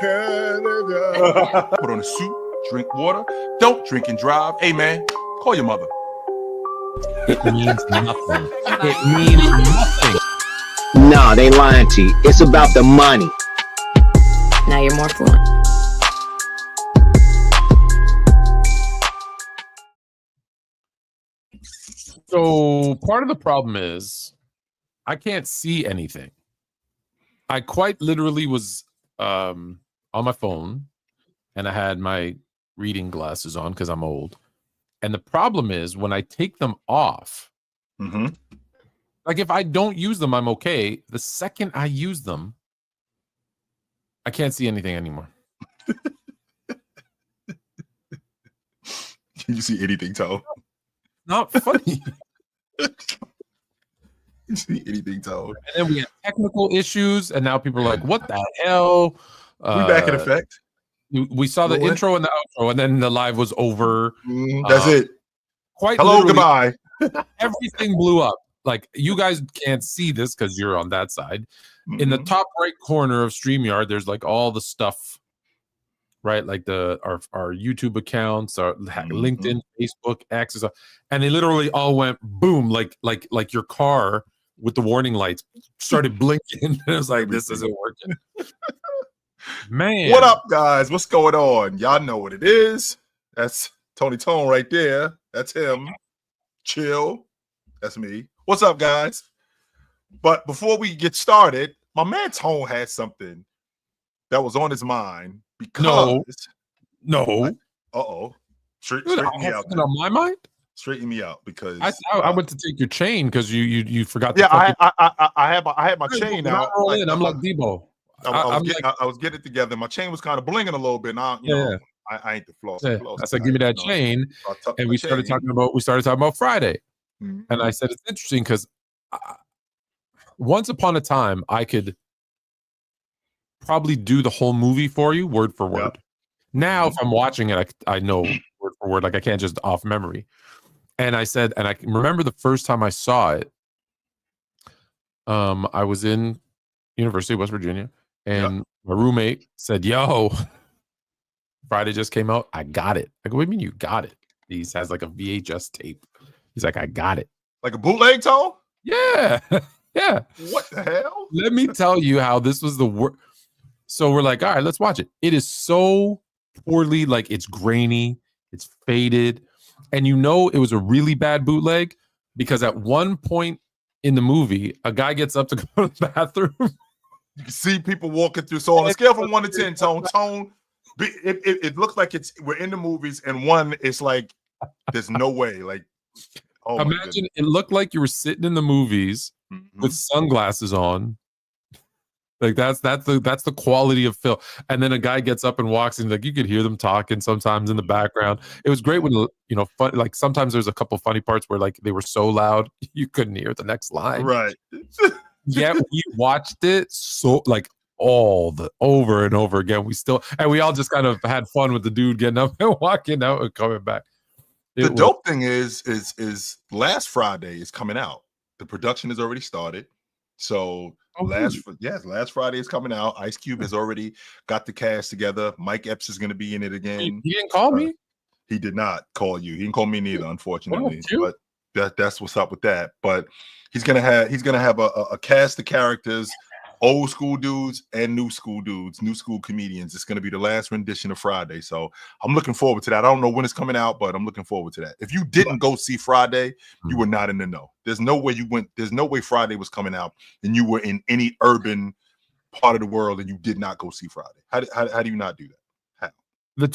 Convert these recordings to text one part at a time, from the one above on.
Canada. Put on a suit, drink water, don't drink and drive. Hey man, call your mother. It means nothing. It means nothing. Nah, they lying to you. It's about the money. Now you're more fluent. So part of the problem is I can't see anything. I quite literally was on my phone and I had my reading glasses on because I'm old. And the problem is when I take them off, like if I don't use them, I'm okay. The second I use them, I can't see anything anymore. Can you see anything, Toe? Not funny. You see anything, Toe? And then we had technical issues, and now people are like, "What the hell?" We back in effect. We saw the intro and the outro, and then the live was over. That's it. Quite hello, goodbye. Everything blew up. Like you guys can't see this because you're on that side. In the top right corner of StreamYard, there's like all the stuff, right? Like our YouTube accounts, our LinkedIn, Facebook, X, and they literally all went boom, like your car with the warning lights started blinking. And it was like, this isn't working. Man, what up, guys? What's going on? Y'all know what it is. That's Tony Tone right there. That's him. Chill. That's me. What's up, guys? But before we get started, my man Tone had something that was on his mind because no. Straighten me out. On my mind? Straighten me out because I went to take your chain because you forgot. Yeah, I had my chain out. I'm like Debo. I was getting it together. My chain was kind of blinging a little bit. Now, you know, I ain't the floss. I said, give me that chain, and we started talking about Friday. And I said it's interesting because once upon a time I could probably do the whole movie for you word for word. Yep. Now if I'm watching it, I know word for word, like I can't just off memory. And I said, and I can remember the first time I saw it. I was in University of West Virginia, and my roommate said, "Yo, Friday just came out. I got it." I go, "What do you mean you got it?" He has like a VHS tape. He's like, "I got it." Like a bootleg, Tone? Yeah. Yeah. What the hell? Let me tell you how this was the worst. So we're like, all right, let's watch it. It is so poorly, like it's grainy, it's faded. And you know it was a really bad bootleg because at one point in the movie, a guy gets up to go to the bathroom. You can see people walking through. So on a scale from 1 to 10, Tone, it looks like we're in the movies, and 1 is like, there's no way. Like, oh, imagine it looked like you were sitting in the movies with sunglasses on. Like that's the quality of film. And then a guy gets up and walks in, like you could hear them talking sometimes in the background. It was great when, you know, fun, like sometimes there's a couple funny parts where like they were so loud you couldn't hear the next line. Right. Yeah, we watched it so like over and over again. We all just kind of had fun with the dude getting up and walking out and coming back. The dope thing is last Friday is coming out. The production has already started. So last Friday is coming out. Ice Cube has already got the cast together. Mike Epps is going to be in it again. He didn't call me. He did not call you. He didn't call me neither, unfortunately. But that's what's up with that. But he's gonna have a cast of characters, old school dudes and new school dudes, new school comedians. It's going to be the last rendition of Friday. So I'm looking forward to that. I don't know when it's coming out, but I'm looking forward to that. If you didn't go see Friday, you were not in the know. There's no way you went. There's no way Friday was coming out and you were in any urban part of the world and you did not go see Friday. How do you not do that? How? The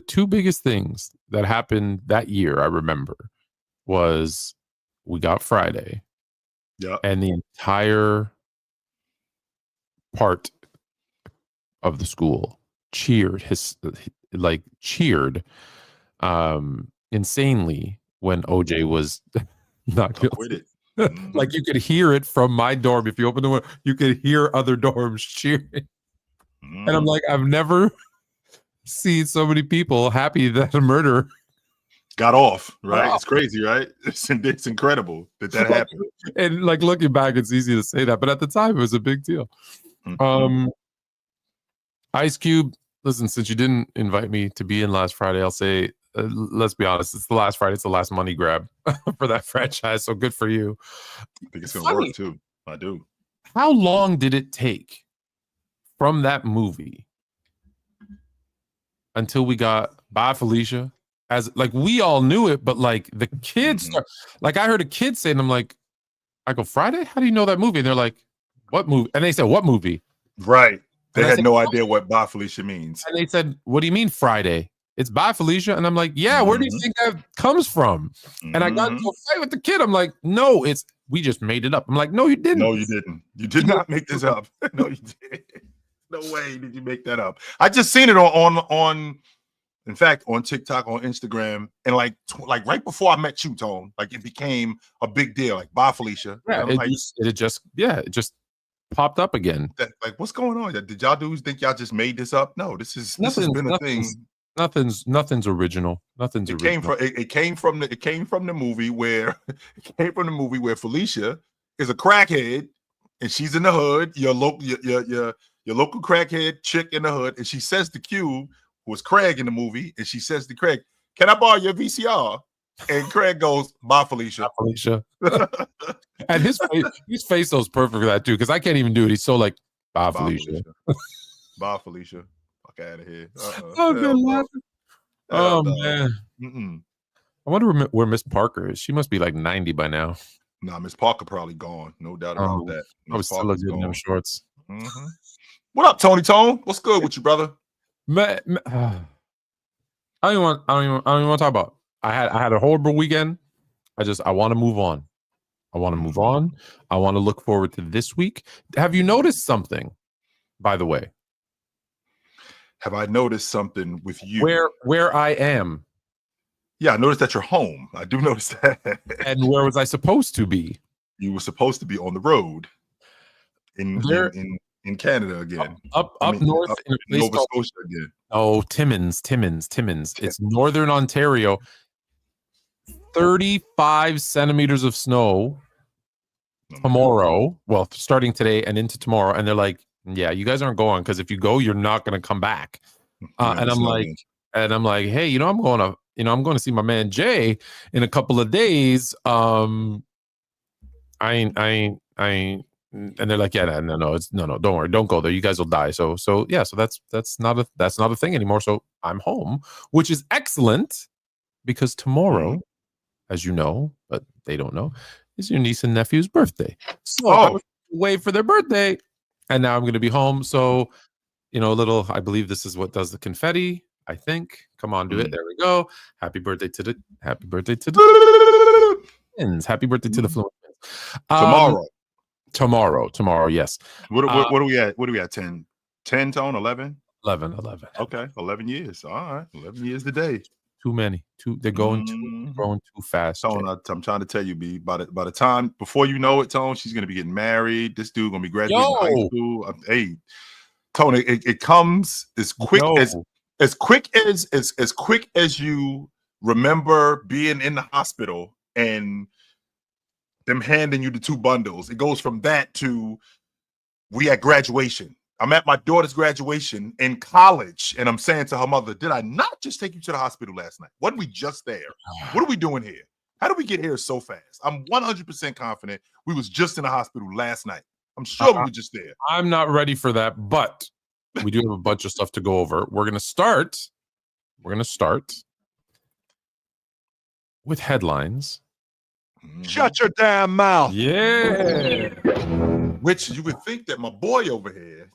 two biggest things that happened that year, I remember, was we got Friday. Yeah. And the entire part of the school cheered insanely when OJ was not guilty. Like you could hear it from my dorm. If you open the window, you could hear other dorms cheering. And I'm like, I've never seen so many people happy that a murderer got off, right? Wow. It's crazy, right? It's incredible that happened. And like looking back, it's easy to say that, but at the time it was a big deal. Ice Cube, listen, since you didn't invite me to be in last Friday, I'll say, let's be honest, it's the last Friday. It's the last money grab for that franchise. So good for you. I think it's going to work too. I do. How long did it take from that movie until we got Bye Felicia? As like we all knew it, but like the kids like I heard a kid say, and I'm like, I go, Friday? How do you know that movie? And they're like, what movie? And they said, what movie? Right. They had no idea what Bye Felicia means. And they said, what do you mean Friday? It's Bye Felicia. And I'm like, yeah, where do you think that comes from? And I got into a fight with the kid. I'm like, no, we just made it up. I'm like, no, you didn't. No, you didn't. You did not make this up. No, you did. No way did you make that up. I just seen it on in fact, on TikTok, on Instagram, and like right before I met you, Tone, like it became a big deal. Like, Bye Felicia. Yeah, it just popped up again. Like, what's going on? Did y'all dudes think y'all just made this up? No, this has been a thing. Nothing's original. It came from the movie where Felicia is a crackhead and she's in the hood. Your local crackhead chick in the hood, and she says to Cube, who was Craig in the movie, and she says to Craig, "Can I borrow your VCR?" And Craig goes, "Bye, Felicia." Bye, Felicia. And his face was perfect for that too, because I can't even do it. He's so like, "Bye, Felicia." Bye, Felicia. Fuck out of here. Oh, good Lord. Oh man. I wonder where Miss Parker is. She must be like 90 by now. Nah, Miss Parker probably gone. No doubt about that. I was still looking in them shorts. What up, Tony Tone? What's good with you, brother? I don't even want to talk about. I had a horrible weekend. I want to move on. I want to look forward to this week. Have you noticed something, by the way? Have I noticed something with you? Where I am. Yeah, I noticed that you're home. I do notice that. And where was I supposed to be? You were supposed to be on the road in Canada again. Up north in a place Nova Scotia again. Oh, Timmins. It's northern Ontario. 35 centimeters of snow tomorrow. Well, starting today and into tomorrow. And they're like, yeah, you guys aren't going, because if you go, you're not going to come back. And I'm like, hey, I'm going to see my man Jay in a couple of days. I ain't. And they're like, yeah, no, don't worry, don't go there. You guys will die. So that's not a thing anymore. So I'm home, which is excellent, because tomorrow, as you know, but they don't know, is your niece and nephew's birthday. So I was away for their birthday, and now I'm going to be home. So, I believe this is what does the confetti. I think. Come on, do it. There we go. Happy birthday to the Twins. Happy birthday to the Fluent Tomorrow, yes. What are we at? What are we at? 10 Tone? 11? 11. Okay, 11 years. All right, 11 years today. Too many. They're growing too fast. Tone, I'm trying to tell you, B. By the time, before you know it, Tone, she's gonna be getting married. This dude gonna be graduating high school. Hey, Tone, it comes as quick as quick as you remember being in the hospital and them handing you the 2 bundles. It goes from that to we at graduation. I'm at my daughter's graduation in college, and I'm saying to her mother, did I not just take you to the hospital last night? Wasn't we just there? What are we doing here? How did we get here so fast? I'm 100% confident we was just in the hospital last night. I'm sure we were just there. I'm not ready for that, but we do have a bunch of stuff to go over. We're going to start with headlines. Shut your damn mouth. Yeah. Which you would think that my boy over here,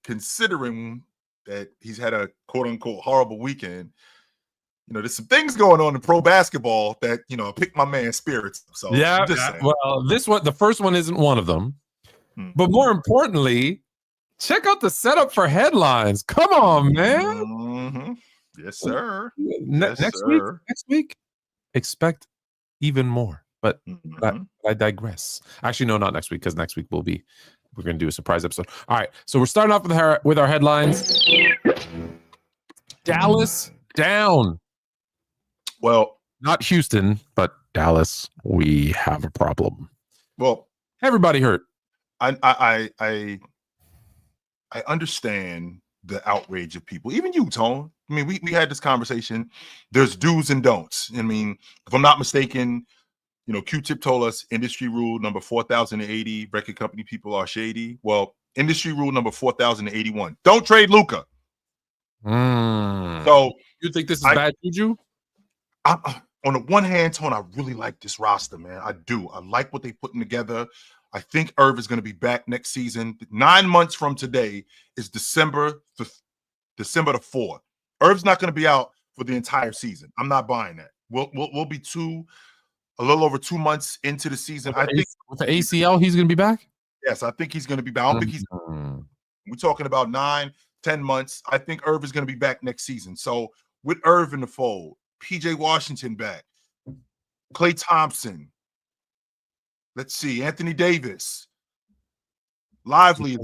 considering that he's had a quote unquote horrible weekend, there's some things going on in pro basketball that, pick my man's spirits. So yeah. Well, the first one isn't one of them. But more importantly, check out the setup for headlines. Come on, man. Yes, sir. Next week, expect even more. But I digress. Actually, no, not next week, because next week we're going to do a surprise episode. All right, so we're starting off with our headlines. Dallas down. Well, not Houston, but Dallas. We have a problem. Well, everybody hurt. I understand the outrage of people. Even you, Tone. I mean, we had this conversation. There's do's and don'ts. I mean, if I'm not mistaken, you know, Q-Tip told us industry rule number 4080, record company people are shady. Well, industry rule number 4081, don't trade Luka. So you think this is bad juju? On the one hand, Tone, I really like this roster, man. I do. I like what they're putting together. I think Irv is going to be back next season. 9 months from today is December the 4th. Irv's not going to be out for the entire season. I'm not buying that. We'll be a little over 2 months into the season. I think with the ACL, he's going to be back. Yes, I think he's going to be back. I don't think he's. We're talking about 9-10 months. I think Irv is going to be back next season. So with Irv in the fold, PJ Washington back, Klay Thompson. Let's see, Anthony Davis, Lively,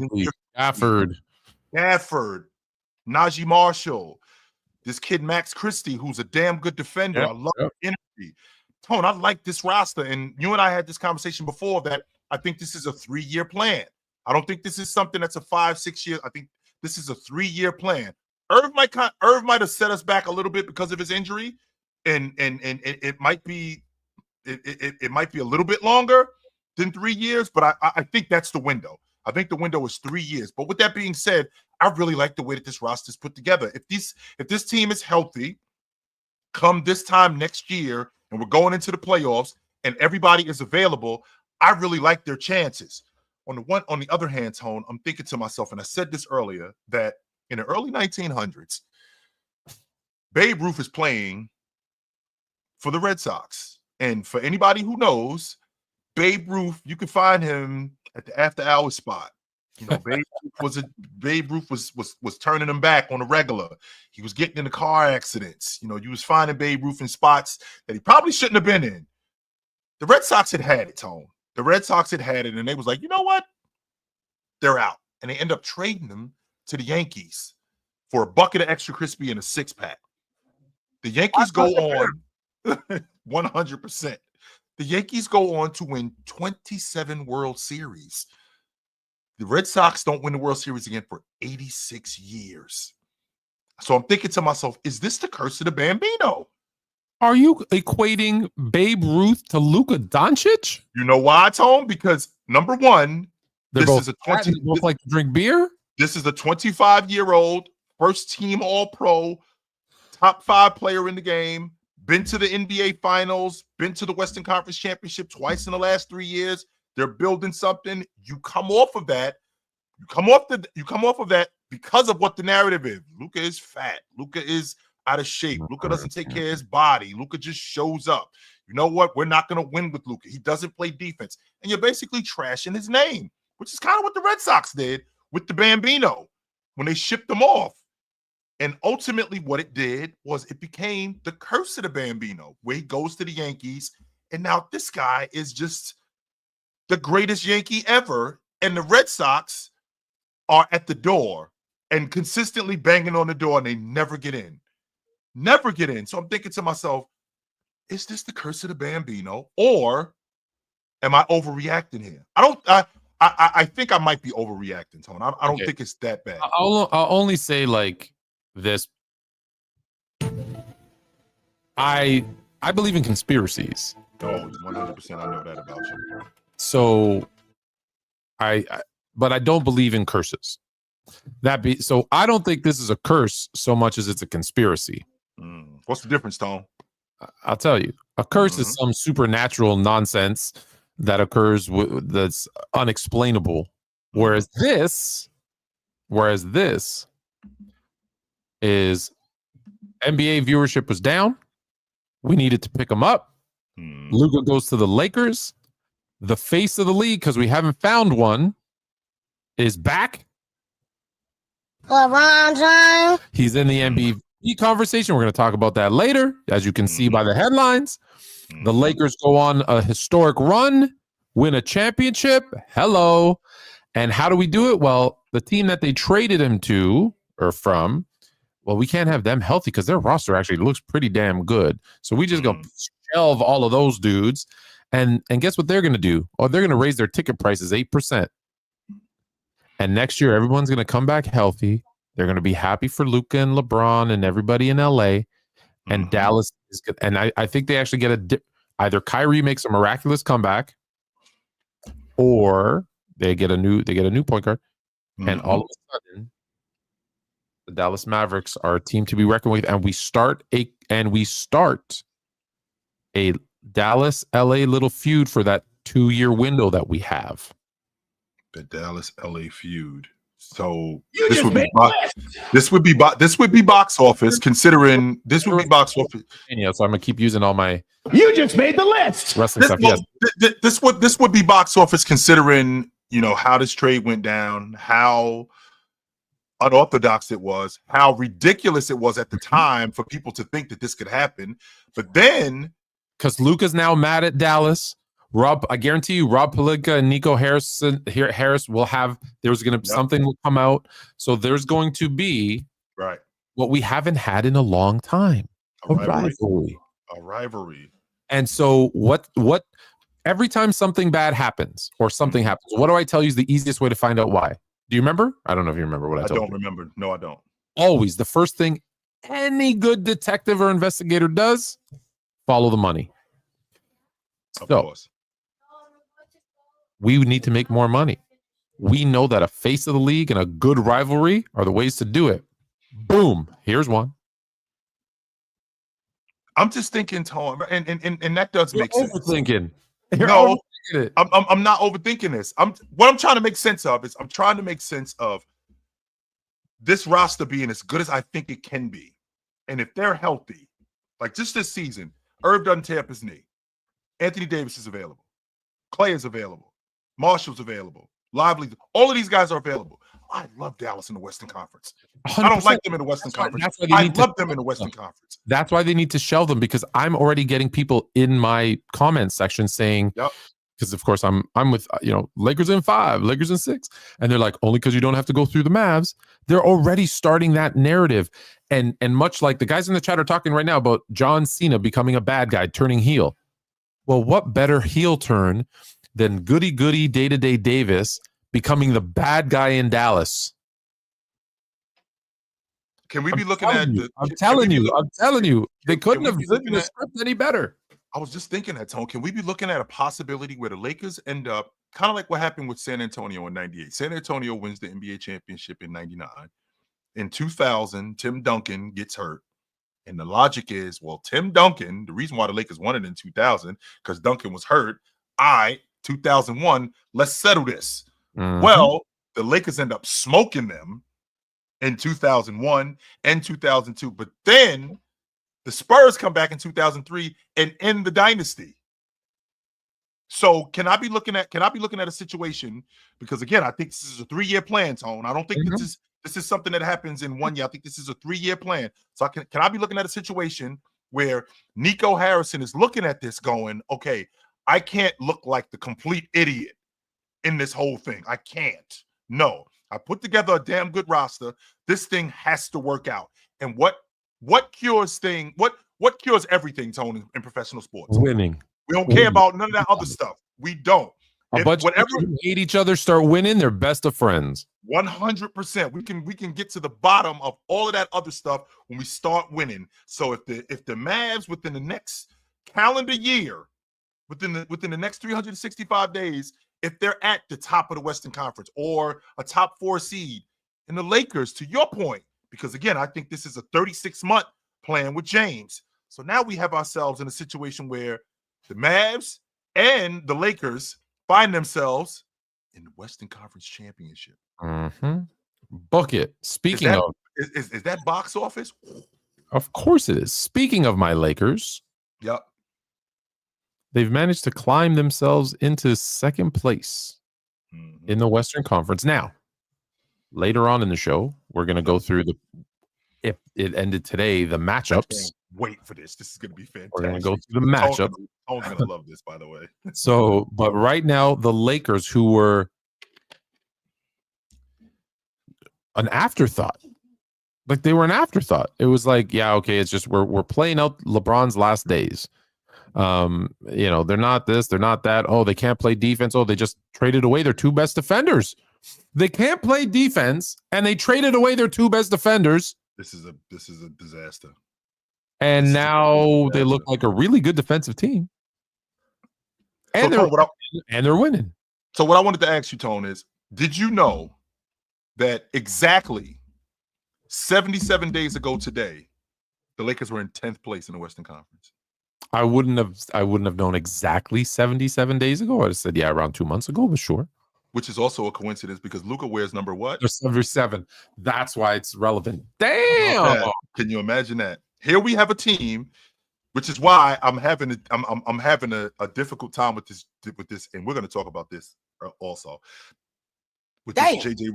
Gafford, Najee Marshall, this kid Max Christie, who's a damn good defender. I love the energy. Tone, I like this roster, and you and I had this conversation before that I think this is a 3-year plan. I don't think this is something that's a 5-6 year. I think this is a 3-year plan. Irv might have set us back a little bit because of his injury, and it might be a little bit longer than 3 years, but I think that's the window. I think the window is 3 years. But with that being said, I really like the way that this roster is put together. If this team is healthy, come this time next year, and we're going into the playoffs, and everybody is available, I really like their chances. On the other hand, Tone, I'm thinking to myself, and I said this earlier, that in the early 1900s, Babe Ruth is playing for the Red Sox. And for anybody who knows, Babe Ruth, you can find him at the after-hours spot. You know, Babe Ruth was turning him back on a regular. He was getting into car accidents. You know, you was finding Babe Ruth in spots that he probably shouldn't have been in. The Red Sox had it, Tone. The Red Sox had it, and they was like, you know what? They're out. And they end up trading them to the Yankees for a bucket of extra crispy and a 6-pack. The Yankees go on 100%. The Yankees go on to win 27 World Series. The Red Sox don't win the World Series again for 86 years. So I'm thinking to myself, is this the curse of the Bambino? Are you equating Babe Ruth to Luka Doncic? You know why, Tone? Because number one, they both like to drink beer. This is a 25-year-old first-team All-Pro, top 5 player in the game. Been to the NBA Finals, been to the Western Conference Championship twice in the last 3 years. They're building something. You come off of that. You come off of that because of what the narrative is. Luka is fat. Luka is out of shape. Luka doesn't take care of his body. Luka just shows up. You know what? We're not going to win with Luka. He doesn't play defense. And you're basically trashing his name, which is kind of what the Red Sox did with the Bambino when they shipped him off. And ultimately what it did was it became the curse of the Bambino, where he goes to the Yankees, and now this guy is just the greatest Yankee ever, and the Red Sox are at the door and consistently banging on the door, and they never get in. Never get in. So I'm thinking to myself, is this the curse of the Bambino, or am I overreacting here? I think I might be overreacting, Tone. I don't think it's that bad. I'll only say like this. I believe in conspiracies. Oh, 100%. I know that about you. So but I don't believe in curses. So I don't think this is a curse so much as it's a conspiracy. What's the difference, Tone? I'll tell you. A curse is some supernatural nonsense that occurs that's unexplainable. Whereas this is NBA viewership was down. We needed to pick them up. Luka goes to the Lakers. The face of the league, because we haven't found one, is back. LeBron James. He's in the MVP conversation. We're going to talk about that later, as you can see by the headlines. The Lakers go on a historic run, win a championship. Hello. And how do we do it? Well, the team that they traded him to or from, well, we can't have them healthy because their roster actually looks pretty damn good. So we just go shelve all of those dudes. And guess what they're going to do? Oh, they're going to raise their ticket prices 8%. And next year, everyone's going to come back healthy. They're going to be happy for Luka and LeBron and everybody in LA. And Dallas is good. And I think they actually get either Kyrie makes a miraculous comeback, or they get a new point guard, and all of a sudden, the Dallas Mavericks are a team to be reckoned with, and we start a Dallas LA little feud for that 2-year window that we have. The Dallas LA feud. So this would be box office, considering this would be box office. Yeah, so I'm gonna keep using all my. You just made the list. Wrestling stuff. Yes. This would be box office, considering how this trade went down, how unorthodox it was, how ridiculous it was at the time for people to think that this could happen. But then, because Luka's now mad at Dallas. I guarantee you, Rob Pelinka and Nico Harris will have. There's going to something will come out. So there's going to be what we haven't had in a long time: a rivalry. A rivalry. And so what? Every time something bad happens or something happens, what do I tell you is the easiest way to find out why? Do you remember? I don't know if you remember what I told you. I don't remember. No, I don't. Always the first thing any good detective or investigator does: follow the money. Of course. We need to make more money. We know that a face of the league and a good rivalry are the ways to do it. Boom. Here's one. I'm just thinking, Tom, and that does make sense. Overthinking. No, I'm not overthinking this. What I'm trying to make sense of is I'm trying to make sense of this roster being as good as I think it can be. And if they're healthy, like just this season, Irv doesn't tear up his knee. Anthony Davis is available. Clay is available. Marshall's available. Lively. All of these guys are available. I love Dallas in the Western Conference. 100%. I don't like them in the Western Conference. I love them in the Western Conference. That's why they need to shelve them, because I'm already getting people in my comments section saying, because of course I'm with Lakers in 5, Lakers in 6, and they're like, only because you don't have to go through the Mavs. They're already starting that narrative, and much like the guys in the chat are talking right now about John Cena becoming a bad guy, turning heel. Well, what better heel turn than goody day-to-day Davis becoming the bad guy in Dallas? Can we be looking at I'm telling you, they couldn't have written the script any better. I was just thinking that, Tone. Can we be looking at a possibility where the Lakers end up kind of like what happened with San Antonio in 98? San Antonio wins the NBA championship in 99. In 2000, Tim Duncan gets hurt. And the logic is, well, Tim Duncan, the reason why the Lakers won it in 2000, because Duncan was hurt. 2001, let's settle this. Well, the Lakers end up smoking them in 2001 and 2002. But then the Spurs come back in 2003 and end the dynasty. So can I be looking at a situation, because again, I think this is a 3-year plan, Tone. I don't think this is something that happens in 1 year. I think this is a 3-year plan. So can I be looking at a situation where Nico Harrison is looking at this going, okay, I can't look like the complete idiot in this whole thing. I can't. No, I put together a damn good roster. This thing has to work out. And what cures everything, Tony, in professional sports? Winning. We don't care about none of that other stuff. We don't. A bunch of people who hate each other start winning, they're best of friends. 100%. We can get to the bottom of all of that other stuff when we start winning. So if the Mavs within the next calendar year, within the next 365 days, if they're at the top of the Western Conference or a top 4 seed, and the Lakers, to your point, because again, I think this is a 36-month plan with James. So now we have ourselves in a situation where the Mavs and the Lakers find themselves in the Western Conference Championship. Book it. Speaking of, is that box office? Of course it is. Speaking of my Lakers. Yep. They've managed to climb themselves into second place in the Western Conference. Now, later on in the show, we're going to go through if it ended today, the matchups. Wait for this. This is going to be fantastic. We're going to go through the matchup. I'm going to love this, by the way. So, but right now, the Lakers, who were an afterthought, like they were an afterthought. It was like, yeah, okay, it's just we're playing out LeBron's last days. They're not this, they're not that. Oh, they can't play defense. Oh, they just traded away their 2 best defenders They can't play defense, and they traded away their 2 best defenders. This is a disaster. And now they look like a really good defensive team. And, they're winning. So what I wanted to ask you, Tone, is did you know that exactly 77 days ago today, the Lakers were in 10th place in the Western Conference? I wouldn't have known exactly 77 days ago. I'd have said, yeah, around 2 months ago, but sure. Which is also a coincidence because Luka wears number what? Number 7. That's why it's relevant. Damn. Can you imagine that? Here we have a team, which is why I'm having a difficult time with this, and we're going to talk about this also with this JJ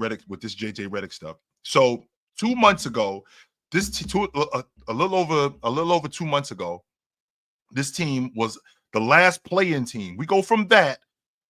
Redick stuff. So 2 months ago, a little over 2 months ago, this team was the last play-in team. We go from that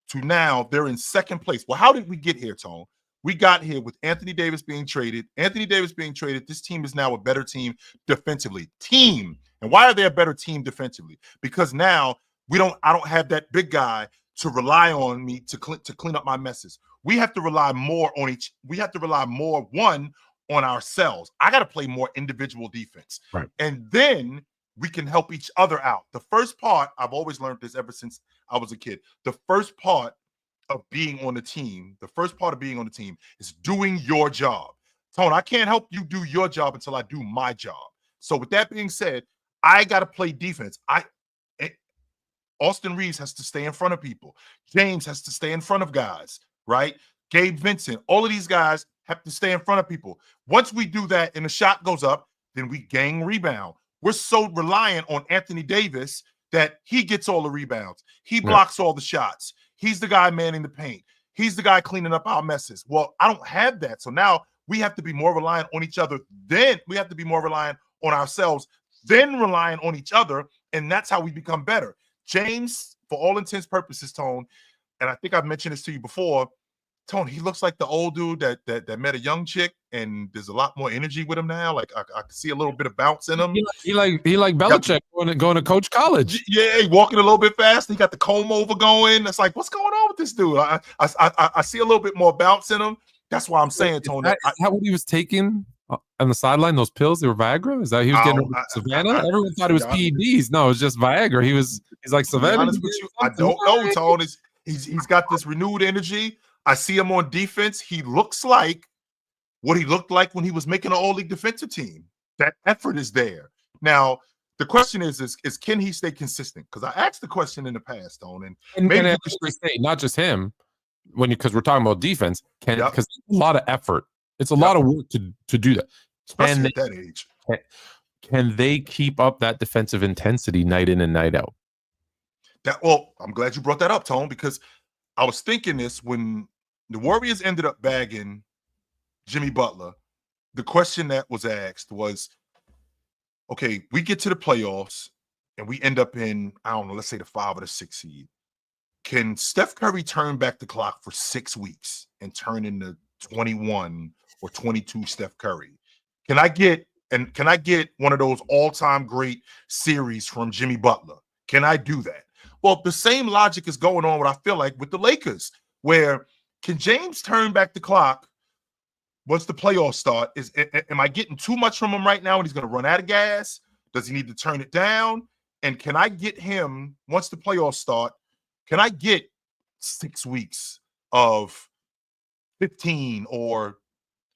to now they're in second place. Well, how did we get here, Tone? We got here with Anthony Davis being traded. This team is now a better team defensively. And why are they a better team defensively? Because now I don't have that big guy to rely on me to clean up my messes. We have to rely more on on ourselves. I got to play more individual defense. Right. And then we can help each other out. The first part, I've always learned this ever since I was a kid. The first part of being on the team is doing your job. Tone, I can't help you do your job until I do my job. So with that being said, I got to play defense. Austin Reeves has to stay in front of people. James has to stay in front of guys, right? Gabe Vincent, all of these guys have to stay in front of people. Once we do that and the shot goes up, then we gang rebound. We're so reliant on Anthony Davis that he gets all the rebounds. He blocks all the shots. He's the guy manning the paint. He's the guy cleaning up our messes. Well, I don't have that. So now we have to be more reliant on each other. Then we have to be more reliant on ourselves, then relying on each other. And that's how we become better. James, for all intents and purposes, Tone, and I think I've mentioned this to you before, Tone, he looks like the old dude that met a young chick, and there's a lot more energy with him now. Like I can see a little bit of bounce in him. He like Belichick going to coach college. Yeah, walking a little bit fast. He got the comb over going. It's like, what's going on with this dude? I see a little bit more bounce in him. That's why I'm saying, Tone. Is that what he was taking on the sideline? Those pills, they were Viagra. Is that he was getting Savannah? Everyone thought it was PEDs. No, it was just Viagra. He's like Savannah. I don't know, Tone. He's got this renewed energy. I see him on defense. He looks like what he looked like when he was making an all-league defensive team. That effort is there. Now, the question is can he stay consistent? Because I asked the question in the past, Tone, and maybe not just him, because we're talking about defense, because it's a lot of effort. It's a lot of work to do that. Especially at that age. Can they keep up that defensive intensity night in and night out? I'm glad you brought that up, Tone, because I was thinking this when the Warriors ended up bagging Jimmy Butler. The question that was asked was, okay, we get to the playoffs and we end up in, I don't know, let's say the 5 or the 6 seed. Can Steph Curry turn back the clock for 6 weeks and turn into 21 or 22 Steph Curry? Can I get one of those all-time great series from Jimmy Butler? Can I do that? Well, the same logic is going on, what I feel like, with the Lakers, where can James turn back the clock once the playoffs start? Am I getting too much from him right now and he's going to run out of gas? Does he need to turn it down? And can I get him, once the playoffs start, can I get 6 weeks of 15 or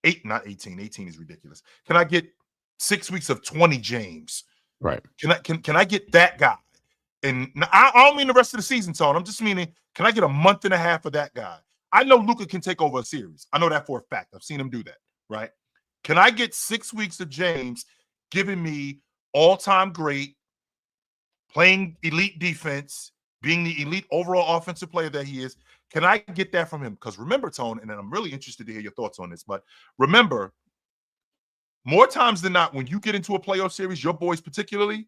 8, not 18. 18 is ridiculous. Can I get 6 weeks of 20 James? Right. Can I get that guy? And I don't mean the rest of the season, Tone. I'm just meaning, can I get a month and a half of that guy? I know Luka can take over a series. I know that for a fact. I've seen him do that, right? Can I get 6 weeks of James giving me all-time great, playing elite defense, being the elite overall offensive player that he is? Can I get that from him? Because remember, Tone, and I'm really interested to hear your thoughts on this, but remember, more times than not, when you get into a playoff series, your boys particularly,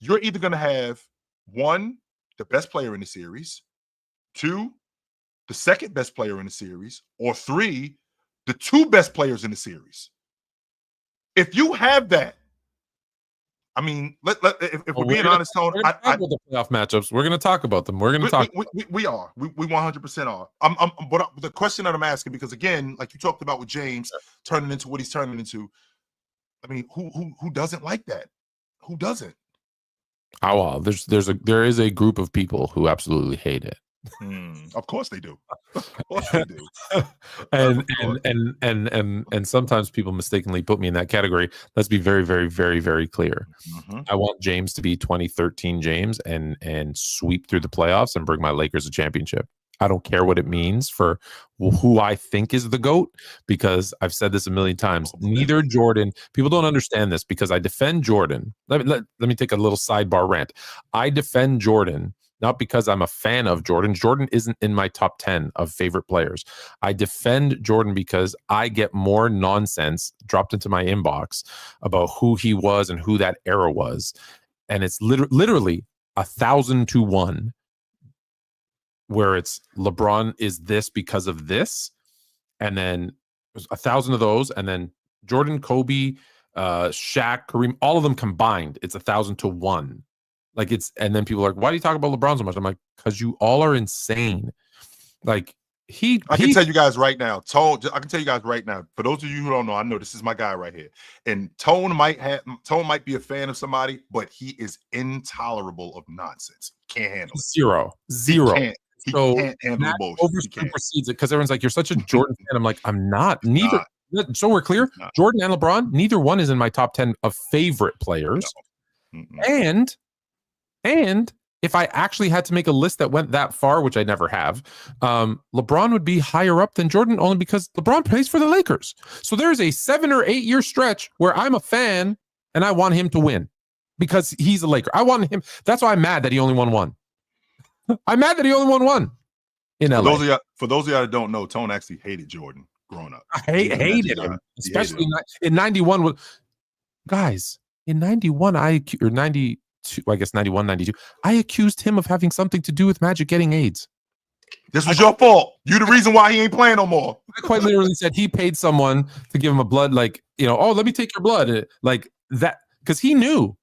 you're either going to have 1, the best player in the series, 2, the second best player in the series, or 3, the 2 best players in the series. If you have that, I mean, if we're Well, being honest, Tone, we're gonna talk about the playoff matchups. We're going to talk about them. We're going to talk. We are. We 100% are. But the question that I'm asking, because again, like you talked about with James turning into what he's turning into. I mean, who doesn't like that? Who doesn't? Oh, well, there is a group of people who absolutely hate it. Of course they do. Of course they do. and sometimes people mistakenly put me in that category. Let's be very, very, very, very clear. I want James to be 2013 James and sweep through the playoffs and bring my Lakers a championship. I don't care what it means for who I think is the GOAT, because I've said this a million times. Neither Jordan, people don't understand this, because I defend Jordan. Let me take a little sidebar rant. I defend Jordan not because I'm a fan of Jordan. Jordan isn't in my top 10 of favorite players. I defend Jordan because I get more nonsense dropped into my inbox about who he was and who that era was. And it's literally 1,000 to 1. Where it's LeBron is this because of this, and then there's 1,000 of those, and then Jordan, Kobe, Shaq, Kareem, all of them combined, it's 1,000 to 1. Like and then people are like, why do you talk about LeBron so much? I'm like, because you all are insane. Like I can tell you guys right now, Tone. I can tell you guys right now. For those of you who don't know, I know this is my guy right here. And Tone might be a fan of somebody, but he is intolerable of nonsense. Can't handle it. Zero. He can't handle bullshit. Supersedes it because everyone's like, you're such a Jordan fan. I'm like, I'm not. Neither. So we're clear. Jordan and LeBron, neither one is in my top 10 of favorite players. No. And if I actually had to make a list that went that far, which I never have, LeBron would be higher up than Jordan, only because LeBron plays for the Lakers. So there's a 7 or 8 year stretch where I'm a fan and I want him to win because he's a Laker. I want him. That's why I'm mad that he only won one. I'm mad that he only won one in LA. For those of y'all that don't know, Tone actually hated Jordan growing up. I hated him, especially in 91. Guys, in 91, or 92, I guess 91, 92, I accused him of having something to do with Magic getting AIDS. This was your fault. You the reason why he ain't playing no more. I quite literally said he paid someone to give him a blood, like, oh, let me take your blood. Like that, because he knew.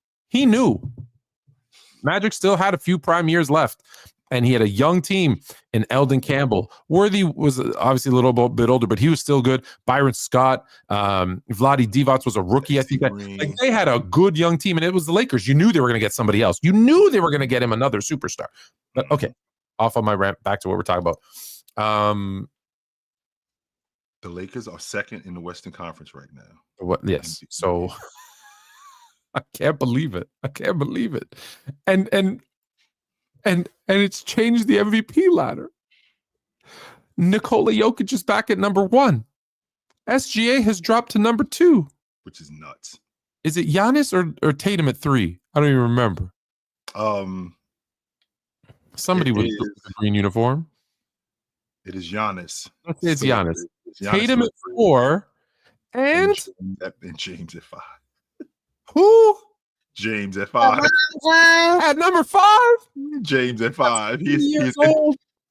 Magic still had a few prime years left. And he had a young team in Eldon Campbell. Worthy was obviously a little bit older, but he was still good. Byron Scott, Vlade Divac was a rookie. I think like they had a good young team, and it was the Lakers. You knew they were going to get somebody else. You knew they were going to get him another superstar. But okay, off on my rant, back to what we're talking about. The Lakers are second in the Western Conference right now. What? Yes. So I can't believe it. And it's changed the MVP ladder. Nikola Jokic is back at number 1. SGA has dropped to number 2. Which is nuts. Is it Giannis or Tatum at 3? I don't even remember. Somebody with the green uniform. It is Giannis. It's Giannis. Tatum at 4. And James at 5. Who? James at 5. At number 5. James at 5.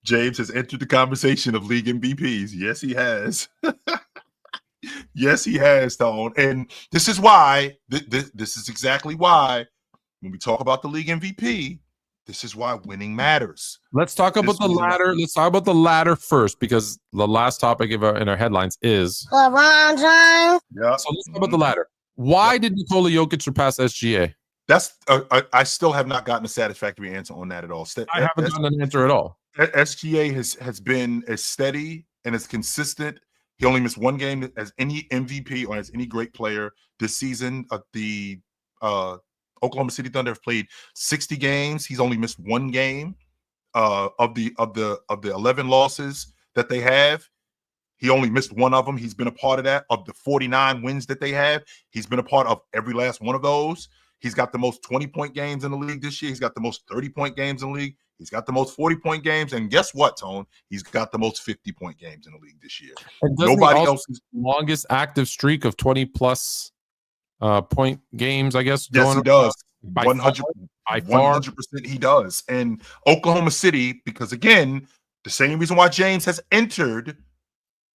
James has entered the conversation of league MVPs. Yes, he has. Yes, he has, Tone. And this is why. This is exactly why. When we talk about the league MVP, this is why winning matters. Let's talk about the ladder. Let's talk about the ladder first, because the last topic in our headlines is LeBron James. Yeah. So let's talk about the ladder. Why did Nikola Jokic surpass SGA? That's I still have not gotten a satisfactory answer on that at all. I haven't gotten an answer at all. SGA has been as steady and as consistent. He only missed one game as any MVP or as any great player this season. The Oklahoma City Thunder have played 60 games. He's only missed one game of the 11 losses that they have. He only missed one of them. He's been a part of that. Of the 49 wins that they have, he's been a part of every last one of those. He's got the most 20-point games in the league this year. He's got the most 30-point games in the league. He's got the most 40-point games. And guess what, Tone? He's got the most 50-point games in the league this year. Nobody else's longest active streak of 20-plus point games, I guess. Yes, he does. 100% he does. And Oklahoma City, because, again, the same reason why James has entered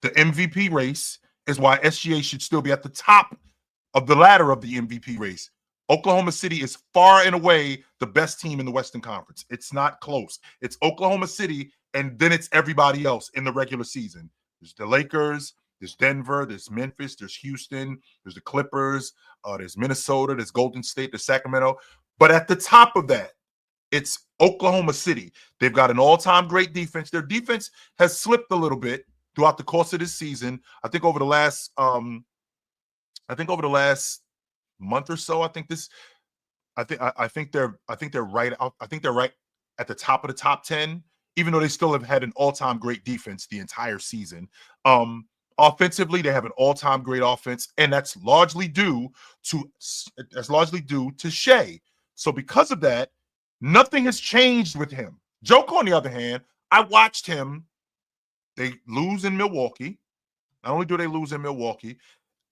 the MVP race is why SGA should still be at the top of the ladder of the MVP race. Oklahoma City is far and away the best team in the Western Conference. It's not close. It's Oklahoma City, and then it's everybody else in the regular season. There's the Lakers, there's Denver, there's Memphis, there's Houston, there's the Clippers, there's Minnesota, there's Golden State, there's Sacramento. But at the top of that, it's Oklahoma City. They've got an all-time great defense. Their defense has slipped a little bit throughout the course of this season. I think over the last month or so, I think they're right at the top of the top 10, even though they still have had an all-time great defense the entire season. Offensively, they have an all-time great offense, and that's largely due to Shea. So because of that, nothing has changed with him. Joker, on the other hand, I watched him. They lose in Milwaukee. Not only do they lose in Milwaukee,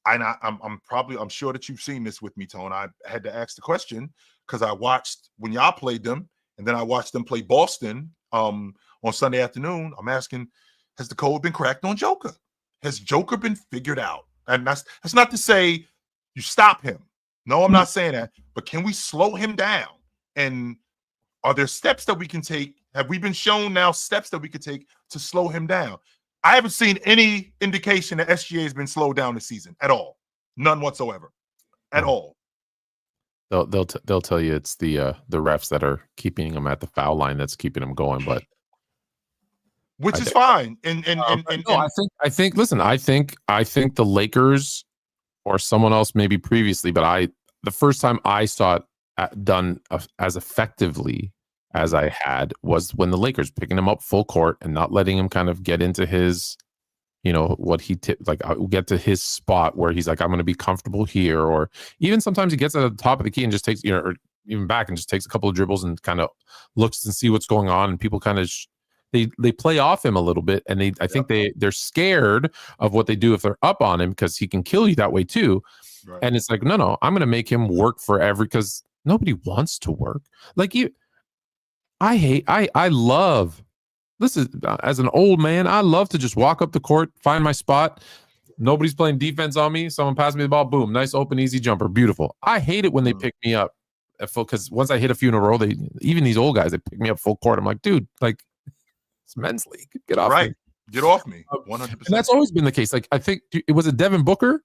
I'm sure that you've seen this with me, Tone. I had to ask the question because I watched when y'all played them, and then I watched them play Boston on Sunday afternoon. I'm asking, has the code been cracked on Joker? Has Joker been figured out? And that's not to say you stop him. No, I'm not saying that. But can we slow him down? And are there steps that we can take? Have we been shown now steps that we could take to slow him down? I haven't seen any indication that SGA has been slowed down this season at all. None whatsoever. At all. They'll tell you it's the refs that are keeping him at the foul line that's keeping him going, but which is fine. I think the Lakers or someone else maybe previously, but the first time I saw it done as effectively as I had was when the Lakers picking him up full court and not letting him kind of get into his, what he get to his spot where he's like, I'm going to be comfortable here. Or even sometimes he gets at the top of the key and just takes, or even back and just takes a couple of dribbles and kind of looks and see what's going on. And people kind of, they play off him a little bit. And I think they're scared of what they do if they're up on him because he can kill you that way too. Right. And it's like, no, I'm going to make him work because nobody wants to work. Like I love, this is as an old man, I love to just walk up the court, find my spot. Nobody's playing defense on me. Someone passed me the ball. Boom. Nice, open, easy jumper. Beautiful. I hate it when they pick me up at full, because once I hit a few in a row, even these old guys, they pick me up full court. I'm like, dude, like, it's men's league. Get off me. Get off me. 100%. And that's always been the case. Like, I think it was Devin Booker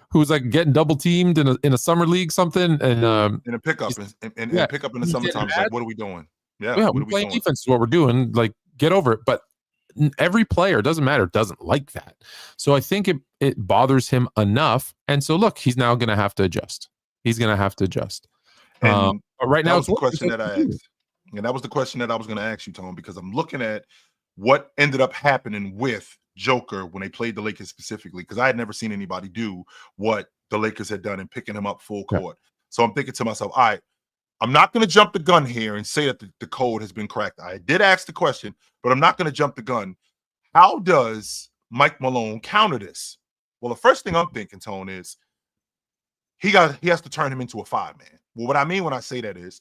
who was like getting double teamed in a summer league, something. And in a pickup and pickup in the summertime. Like, what are we doing? Yeah, we're playing defense is what we're doing. Like, get over it. But every player, doesn't matter, doesn't like that. So I think it bothers him enough. And so look, he's now going to have to adjust. And but right now, it's the question that I asked. And that was the question that I was going to ask you, Tom, because I'm looking at what ended up happening with Joker when they played the Lakers specifically, because I had never seen anybody do what the Lakers had done in picking him up full court. So I'm thinking to myself, all right, I'm not going to jump the gun here and say that the code has been cracked. I did ask the question, but I'm not going to jump the gun. How does Mike Malone counter this? Well, the first thing I'm thinking, Tone, is he has to turn him into a 5-man. Well, what I mean when I say that is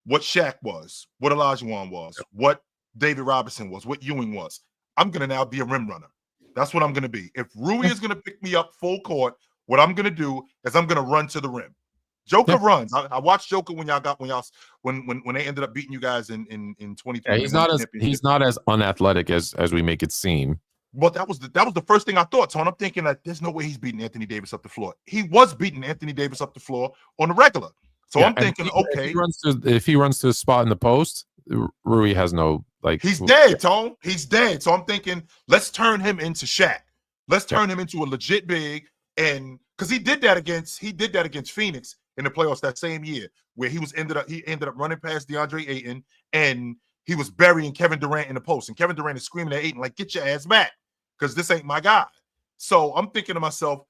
what Shaq was, what Olajuwon was, what David Robinson was, what Ewing was. I'm going to now be a rim runner. That's what I'm going to be. If Rui is going to pick me up full court, what I'm going to do is I'm going to run to the rim. Joker runs. I watched Joker when they ended up beating you guys in 2020. Yeah, he's not as unathletic as we make it seem. Well, that was the first thing I thought. So I'm thinking that there's no way he's beating Anthony Davis up the floor. He was beating Anthony Davis up the floor on the regular. So I'm thinking, okay, if he runs to a spot in the post, Rui has no he's dead, Tone. He's dead. So I'm thinking, let's turn him into Shaq. Let's turn him into a legit big, and because he did that against Phoenix in the playoffs that same year, where he ended up running past DeAndre Ayton, and he was burying Kevin Durant in the post, and Kevin Durant is screaming at Ayton like, "Get your ass back, because this ain't my guy." So I'm thinking to myself,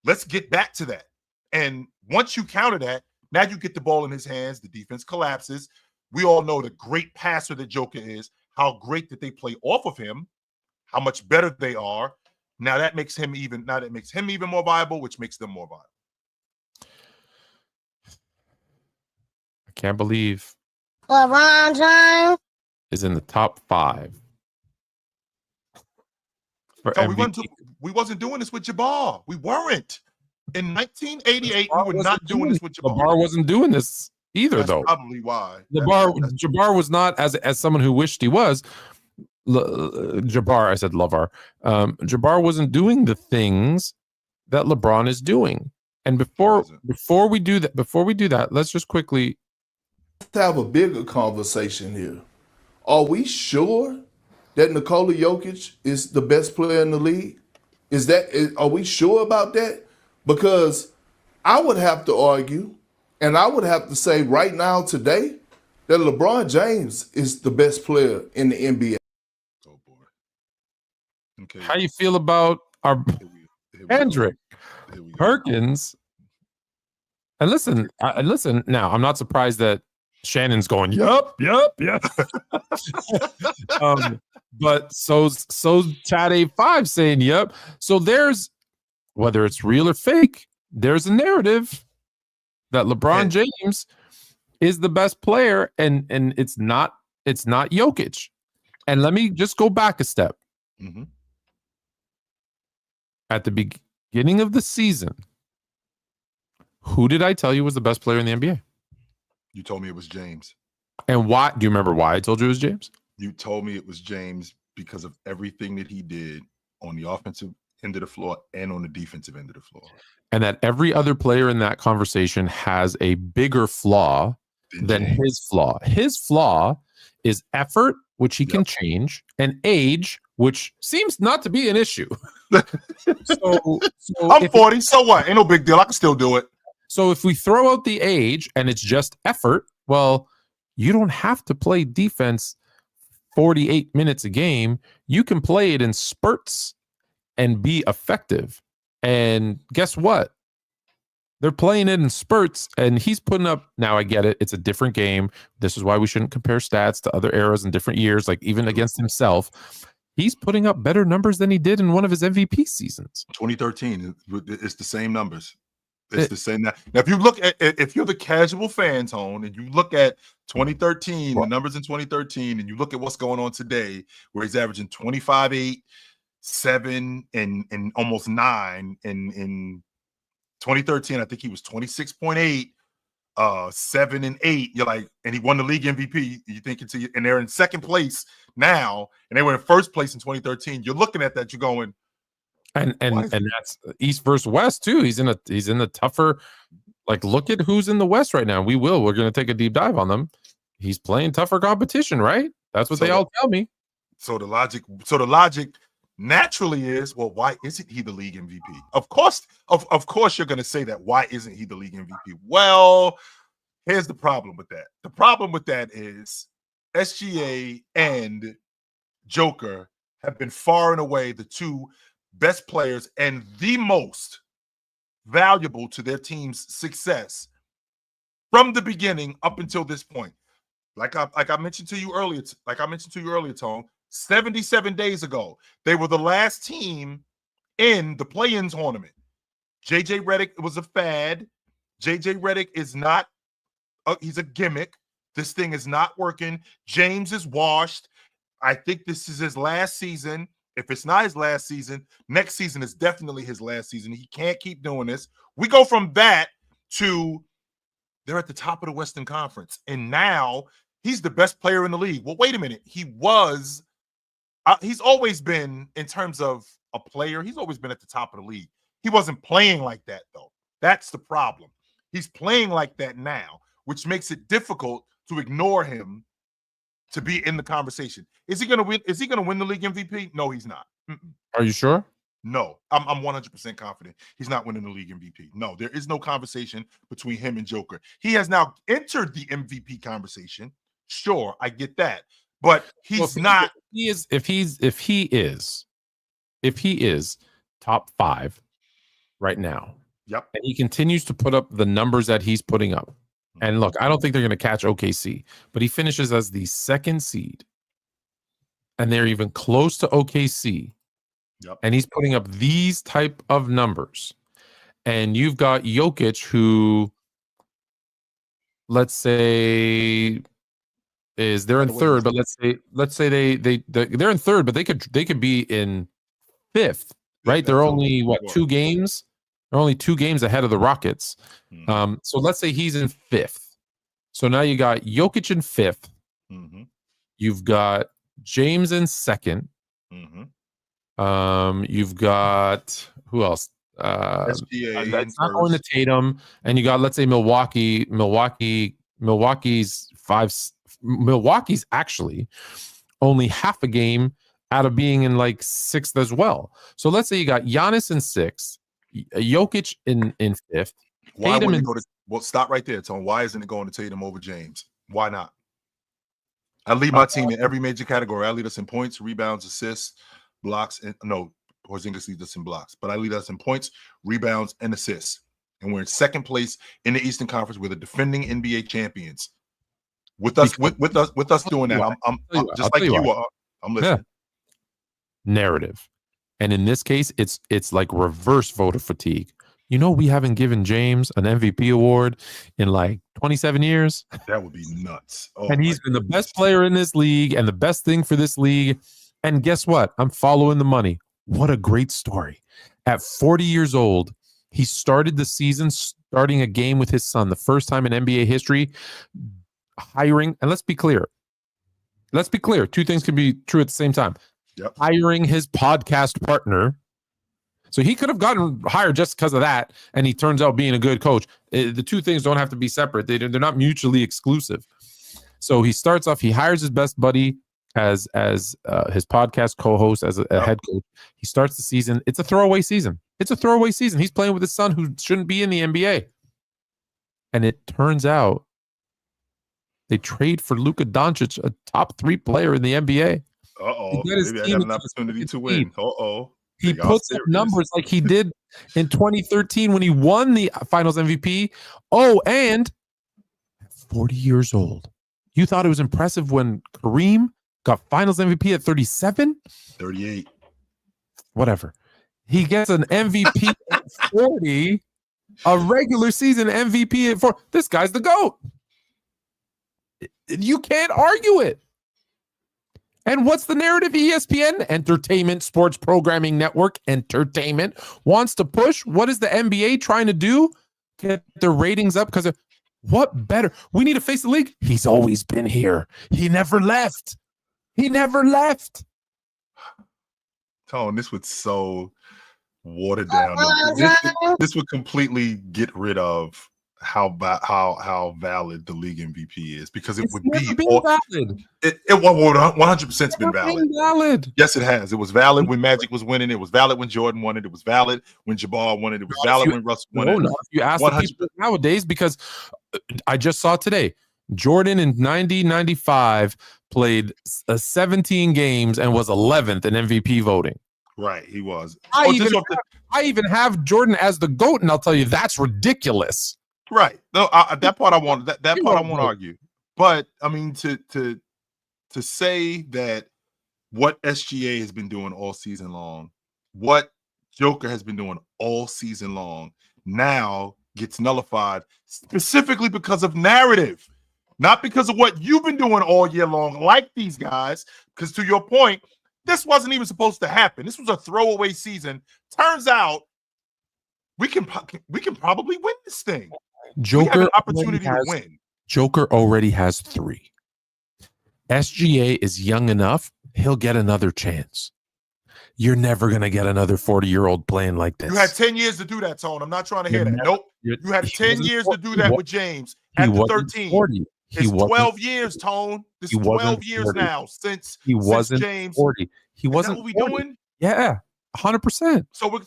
let's get back to that. And once you counter that, now you get the ball in his hands, the defense collapses. We all know the great passer that Joker is, how great that they play off of him, how much better they are. Now that makes him even more viable, which makes them more viable. I can't believe LeBron James is in the top 5. So we wasn't doing this with Jabbar. We weren't. In 1988, we were not doing this with Jabbar. LeBar wasn't doing this either, That's though. probably why. Jabbar was not, as someone who wished he was. Jabbar, I said LeVar. Jabbar wasn't doing the things that LeBron is doing. And before we do that, let's just quickly have a bigger conversation here. Are we sure that Nikola Jokic is the best player in the league? Are we sure about that? Because I would have to argue, and I would have to say right now today that LeBron James is the best player in the NBA. Oh boy. Okay. How you feel about our Hendrick Perkins? And listen, now, I'm not surprised that Shannon's going, yup. But so's Chat A5 saying, yup. So there's, whether it's real or fake, there's a narrative that LeBron James is the best player, and it's not Jokic. And let me just go back a step. Mm-hmm. At the beginning of the season, who did I tell you was the best player in the NBA? You told me it was James. And why? Do you remember why I told you it was James? You told me it was James because of everything that he did on the offensive end of the floor and on the defensive end of the floor. And that every other player in that conversation has a bigger flaw than his flaw. His flaw is effort, which he can change, and age, which seems not to be an issue. so I'm 40, so what? Ain't no big deal. I can still do it. So if we throw out the age and it's just effort, well, you don't have to play defense 48 minutes a game. You can play it in spurts and be effective. And guess what? They're playing it in spurts, and he's putting up. Now I get it. It's a different game. This is why we shouldn't compare stats to other eras and different years, like even against himself. He's putting up better numbers than he did in one of his MVP seasons. 2013, it's the same numbers. It's the same. Now, if you look at, if you're the casual fan, Tone, and you look at 2013, the numbers in 2013, and you look at what's going on today, where he's averaging 25, 8, 7, and almost 9. In 2013, I think he was 26.8, 7 and 8. You're like, and he won the league MVP. You think it's, and they're in second place now, and they were in first place in 2013. You're looking at that, you're going, and that's East versus West too. He's in the tougher. Like, look at who's in the West right now. We're going to take a deep dive on them. He's playing tougher competition, right? That's what they all tell me. So the logic naturally is, well, why isn't he the league MVP? Of course, you're going to say that. Why isn't he the league MVP? Well, here's the problem with that. The problem with that is SGA and Joker have been far and away the two best players and the most valuable to their team's success from the beginning up until this point. Like I mentioned to you earlier, Tone, 77 days ago, they were the last team in the play-in tournament. JJ Redick was a fad. JJ Redick is not, he's a gimmick. This thing is not working. James is washed. I think this is his last season. If it's not his last season, next season is definitely his last season. He can't keep doing this. We go from that to they're at the top of the Western Conference, and now he's the best player in the league. Well, wait a minute. He's always been, in terms of a player, he's always been at the top of the league. He wasn't playing like that, though. That's the problem. He's playing like that now, which makes it difficult to ignore him to be in the conversation. Is he going to win? Is he going to win the league MVP? No, he's not. Are you sure? No, I'm 100% confident he's not winning the league MVP. No, there is no conversation between him and Joker. He has now entered the MVP conversation. Sure, I get that, but he's not. If he is top 5 right now. Yep. And he continues to put up the numbers that he's putting up. And look, I don't think they're going to catch OKC, but he finishes as the 2nd seed. And they're even close to OKC. Yep. And he's putting up these type of numbers. And you've got Jokic, who, let's say, they're in 3rd, but let's say they're in 3rd, but they could be in 5th, right? They're only 2 games They're only 2 games ahead of the Rockets. So let's say he's in 5th. So now you got Jokic in 5th. You've got James in 2nd. You've got who else? SGA that's not going to Tatum. And you got, let's say, Milwaukee's actually only half a game out of being in like 6th as well. So let's say you got Giannis in 6th, Jokic in 5th. Why wouldn't it go to? Well, stop right there, Tone. Why isn't it going to Tatum over James? Why not? I lead my team in every major category. I lead us in points, rebounds, assists, blocks, and Porzingis leads us in blocks, but I lead us in points, rebounds, and assists. And we're in 2nd place in the Eastern Conference. We're the defending NBA champions. With us doing that, I'm just like you are. I'm listening. Yeah. Narrative. And in this case, it's like reverse voter fatigue. You know, we haven't given James an MVP award in like 27 years. That would be nuts. And he's been the best player in this league and the best thing for this league. And guess what? I'm following the money. What a great story. At 40 years old, he started the season starting a game with his son, the first time in NBA history, hiring, and let's be clear. 2 things can be true at the same time. Yep. Hiring his podcast partner. So he could have gotten hired just because of that, and he turns out being a good coach. The 2 things don't have to be separate. They're not mutually exclusive. So he starts off, he hires his best buddy as his podcast co-host, as a head coach. He starts the season. It's a throwaway season. He's playing with his son who shouldn't be in the NBA. And it turns out they trade for Luka Doncic, a top 3 player in the NBA. Maybe I got an opportunity to win. He puts up numbers like he did in 2013 when he won the Finals MVP. Oh, and 40 years old. You thought it was impressive when Kareem got Finals MVP at 37? 38. Whatever. He gets an MVP at 40, a regular season MVP at 4. This guy's the GOAT. You can't argue it. And what's the narrative ESPN, Entertainment Sports Programming Network, entertainment, wants to push? What is the NBA trying to do? Get their ratings up because of what better? We need to face the league. He's always been here. He never left. Tone, this would so water down. This would completely get rid of how valid the league MVP is, because it would be valid. It 100% been valid. Yes, it has. It was valid when Magic was winning. It was valid when Jordan won it. It was valid when Jabbar won it. It was valid when Russ won it. If you ask the people nowadays, because I just saw today, Jordan in 90-95 played 17 games and was 11th in MVP voting. Right, he was. I even have Jordan as the GOAT, and I'll tell you that's ridiculous. Right. No, that part I want. That part I won't argue. But I mean, to say that what SGA has been doing all season long, what Joker has been doing all season long, now gets nullified specifically because of narrative, not because of what you've been doing all year long, like these guys. Because to your point, this wasn't even supposed to happen. This was a throwaway season. Turns out we can probably win this thing. Joker, we have an opportunity to win. Joker already has 3. SGA is young enough. He'll get another chance. You're never going to get another 40-year-old playing like this. You had 10 years to do that, Tone. I'm not trying to hear that. Nope. You had 10 years to do that with James at the 13. 40. It's 12 years, Tone. This is 12 years 40. Now since James. 40. He wasn't. What we doing? Yeah. 100%. So we're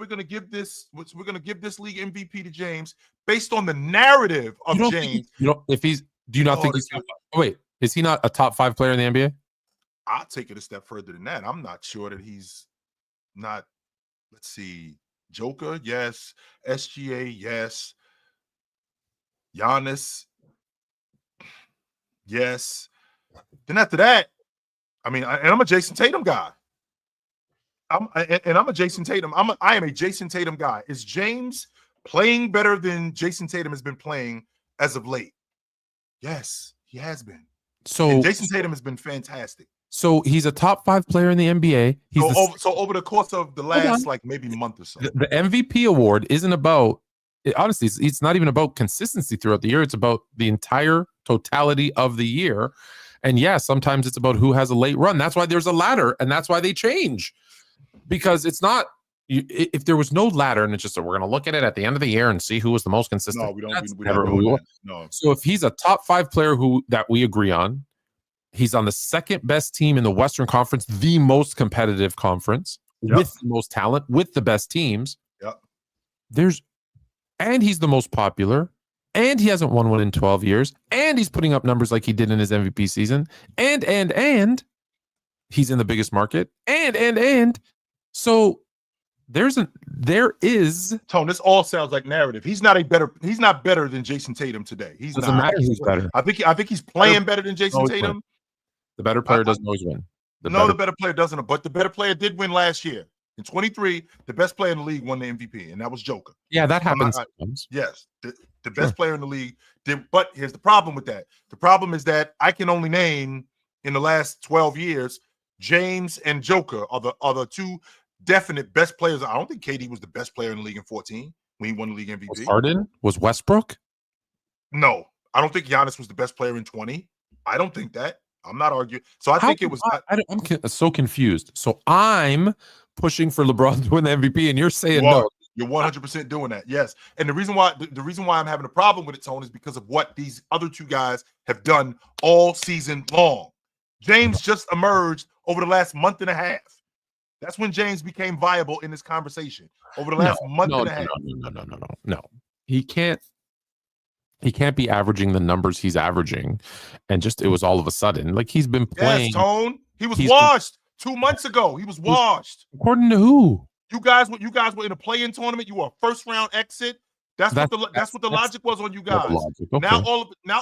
gonna give this league MVP to James based on the narrative of James. Do you not think he's? Wait, is he not a top 5 player in the NBA? I'll take it a step further than that. I'm not sure that he's not. Let's see, Joker, yes. SGA, yes. Giannis, yes. Then after that, I mean, I'm a Jason Tatum guy. I'm a Jason Tatum. I am a Jason Tatum guy. Is James playing better than Jason Tatum has been playing as of late? Yes, he has been. And Jason Tatum has been fantastic. So he's a top 5 player in the NBA. He's So over the course of the last like maybe month or so, the MVP award isn't about. Honestly, it's not even about consistency throughout the year. It's about the entire totality of the year. And yeah, sometimes it's about who has a late run. That's why there's a ladder, and that's why they change. Because it's not. If there was no ladder and it's just we're going to look at it at the end of the year and see who was the most consistent. No, we don't. That's We never don't who know we that. No. So if he's a top 5 player that we agree on, he's on the second best team in the Western Conference, the most competitive conference with the most talent, with the best teams. Yep. And he's the most popular, and he hasn't won one in 12 years, and he's putting up numbers like he did in his MVP season, and he's in the biggest market, and so there is Tone, this all sounds like narrative. He's not better than Jason Tatum today. He's doesn't not. matter who's better. I think he's playing better than Jason Tatum. The better player doesn't always win. The better player doesn't, but the better player did win last year. In 23, the best player in the league won the MVP, and that was Joker. Yeah, that happens sometimes. Yes, the best player in the league did. But here's the problem with that. The problem is that I can only name in the last 12 years, James and Joker are the two definite best players. I don't think KD was the best player in the league in 14 when he won the league MVP. Was Harden? Was Westbrook? No, I don't think Giannis was the best player in 20. I don't think that. I'm not arguing. So I think it was. I'm so confused. So I'm pushing for LeBron to win the MVP, and you're saying no. You're 100% doing that. Yes, and the reason why I'm having a problem with it, Tone, is because of what these other two guys have done all season long. James just emerged over the last month and a half. That's when James became viable in this conversation over the last month and a half. No. He can't be averaging the numbers he's averaging, and just it was all of a sudden like he's been playing. Yes, Tone. He was washed 2 months ago. He was washed. According to who? You guys were in a play-in tournament. You were a first-round exit. That's what the logic was on you guys. Okay. Now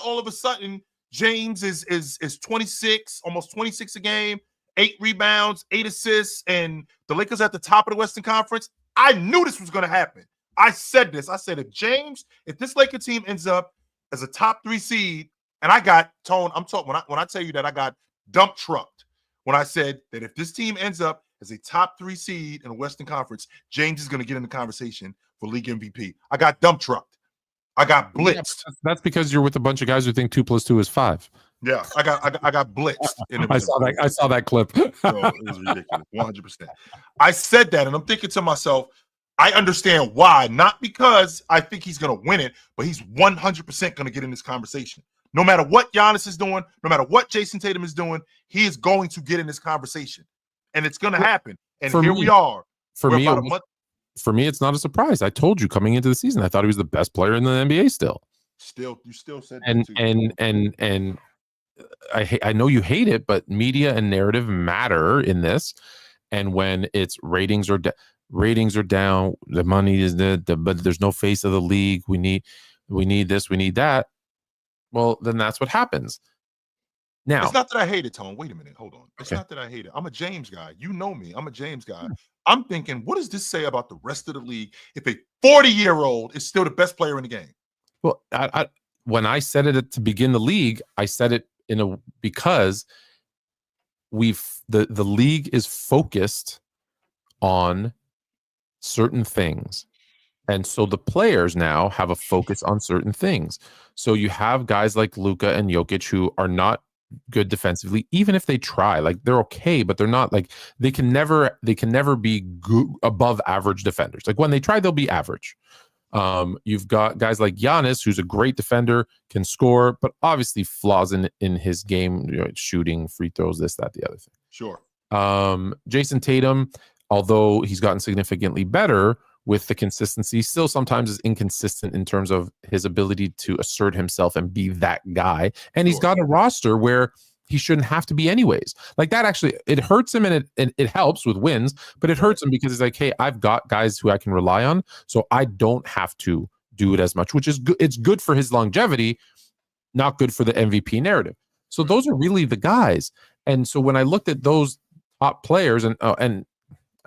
all of a sudden, James is 26, almost 26 a game, 8 rebounds, 8 assists, and the Lakers at the top of the Western Conference. I knew this was going to happen. I said this. I said if this Laker team ends up as a top 3 seed, and I got Tone, I'm talking when I tell you that I got dump trucked when I said that if this team ends up as a top 3 seed in the Western Conference, James is going to get in the conversation for league MVP. I got dump trucked. I got blitzed. Yeah, that's because you're with a bunch of guys who think 2 + 2 is 5. Yeah, I got blitzed. I saw that clip. So it was ridiculous, 100%. I said that, and I'm thinking to myself, I understand why. Not because I think he's going to win it, but he's 100% going to get in this conversation. No matter what Giannis is doing, no matter what Jason Tatum is doing, he is going to get in this conversation, and it's going to happen. And here we are. For me, it's not a surprise. I told you coming into the season, I thought he was the best player in the NBA. You still said and that too. and I know you hate it, but media and narrative matter in this. And when it's ratings are down, the money is but there's no face of the league. We need this, we need that. Well, then that's what happens. Now, it's not that I hate it, Tone. Wait a minute. Hold on. It's not that I hate it. I'm a James guy. You know me. I'm a James guy. I'm thinking, what does this say about the rest of the league if a 40-year-old is still the best player in the game? Well, when I said it to begin the league, I said it because the league is focused on certain things. And so the players now have a focus on certain things. So you have guys like Luka and Jokic who are not good defensively, even if they try. Like they're okay, but they're not like they can never be good, above average defenders. Like when they try, they'll be average. You've got guys like Giannis, who's a great defender, can score, but obviously flaws in his game, shooting, free throws, this, that, the other thing. Sure. Jason Tatum, although he's gotten significantly better with the consistency, still sometimes is inconsistent in terms of his ability to assert himself and be that guy. And he's got a roster where he shouldn't have to be anyways. Like that actually, it hurts him and it helps with wins, but it hurts him because he's like, hey, I've got guys who I can rely on, so I don't have to do it as much, which is good. It's good for his longevity, not good for the MVP narrative. So those are really the guys. And so when I looked at those top players and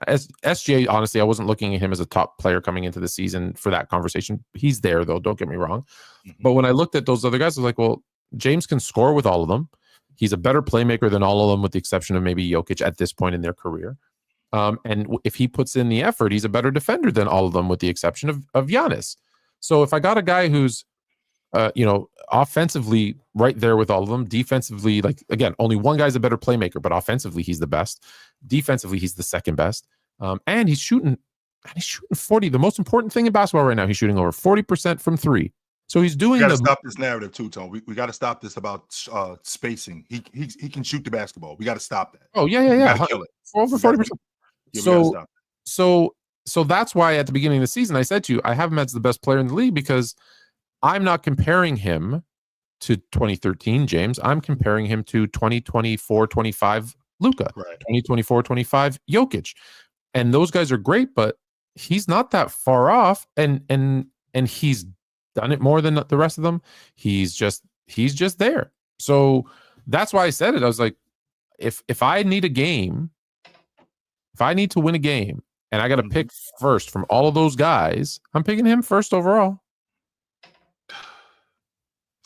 as SGA, honestly, I wasn't looking at him as a top player coming into the season for that conversation. He's there though, don't get me wrong. But when I looked at those other guys, I was like, well, James can score with all of them. He's a better playmaker than all of them, with the exception of maybe Jokic at this point in their career. And if he puts in the effort, he's a better defender than all of them, with the exception of Giannis. So if I got a guy who's, offensively right there with all of them, defensively, like, again, only one guy's a better playmaker, but offensively he's the best. Defensively he's the second best. And he's shooting 40. The most important thing in basketball right now, he's shooting over 40% from three. So he's doing. We got to stop this narrative too, Tone. We got to stop this about spacing. He can shoot the basketball. We got to stop that. Oh yeah. Kill it. Over 40%. So that's why at the beginning of the season I said to you, I have him as the best player in the league, because I'm not comparing him to 2013 James. I'm comparing him to 2024-25 Luka, right. 2024-25 Jokic, and those guys are great, but he's not that far off, and he's done it more than the rest of them. He's just there. So that's why I said it. I was like, if I need a game, if I need to win a game, and I got to pick first from all of those guys, I'm picking him first overall.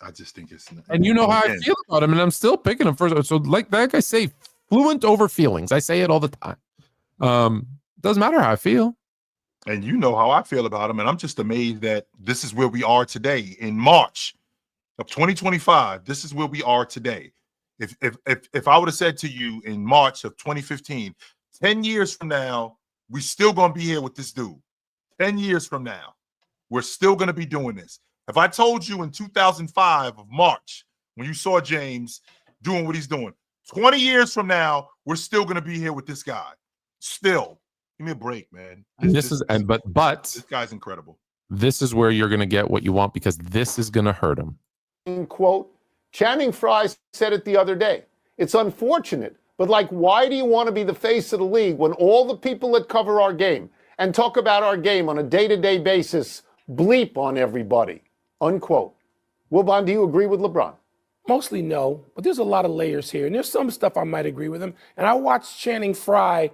I just think it's, and you know how I feel about him, and I'm still picking him first. So, like I say, fluent over feelings. I say it all the time. Doesn't matter how I feel. And you know how I feel about him, and I'm just amazed that this is where we are today in March of 2025. This is where we are today. If I would have said to you in March of 2015, 10 years from now, we're still going to be here with this dude. 10 years from now, we're still going to be doing this. If I told you in 2005 of March, when you saw James doing what he's doing, 20 years from now, we're still going to be here with this guy. Still. Give me a break, man. But this guy's incredible. This is where you're going to get what you want, because this is going to hurt him. Quote, Channing Frye said it the other day. It's unfortunate, but why do you want to be the face of the league when all the people that cover our game and talk about our game on a day-to-day basis bleep on everybody? Unquote. Wilbon, do you agree with LeBron? Mostly no, but there's a lot of layers here, and there's some stuff I might agree with him. And I watched Channing Frye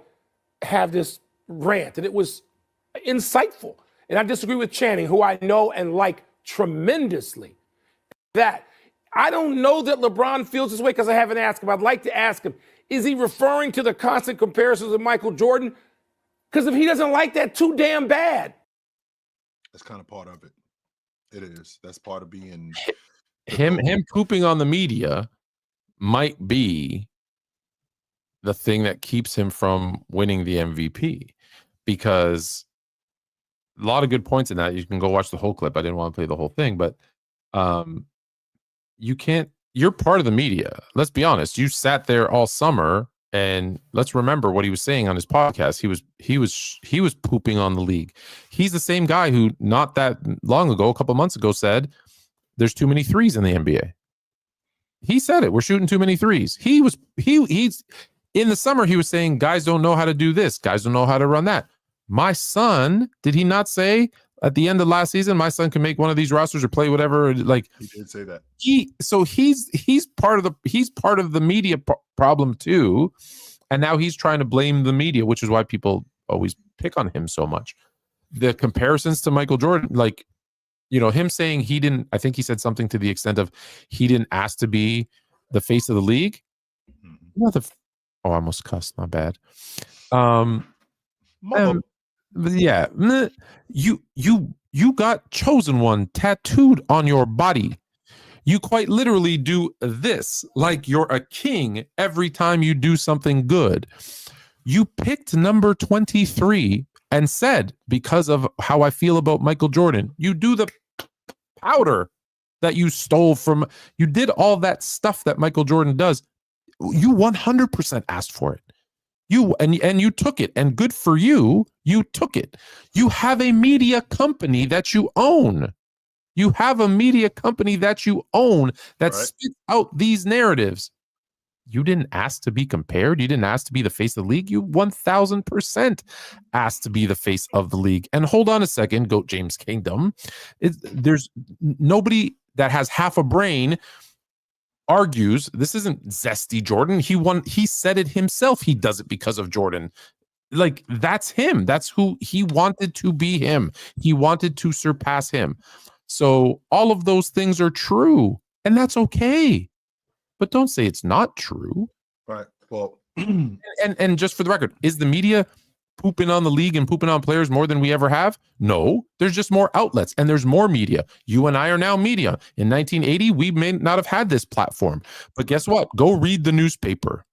have this rant, and it was insightful. And I disagree with Channing, who I know and like tremendously. That I don't know that LeBron feels this way because I haven't asked him. I'd like to ask him, is he referring to the constant comparisons of Michael Jordan? Because if he doesn't like that, too damn bad. That's kind of part of it. It is. That's part of being him pooping on the media might be the thing that keeps him from winning the MVP, because a lot of good points in that. You can go watch the whole clip. I didn't want to play the whole thing, but you're part of the media. Let's be honest. You sat there all summer, and let's remember what he was saying on his podcast. He was pooping on the league. He's the same guy who not that long ago, a couple months ago, said there's too many threes in the NBA. He said it. We're shooting too many threes. He's in the summer. He was saying guys don't know how to do this. Guys don't know how to run that. My son, did he not say at the end of last season, my son can make one of these rosters or play whatever? Like, he did say that. He's part of the media problem too, and now he's trying to blame the media, which is why people always pick on him so much. The comparisons to Michael Jordan, like, him saying he didn't. I think he said something to the extent of he didn't ask to be the face of the league. I almost cussed. Not bad. Yeah, you got chosen one tattooed on your body. You quite literally do this like you're a king every time you do something good. You picked number 23 and said, because of how I feel about Michael Jordan, you do the powder that you stole from, you did all that stuff that Michael Jordan does. You 100% asked for it. You took it, and good for you. You took it. You have a media company that you own. You have a media company that you own that spits out these narratives. You didn't ask to be compared. You didn't ask to be the face of the league. You 1000% asked to be the face of the league. And hold on a second, Goat James Kingdom. There's nobody that has half a brain argues this isn't zesty Jordan. He said it himself. He does it because of Jordan. Like, that's him. That's who he wanted to be. Him. He wanted to surpass him. So all of those things are true, and that's okay. but don't say it's not true. Right. Well, and just for the record, is the media pooping on the league and pooping on players more than we ever have? No, there's just more outlets and there's more media. You and I are now media. In 1980, we may not have had this platform, but guess what? Go read the newspaper.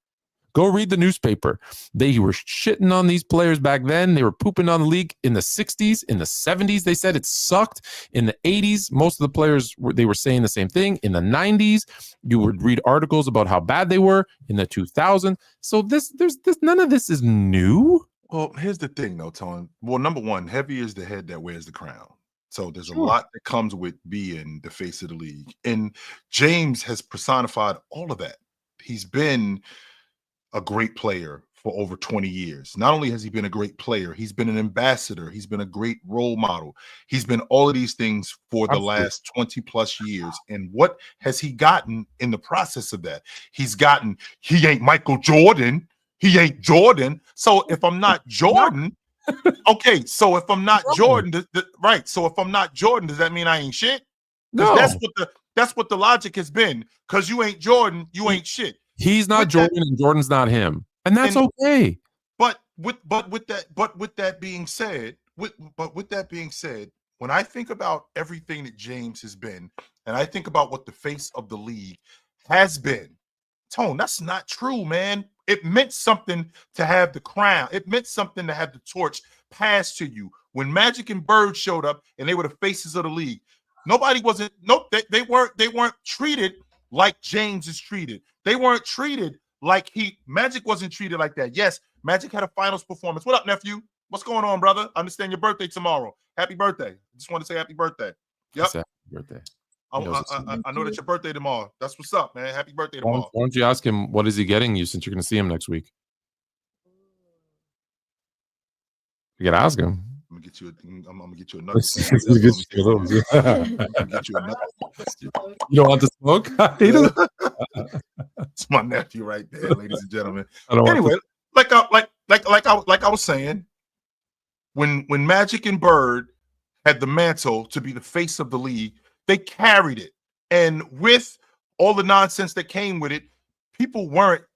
Go read the newspaper. They were shitting on these players back then. They were pooping on the league in the 60s. In the 70s, they said it sucked. In the 80s, most of the players, they were saying the same thing. In the 90s, you would read articles about how bad they were. In the 2000s. So none of this is new. Well, here's the thing, though, Tone. Well, number one, heavy is the head that wears the crown. So there's a lot that comes with being the face of the league. And James has personified all of that. He's been a great player for over 20 years. Not only has he been a great player, he's been an ambassador. He's been a great role model. He's been all of these things for the last 20 plus years. And what has he gotten in the process of that? He ain't Michael Jordan. He ain't Jordan. So if I'm not Jordan, okay. So if I'm not Jordan, right. So if I'm not Jordan, does that mean I ain't shit? No. That's what the logic has been. Because you ain't Jordan, you ain't shit. He's not Jordan and Jordan's not him. And that's okay. But with that being said, when I think about everything that James has been, and I think about what the face of the league has been, Tone, that's not true, man. It meant something to have the crown. It meant something to have the torch passed to you. When Magic and Bird showed up and they were the faces of the league, they weren't treated like James is treated. They weren't treated like Magic wasn't treated like that. Yes, Magic had a finals performance. What up, nephew? What's going on, brother? I understand your birthday tomorrow. Happy birthday. Just want to say happy birthday. Yep. Happy birthday. I know that's your birthday tomorrow. That's what's up, man. Happy birthday tomorrow. Why don't you ask him what is he getting you since you're going to see him next week? You got to ask him. I'm gonna get you another. You don't want to smoke? It's my nephew right there, ladies and gentlemen. Anyway, like I was saying, when Magic and Bird had the mantle to be the face of the league, they carried it, and with all the nonsense that came with it, people weren't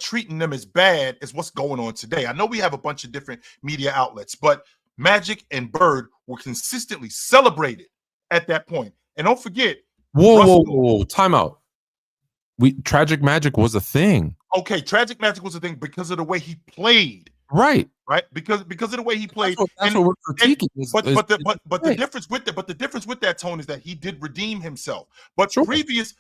treating them as bad as what's going on today. I know we have a bunch of different media outlets, but Magic and Bird were consistently celebrated at that point. And don't forget, whoa, time out. Tragic Magic was a thing. Okay, Tragic Magic was a thing because of the way he played. Right. Because of the way he played. That's what we're critiquing. But the difference with that, Tone, is that he did redeem himself. But previous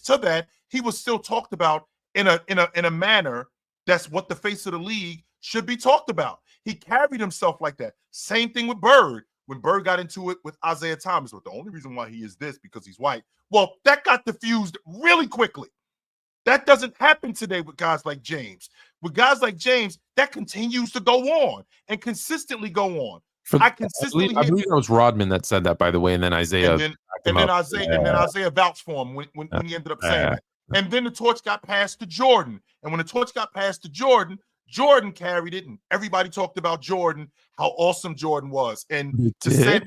to that, he was still talked about in a manner that's what the face of the league should be talked about. He carried himself like that. Same thing with Bird. When Bird got into it with Isaiah Thomas, but the only reason why he is this because he's white. Well, that got diffused really quickly. That doesn't happen today with guys like James. With guys like James, that continues to go on and consistently go on. I believe it was Rodman that said that, by the way, and then Isaiah. And then Isaiah vouched for him when he ended up saying that. And then the torch got passed to Jordan. And when the torch got passed to Jordan, Jordan carried it, and everybody talked about Jordan, how awesome Jordan was. And to say,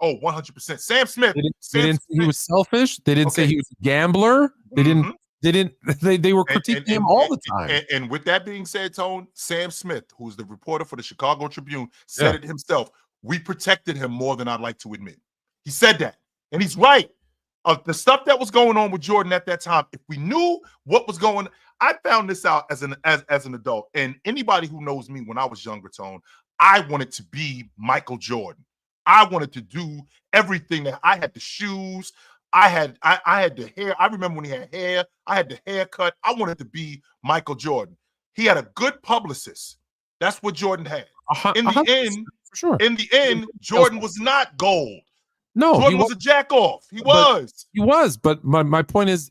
100%. Sam Smith. They didn't say he was selfish. They didn't say he was a gambler. They didn't. They were critiquing him all the time. And with that being said, Tone, Sam Smith, who's the reporter for the Chicago Tribune, said it himself. We protected him more than I'd like to admit. He said that, and he's right. The stuff that was going on with Jordan at that time, if we knew what was going on, I found this out as an adult. And anybody who knows me when I was younger, Tone, I wanted to be Michael Jordan. I wanted to do everything that I had the shoes. I had the hair. I remember when he had hair. I had the haircut. I wanted to be Michael Jordan. He had a good publicist. That's what Jordan had. In the end, Jordan was not gold. No, Jordan was a jack off. He was. But my point is,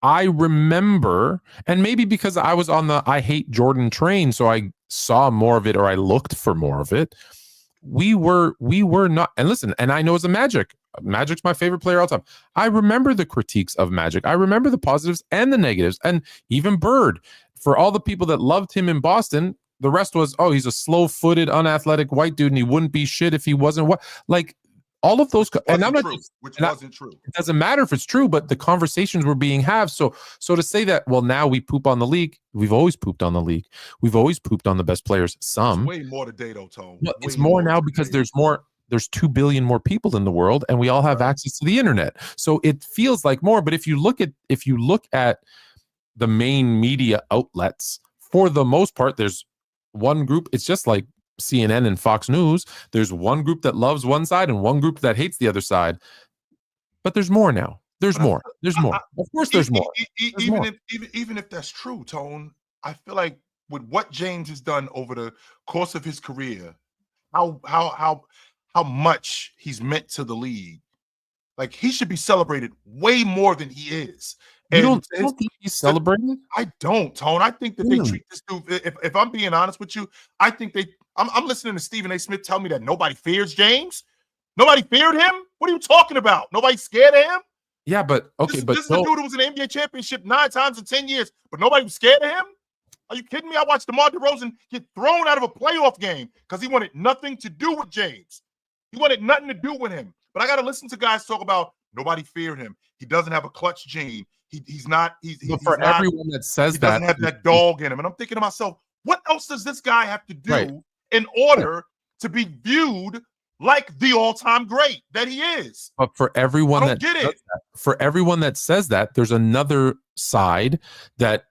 I remember, and maybe because I was on the I hate Jordan train, so I saw more of it or I looked for more of it. We were not, and listen, and I know as a Magic's my favorite player all the time. I remember the critiques of Magic. I remember the positives and the negatives, and even Bird. For all the people that loved him in Boston, the rest was, he's a slow-footed, unathletic white dude, and he wouldn't be shit if he wasn't what. Like, All of those, and I'm not true, which wasn't true. It doesn't matter if it's true, but the conversations were being had. So to say that, well, now we poop on the league. We've always pooped on the league. We've always pooped on the best players. Some. It's way more today, though, Tone. Well, it's more now because there's more. There's 2 billion more people in the world, and we all have access to the internet. So it feels like more. But if you look at the main media outlets, for the most part, there's one group. It's just like CNN and Fox News. There's one group that loves one side and one group that hates the other side. But there's more now. There's more. There's more. Of course, there's more. Even if that's true, Tone, I feel like with what James has done over the course of his career, how much he's meant to the league, like he should be celebrated way more than he is. You don't think he's celebrated? I don't, Tone. I think that they treat this dude. If I'm being honest with you, I think I'm listening to Stephen A. Smith tell me that nobody fears James. Nobody feared him. What are you talking about? Nobody scared of him? Yeah, but okay, this is the dude who was in the NBA championship 9 times in 10 years, but nobody was scared of him. Are you kidding me? I watched DeMar DeRozan get thrown out of a playoff game because he wanted nothing to do with James. He wanted nothing to do with him. But I got to listen to guys talk about nobody feared him. He doesn't have a clutch gene. He's not. Everyone that says he doesn't have that dog in him. And I'm thinking to myself, what else does this guy have to do in order to be viewed like the all-time great that he is? But for everyone that says that, there's another side that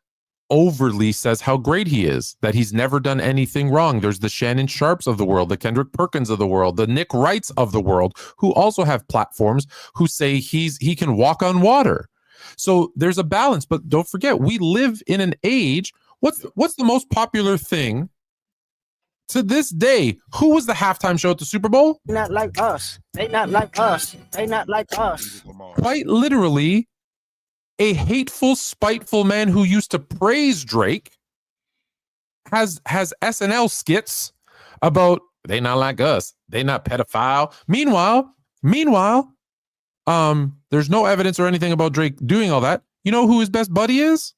overly says how great he is, that he's never done anything wrong. There's the Shannon Sharps of the world, the Kendrick Perkins of the world, the Nick Wrights of the world, who also have platforms, who say he can walk on water. So there's a balance, but don't forget, we live in an age. What's the most popular thing to this day? Who was the halftime show at the Super Bowl? Not like us. They not like us. They not like us. Quite literally, a hateful, spiteful man who used to praise Drake has SNL skits about they not like us. They not pedophile. Meanwhile, there's no evidence or anything about Drake doing all that. You know who his best buddy is?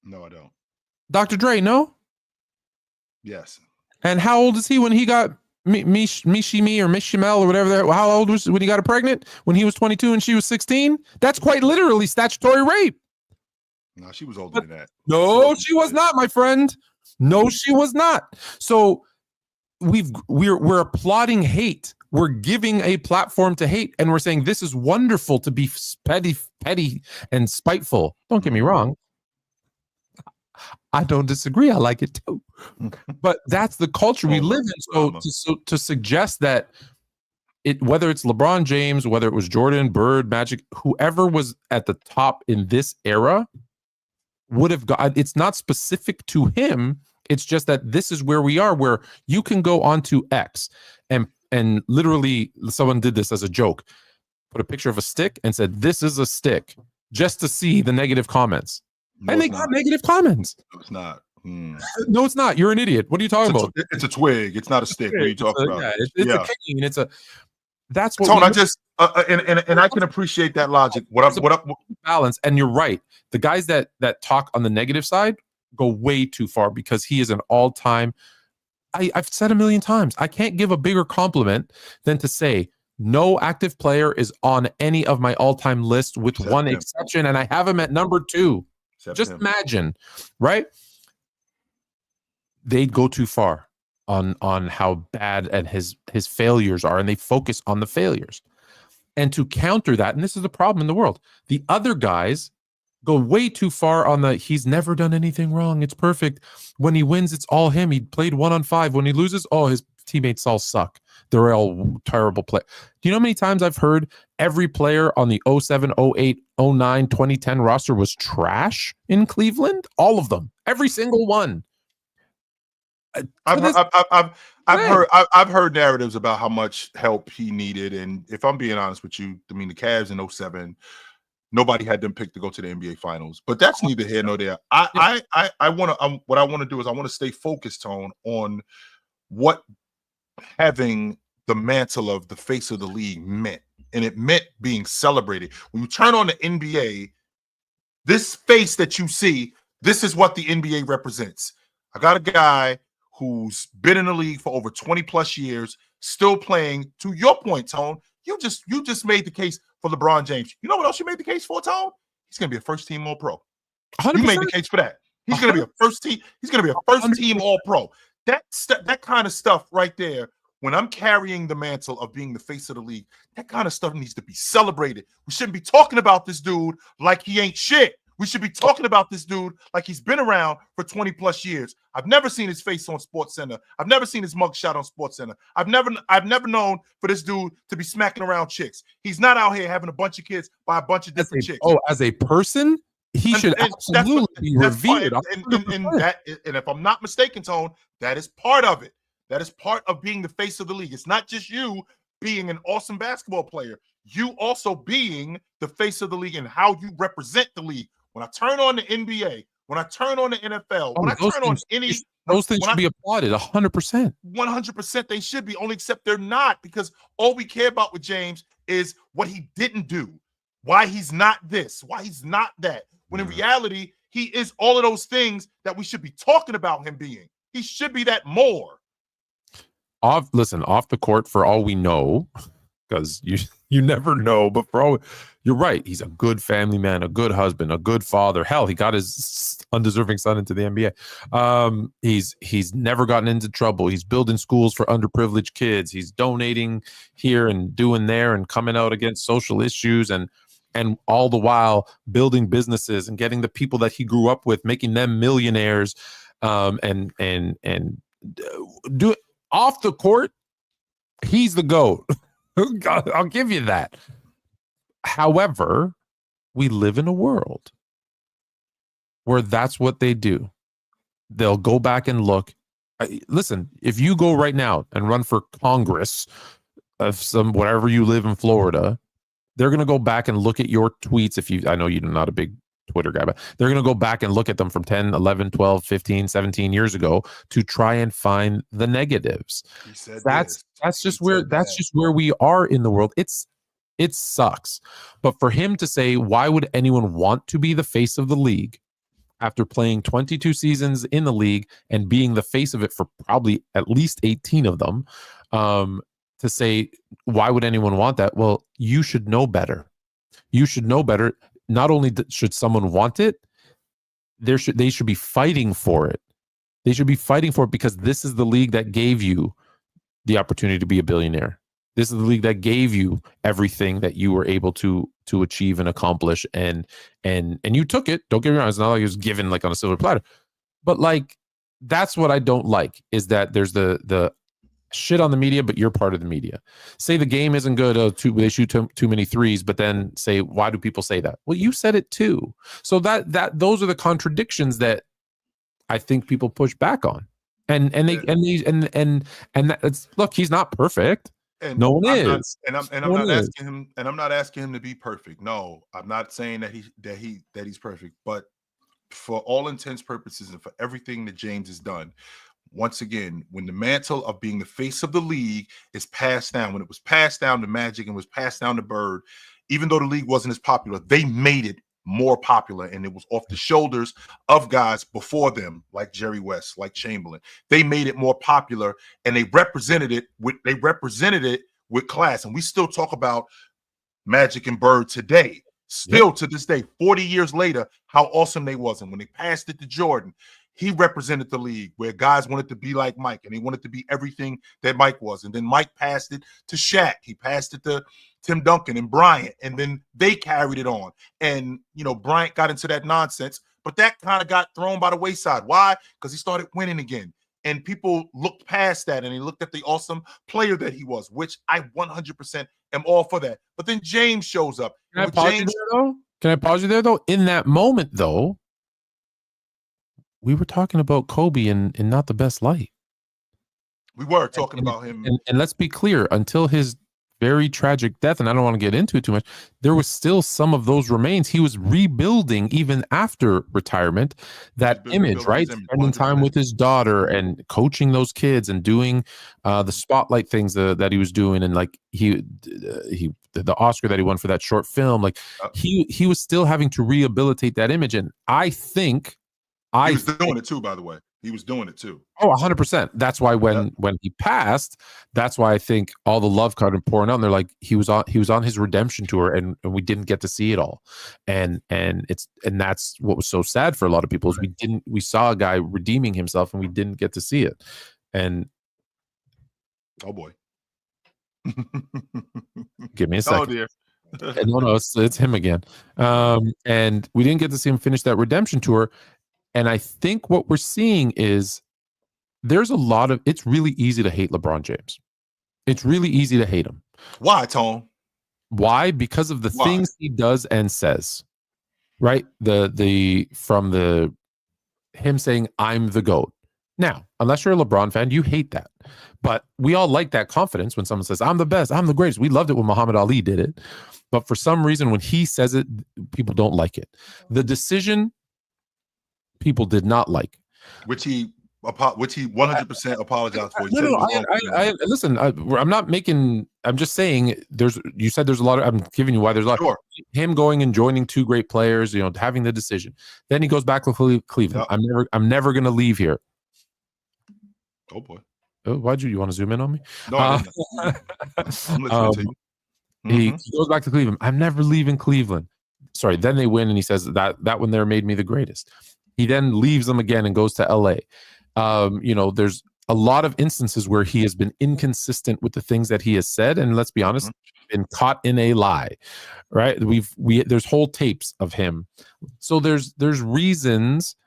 No, I don't. Dr. Dre, no? Yes. And how old is he when he got Mishimi or Mishimel or whatever? How old was when he got her pregnant? When he was 22 and she was 16? That's quite literally statutory rape. No, she was older than that. No, she was not, my friend. No, she was not. So we're applauding hate. We're giving a platform to hate, and we're saying this is wonderful to be petty and spiteful. Don't get me wrong. I don't disagree. I like it too. But that's the culture we live in. So to suggest that whether it's LeBron James, whether it was Jordan, Bird, Magic, whoever was at the top in this era would have got, it's not specific to him. It's just that this is where we are, where you can go onto X and literally someone did this as a joke, put a picture of a stick and said, "This is a stick," just to see the negative comments. No, and they got negative comments. No, it's not. No, it's not. You're an idiot. What are you talking about? It's a twig. It's not a stick. What are you talking about? It's a cane. It's a. That's what. Tone, I just and I can appreciate that logic. What balance? And you're right. The guys that talk on the negative side go way too far because he is an all-time. I've said a million times, I can't give a bigger compliment than to say no active player is on any of my all-time list with one exception, and I have him at number 2. Just imagine, right? They'd go too far on how bad and his failures are, and they focus on the failures. And to counter that, and this is the problem in the world, the other guys go way too far on the he's never done anything wrong. It's perfect. When he wins, it's all him. He played 1-on-5. When he loses, his teammates all suck. They're all terrible play. Do you know how many times I've heard every player on the 07, 08, 09, 2010 roster was trash in Cleveland? All of them. Every single one. I've heard narratives about how much help he needed, and if I'm being honest with you, I mean the Cavs in 07, nobody had them picked to go to the NBA Finals. But that's neither here nor there. What I want to do is I want to stay focused on what having the mantle of the face of the league meant, and it meant being celebrated. When you turn on the NBA, this face that you see, this is what the NBA represents. I got a guy who's been in the league for over 20 plus years, still playing. To your point, Tone, you just made the case for LeBron James. You know what else you made the case for, Tone? He's going to be a first team All-Pro. 100%. You made the case for that. He's going to be a first team. He's going to be a first team All-Pro. That kind of stuff right there. When I'm carrying the mantle of being the face of the league, that kind of stuff needs to be celebrated. We shouldn't be talking about this dude like he ain't shit. We should be talking about this dude like he's been around for 20 plus years. I've never seen his face on SportsCenter. I've never seen his mugshot on SportsCenter. I've never known for this dude to be smacking around chicks. He's not out here having a bunch of kids by a bunch of different chicks. Oh, as a person, he should absolutely be revered. And if I'm not mistaken, Tone, that is part of it. That is part of being the face of the league. It's not just you being an awesome basketball player. You also being the face of the league and how you represent the league. When I turn on the NBA, when I turn on the NFL, when I turn on any... Those things should be applauded 100%. 100% they should be, only except they're not, because all we care about with James is what he didn't do, why he's not this, why he's not that. When in reality, he is all of those things that we should be talking about him being. He should be that more. Off the court, for all we know, because you never know, but for all, you're right. He's a good family man, a good husband, a good father. Hell, he got his undeserving son into the NBA. He's never gotten into trouble. He's building schools for underprivileged kids. He's donating here and doing there and coming out against social issues and all the while building businesses and getting the people that he grew up with, making them millionaires, and do it off the court. He's the GOAT. I'll give you that. However, we live in a world where that's what they do. They'll go back and look. Listen, if you go right now and run for Congress of whatever you live in Florida, they're going to go back and look at your tweets. I know you're not a big Twitter guy, but they're going to go back and look at them from 10, 11, 12, 15, 17 years ago to try and find the negatives. That's just where we are in the world. It sucks. But for him to say, why would anyone want to be the face of the league after playing 22 seasons in the league and being the face of it for probably at least 18 of them, to say, why would anyone want that? Well, you should know better. You should know better. Not only should someone want it, they should be fighting for it. They should be fighting for it because this is the league that gave you the opportunity to be a billionaire. This is the league that gave you everything that you were able to achieve and accomplish, and you took it. Don't get me wrong; it's not like it was given like on a silver platter. But like, that's what I don't like, is that there's the shit on the media, but you're part of the media. Say the game isn't good, they shoot too many threes, but then say, why do people say that? Well, you said it too. So those are the contradictions that I think people push back on. And that's, look, he's not perfect. And no one is. I'm not asking him to be perfect. No, I'm not saying that he's perfect, but for all intents purposes and for everything that James has done, once again, when the mantle of being the face of the league is passed down, when it was passed down to Magic and was passed down to Bird, even though the league wasn't as popular, they made it more popular, and it was off the shoulders of guys before them, like Jerry West, like Chamberlain. They made it more popular, and they represented it with class. And we still talk about Magic and Bird today. Still to this day, 40 years later, how awesome they was. And when they passed it to Jordan, he represented the league where guys wanted to be like Mike, and he wanted to be everything that Mike was. And then Mike passed it to Shaq. He passed it to Tim Duncan and Bryant, and then they carried it on. And, Bryant got into that nonsense, but that kind of got thrown by the wayside. Why? Because he started winning again. And people looked past that, and he looked at the awesome player that he was, which I 100% am all for that. But then James shows up. Can I pause you there, though? In that moment, though, we were talking about Kobe in not the best light. We were talking about him. And let's be clear, until his very tragic death, and I don't want to get into it too much, there was still some of those remains. He was rebuilding even after retirement, that image, right? Spending time with his daughter and coaching those kids and doing the spotlight things that he was doing. And like the Oscar that he won for that short film, like he was still having to rehabilitate that image. And I think he was doing it too, by the way. He was doing it too. Oh, 100%. That's why when he passed, that's why I think all the love started pouring out. And they're like, he was on his redemption tour, and we didn't get to see it all. And that's what was so sad for a lot of people is we saw a guy redeeming himself and we didn't get to see it. And oh boy. Give me a second. Oh dear. No, it's him again. And we didn't get to see him finish that redemption tour. And I think what we're seeing is there's a lot of, it's really easy to hate LeBron James. It's really easy to hate him. Why, Tone? Why? Because of the things he does and says, right? Him saying, I'm the GOAT. Now, unless you're a LeBron fan, you hate that. But we all like that confidence when someone says, I'm the best, I'm the greatest. We loved it when Muhammad Ali did it. But for some reason, when he says it, people don't like it. The decision, people did not like. Which he 100% apologized for. Listen, I'm not making, I'm just saying you said there's a lot of, I'm giving you why there's a lot. Sure. Him going and joining two great players, having the decision. Then he goes back to Cleveland. Yep. I'm never going to leave here. Oh boy. Why'd you want to zoom in on me? No, I'm listening to you. He goes back to Cleveland. I'm never leaving Cleveland. Sorry. Then they win, and he says that one there made me the greatest. He then leaves them again and goes to LA. There's a lot of instances where he has been inconsistent with the things that he has said, and let's be honest, been caught in a lie. Right? There's whole tapes of him. So there's reasons,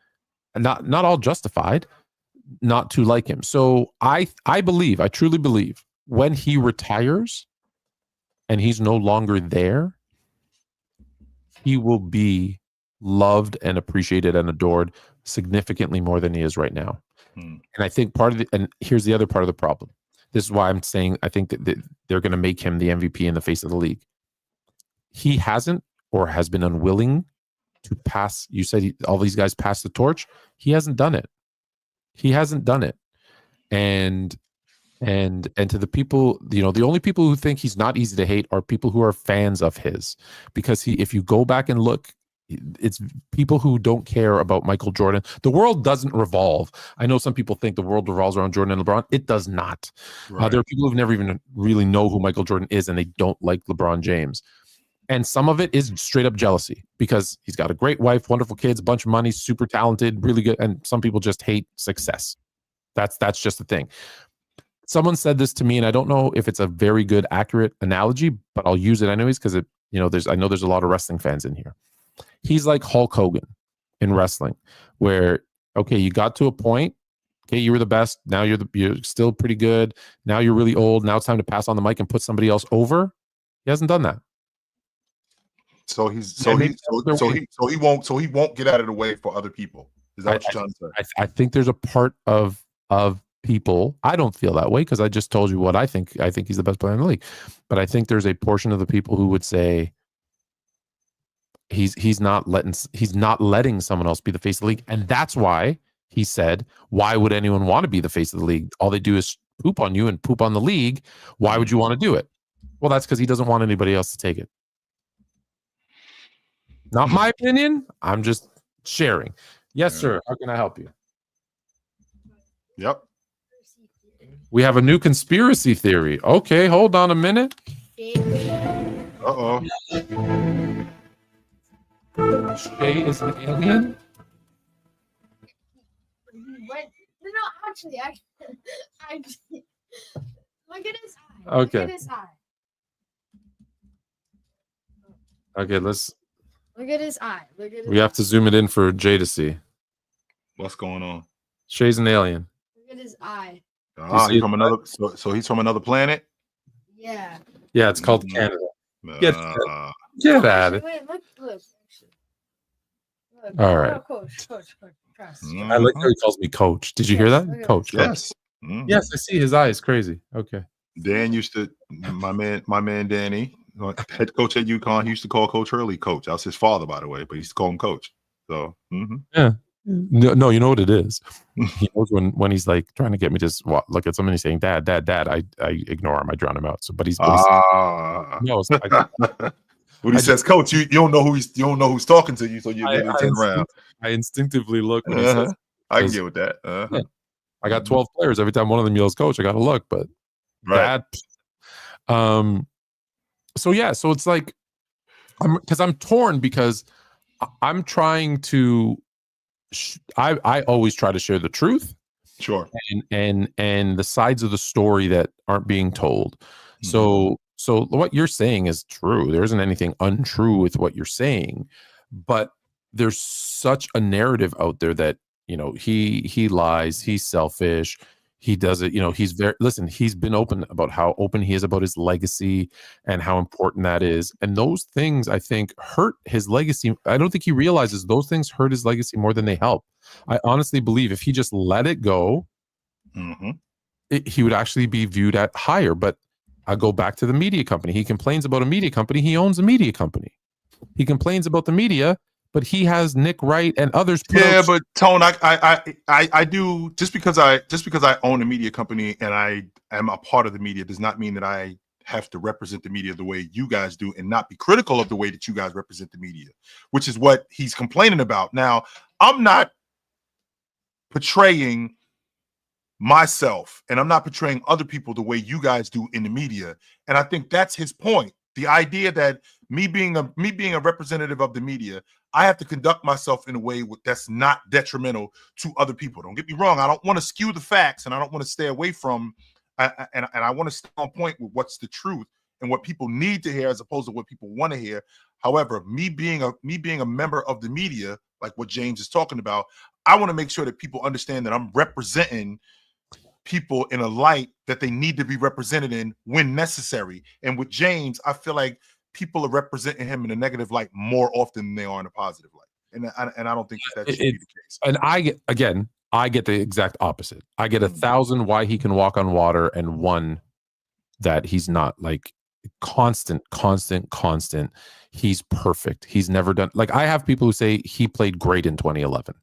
not all justified, not to like him. So I truly believe when he retires and he's no longer there, he will be loved and appreciated and adored significantly more than he is right now. And I think and here's the other part of the problem. This is why I'm saying I think that they're going to make him the MVP in the face of the league. He hasn't, or has been unwilling to pass. You said all these guys pass the torch. He hasn't done it. He hasn't done it. And to the people, the only people who think he's not easy to hate are people who are fans of his, because if you go back and look, it's people who don't care about Michael Jordan. The world doesn't revolve. I know some people think the world revolves around Jordan and LeBron. It does not. Right. There are people who've never even really know who Michael Jordan is, and they don't like LeBron James. And some of it is straight up jealousy because he's got a great wife, wonderful kids, a bunch of money, super talented, really good. And some people just hate success. That's just the thing. Someone said this to me, and I don't know if it's a very good, accurate analogy, but I'll use it anyways because I know there's a lot of wrestling fans in here. He's like Hulk Hogan in wrestling, where okay, you got to a point, okay, you were the best. Now you're still pretty good. Now you're really old. Now it's time to pass on the mic and put somebody else over. He hasn't done that. So he won't get out of the way for other people. Is that what you're trying to say? I think there's a part of people. I don't feel that way because I just told you what I think. I think he's the best player in the league, but I think there's a portion of the people who would say he's not letting someone else be the face of the league, and that's why he said, "Why would anyone want to be the face of the league? All they do is poop on you and poop on the league. Why would you want to do it?" Well, that's because he doesn't want anybody else to take it. Not my opinion. I'm just sharing. Yes, sir. How can I help you? Yep. We have a new conspiracy theory. Okay, hold on a minute. Uh-oh. Shay is an alien? What? No, actually, look at his eye. Okay. Look at his eye. Okay, let's. Look at his eye. We have to zoom it in for Jay to see. What's going on? Shay's an alien. Look at his eye. He's from another. So he's from another planet. Yeah. Yeah, it's called Canada. Get at it. Wait, look. All right. Coach. Trust. I like how he calls me Coach. Did you hear that, Coach? Yes. Yes, I see. His eye is crazy. Okay. Dan used to. My man Danny, head coach at UConn. He used to call Coach Hurley Coach. That was his father, by the way, but he used to call him Coach. So. Yeah. No, you know what it is. He knows when he's like trying to get me to look at somebody saying dad, I ignore him, I drown him out. So, but he's no. When he says Coach, you don't know who's talking to you, so you turn around. I instinctively look when he says I can get with that. Yeah, I got 12 players. Every time one of them yells coach, I got to look. But Right. so yeah, so it's like I'm torn because I'm trying to I always try to share the truth. Sure. And the sides of the story that aren't being told. So what you're saying is true. There isn't anything untrue with what you're saying, but there's such a narrative out there that, you know, he lies, he's selfish, he does it, you know, he's been open about how open he is about his legacy and how important that is. And those things, I think, hurt his legacy. I don't think he realizes those things hurt his legacy more than they help. I honestly believe if he just let it go, he would actually be viewed at higher. But I go back to the media company. He complains about a media company. He owns a media company. He complains about the media, but he has Nick Wright and others. But Tone, I do, just because I own a media company and I am a part of the media does not mean that I have to represent the media the way you guys do and not be critical of the way that you guys represent the media, which is what he's complaining about. Now, I'm not portraying myself and I'm not portraying other people the way you guys do in the media. And I think that's his point. The idea that me being a representative of the media, I have to conduct myself in a way that's not detrimental to other people. Don't get me wrong. I don't want to skew the facts and I don't want to stay away from and I want to stay on point with what's the truth and what people need to hear as opposed to what people want to hear. However, me being a member of the media, like what James is talking about, I want to make sure that people understand that I'm representing people in a light that they need to be represented in when necessary. And with James, I feel like people are representing him in a negative light more often than they are in a positive light. And I don't think that should be the case. And I get the exact opposite. I get 1,000 why he can walk on water and 1 that he's not. Like constant. He's perfect. He's never done. Like I have people who say he played great in 2011.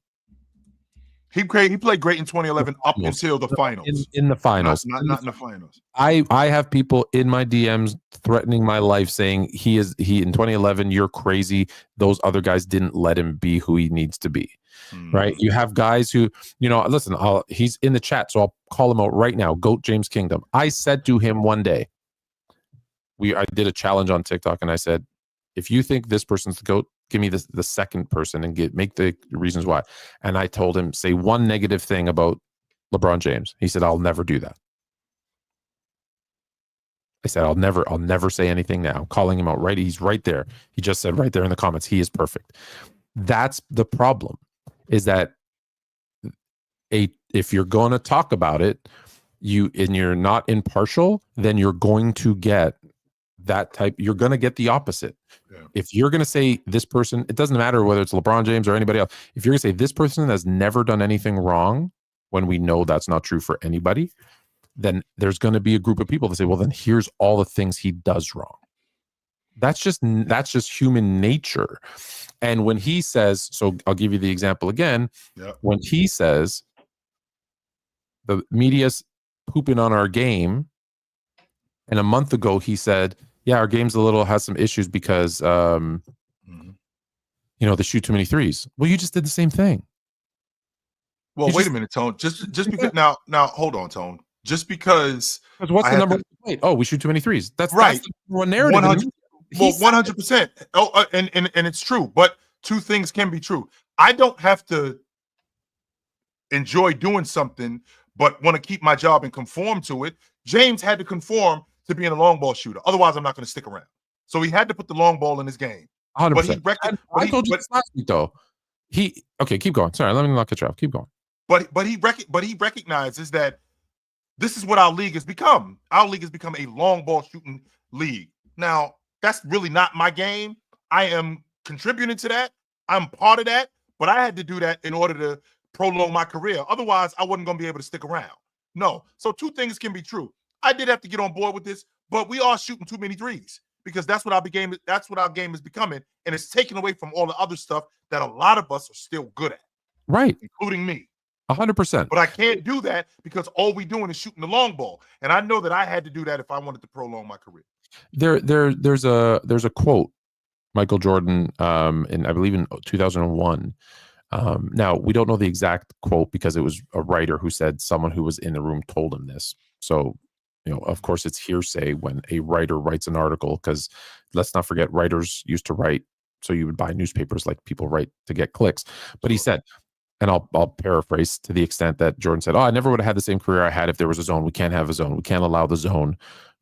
He played great in 2011 up until the finals. In the finals. Not in the finals. I have people in my DMs threatening my life saying he in 2011, you're crazy. Those other guys didn't let him be who he needs to be. Right? You have guys who, you know, listen, he's in the chat, so I'll call him out right now. GOAT James Kingdom. I said to him one day, I did a challenge on TikTok and I said, if you think this person's the GOAT, give me the second person and make the reasons why. And I told him, say one negative thing about LeBron James. He said, I'll never do that. I said, I'll never say anything now. I'm calling him out right. He's right there. He just said right there in the comments, he is perfect. That's the problem, is that if you're going to talk about it, you're not impartial, then you're going to get that type. You're going to get the opposite. Yeah. If you're going to say this person, it doesn't matter whether it's LeBron James or anybody else. If you're going to say this person has never done anything wrong, when we know that's not true for anybody, then there's going to be a group of people that say, well, then here's all the things he does wrong. That's just human nature. And when he says, so I'll give you the example again. Yeah. When he says the media's pooping on our game, and a month ago he said, yeah, our game's has some issues because, you know, they shoot too many threes. Well, you just did the same thing. Well, wait a minute, Tone. Just because now, hold on, Tone. Just because what's the number one complaint? Oh, we shoot too many threes. That's right. That's the one narrative. 100%. Oh, and it's true. But two things can be true. I don't have to enjoy doing something, but want to keep my job and conform to it. James had to conform to being a long ball shooter. Otherwise, I'm not going to stick around. So he had to put the long ball in his game. 100%. I told you this last week, though. Okay, keep going. Sorry, let me not cut you off. Keep going. But he recognizes that this is what our league has become. Our league has become a long ball shooting league. Now, that's really not my game. I am contributing to that. I'm part of that. But I had to do that in order to prolong my career. Otherwise, I wasn't going to be able to stick around. No. So two things can be true. I did have to get on board with this, but we are shooting too many threes because that's what our game is becoming, and it's taken away from all the other stuff that a lot of us are still good at. Right. Including me. 100%. But I can't do that because all we're doing is shooting the long ball. And I know that I had to do that if I wanted to prolong my career. There's a quote, Michael Jordan, I believe in 2001, Now, we don't know the exact quote because it was a writer who said someone who was in the room told him this. So, of course, it's hearsay when a writer writes an article, because let's not forget, writers used to write. So you would buy newspapers like people write to get clicks. But he said, and I'll paraphrase to the extent that Jordan said, I never would have had the same career I had if there was a zone. We can't have a zone. We can't allow the zone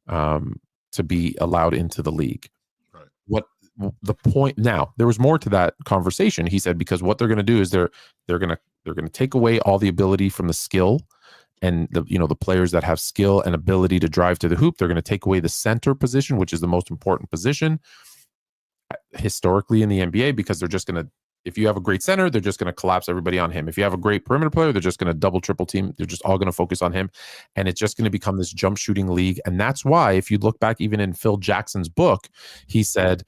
to be allowed into the league. Right. What the point now, there was more to that conversation. He said, because what they're going to do is they're going to take away all the ability from the skill and the players that have skill and ability to drive to the hoop. They're going to take away the center position, which is the most important position historically in the NBA, because they're just going to, if you have a great center, they're just going to collapse everybody on him. If you have a great perimeter player, they're just going to double, triple team. They're just all going to focus on him. And it's just going to become this jump shooting league. And that's why, if you look back even in Phil Jackson's book, he said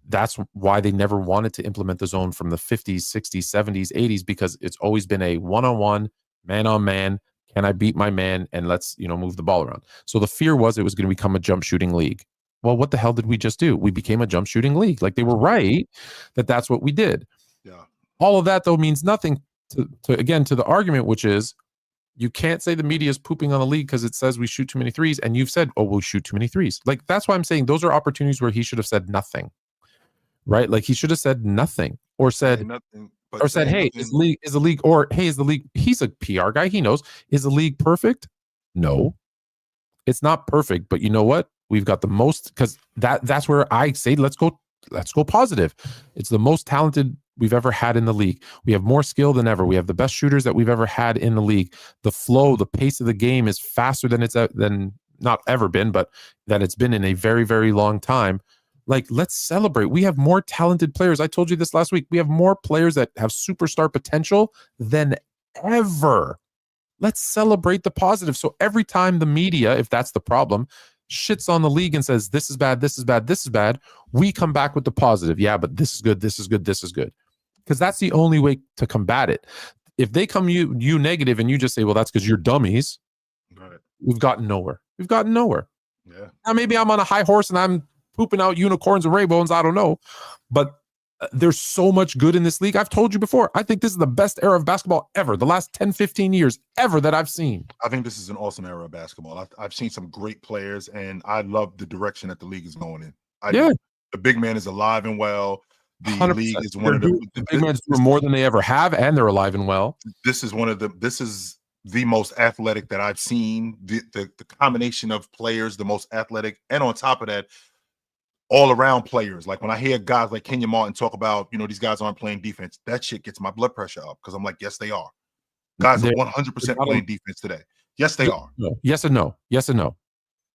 that's why they never wanted to implement the zone from the 50s, 60s, 70s, 80s, because it's always been a one-on-one, man-on-man. Can I beat my man? And let's, move the ball around. So the fear was it was going to become a jump shooting league. Well, what the hell did we just do? We became a jump shooting league. Like, they were right that that's what we did. Yeah. All of that, though, means nothing to the argument, which is you can't say the media is pooping on the league because it says we shoot too many threes. And you've said, we'll shoot too many threes. Like, that's why I'm saying those are opportunities where he should have said nothing, right? Like, he should have said nothing or said nothing. Or said, hey, is the league, or hey, is the league, he's a PR guy, he knows, is the league perfect? No, it's not perfect, but you know what? We've got the most, because that's where I say, let's go positive. It's the most talented we've ever had in the league. We have more skill than ever. We have the best shooters that we've ever had in the league. The flow, the pace of the game is faster than than not ever been, but that it's been in a very, very long time. Like, let's celebrate. We have more talented players. I told you this last week. We have more players that have superstar potential than ever. Let's celebrate the positive. So every time the media, if that's the problem, shits on the league and says, this is bad, this is bad, this is bad, we come back with the positive. Yeah, but this is good, this is good, this is good. Because that's the only way to combat it. If they come you negative and you just say, well, that's because you're dummies, right, we've gotten nowhere. We've gotten nowhere. Yeah. Now, maybe I'm on a high horse and I'm pooping out unicorns and rainbows. I don't know. But there's so much good in this league. I've told you before, I think this is the best era of basketball ever, the last 10, 15 years ever that I've seen. I think this is an awesome era of basketball. I've seen some great players, and I love the direction that the league is going in. The big man is alive and well. The 100%. League is one of the big men doing more than they ever have, and they're alive and well. This is the most athletic that I've seen. The combination of players, the most athletic, and on top of that, all around players. Like, when I hear guys like Kenyon Martin talk about, these guys aren't playing defense, that shit gets my blood pressure up, because I'm like, yes, they are. Guys are 100% playing defense today. Yes, they are. No. Yes and no. Yes and no.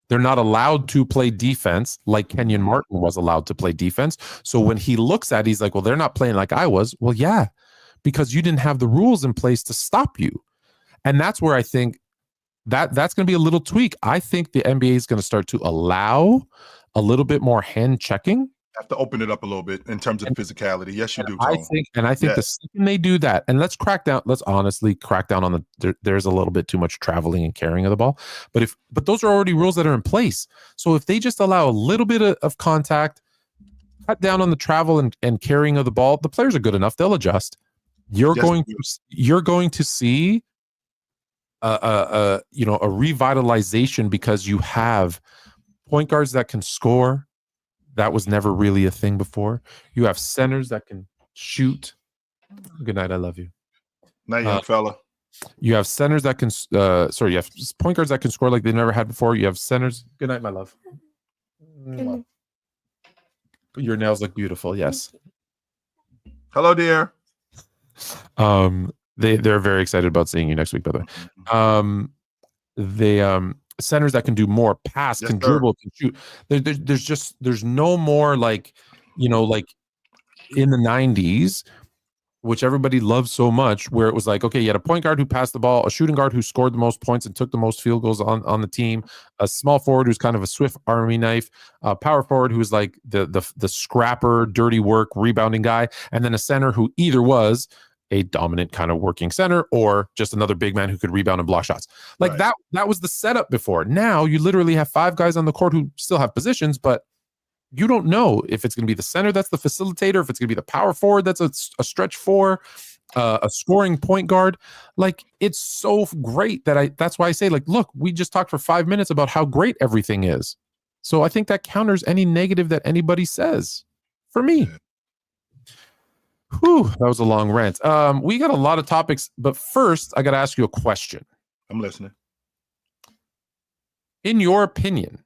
They're not allowed to play defense like Kenyon Martin was allowed to play defense. So when he looks at it, he's like, well, they're not playing like I was. Well, yeah, because you didn't have the rules in place to stop you. And that's where I think that's going to be a little tweak. I think the NBA is going to start to allow a little bit more hand checking. Have to open it up a little bit in terms of physicality. Yes, you do. I think the second they do that, and let's honestly crack down on there's a little bit too much traveling and carrying of the ball. But those are already rules that are in place. So if they just allow a little bit of contact, cut down on the travel and carrying of the ball, the players are good enough. They'll adjust. You're going to see a revitalization, because you have point guards that can score. That was never really a thing before. You have centers that can shoot. Good night. I love you. Night, young fella. You have centers that can, you have point guards that can score like they never had before. You have centers. Good night, my love. Your nails look beautiful. Yes. Hello, dear. They're very excited about seeing you next week, by the way. Centers that can do more, pass, can dribble, can shoot. There's no more like in the 90s, which everybody loved so much, where it was like, okay, you had a point guard who passed the ball, a shooting guard who scored the most points and took the most field goals on the team, a small forward who's kind of a swift army knife, a power forward who's like the scrapper, dirty work, rebounding guy, and then a center who either was a dominant kind of working center or just another big man who could rebound and block shots. Like that was the setup before. Now you literally have 5 guys on the court who still have positions, but you don't know if it's going to be the center that's the facilitator, if it's going to be the power forward that's a stretch 4. a scoring point guard. Like, it's so great that's why I say, like, look, we just talked for 5 minutes about how great everything is. So I think that counters any negative that anybody says for me. Whew, that was a long rant. We got a lot of topics, but first I got to ask you a question. I'm listening. In your opinion,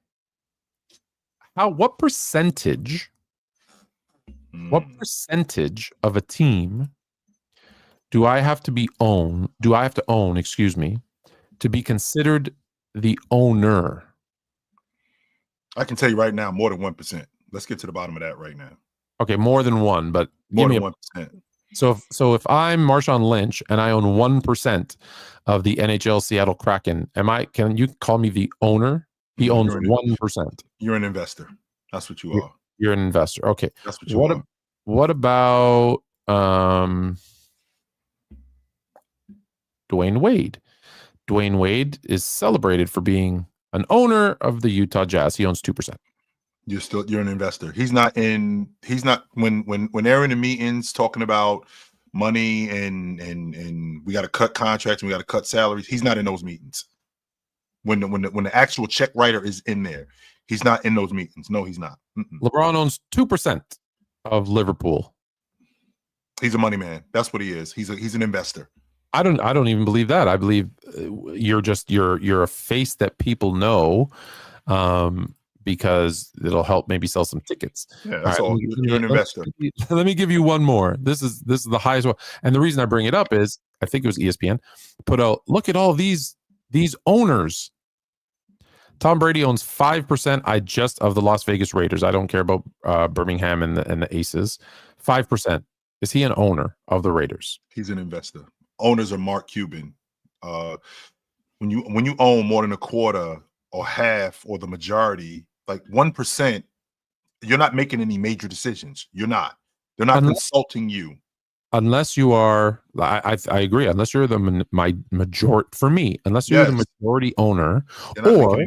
what percentage of a team do I have to own, to be considered the owner? I can tell you right now, more than 1%. Let's get to the bottom of that right now. Okay, more than one, but more than 1%. So if I'm Marshawn Lynch and I own 1% of the NHL Seattle Kraken, can you call me the owner? He owns 1%. You're an investor. That's what you are. You're an investor. Okay. That's what you are. What about Dwayne Wade? Dwayne Wade is celebrated for being an owner of the Utah Jazz. He owns 2%. You're an investor. He's not when they're in the meetings talking about money and we got to cut contracts and we got to cut salaries. He's not in those meetings. When the actual check writer is in there, he's not in those meetings. No, he's not. LeBron owns 2% of Liverpool. He's a money man. That's what he is. He's an investor. I don't even believe that. I believe you're a face that people know, because it'll help maybe sell some tickets. Yeah, that's all. You're an investor. Let me give you one more. This is the highest one. And the reason I bring it up is I think it was ESPN put out, look at all these owners. Tom Brady owns 5% of the Las Vegas Raiders. I don't care about Birmingham and the Aces. 5%. Is he an owner of the Raiders? He's an investor. Owners are Mark Cuban. When you own more than a quarter or half or the majority, like 1%, you're not making any major decisions. You're not. They're not consulting you. Unless you are, I agree. Unless you're the majority, for me, unless you're the majority owner, or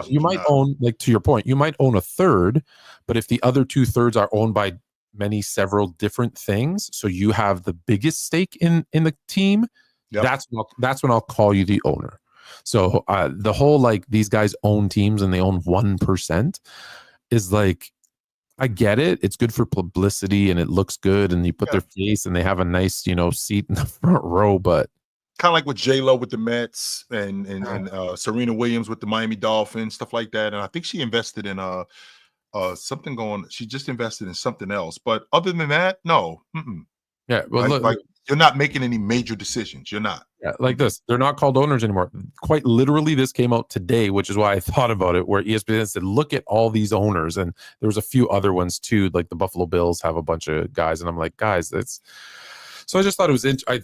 you might own, like to your point, you might own a third, but if the other 2/3 are owned by several different things, so you have the biggest stake in the team, that's when I'll call you the owner. So the whole like these guys own teams and they own 1% is like, I get it. It's good for publicity and it looks good and you put their face and they have a nice, seat in the front row, but kind of like with J-Lo with the Mets and Serena Williams with the Miami Dolphins, stuff like that. And I think she invested in she just invested in something else. But other than that, no. Yeah, well, like you're not making any major decisions. You're not. Yeah, like this. They're not called owners anymore. Quite literally, this came out today, which is why I thought about it, where ESPN said, look at all these owners. And there was a few other ones too, like the Buffalo Bills have a bunch of guys. And I'm like, guys, that's... So I just thought it was... I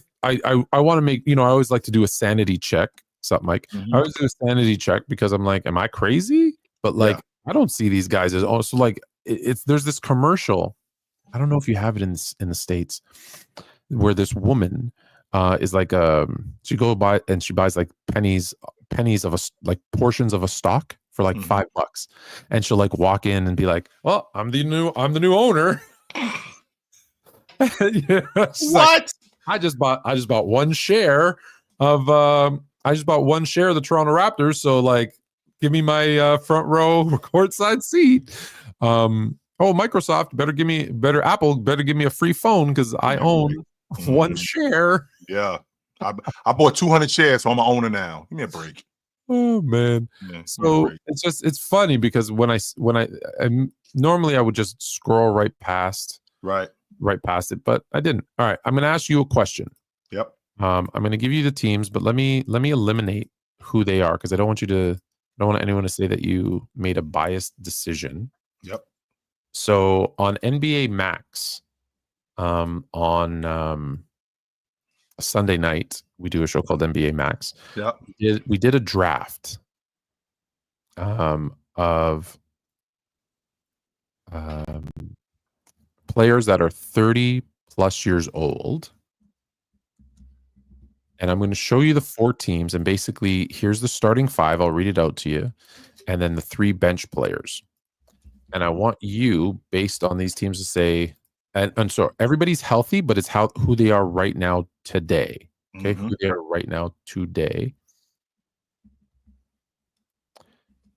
want to make... I always like to do a sanity check. What's up, Mike? I always do a sanity check because I'm like, am I crazy? But like, I don't see these guys as... Also, like, there's this commercial... I don't know if you have it in the States, where this woman is like she go by and she buys like pennies of portions of a stock for like $5, and she'll like walk in and be like, "Well, I'm the new owner." What? Like, I just bought one share of the Toronto Raptors, so like give me my front row courtside seat. Microsoft Apple better give me a free phone because I own one share. Yeah. I bought 200 shares, so I'm an owner now. Give me a break. Oh man. Yeah, so it's funny because when I normally I would just scroll right past it, but I didn't. All right. I'm going to ask you a question. Yep. I'm going to give you the teams, but let me eliminate who they are because I don't want anyone to say that you made a biased decision. Yep. So on NBA Max, on Sunday night, we do a show called NBA Max. Yeah, we did a draft of players that are 30 plus years old, and I'm going to show you the 4 teams. And basically, here's the starting 5. I'll read it out to you, and then the 3 bench players. And I want you, based on these teams, to say and so everybody's healthy, but it's who they are right now today. Okay, Mhm. who they are right now today.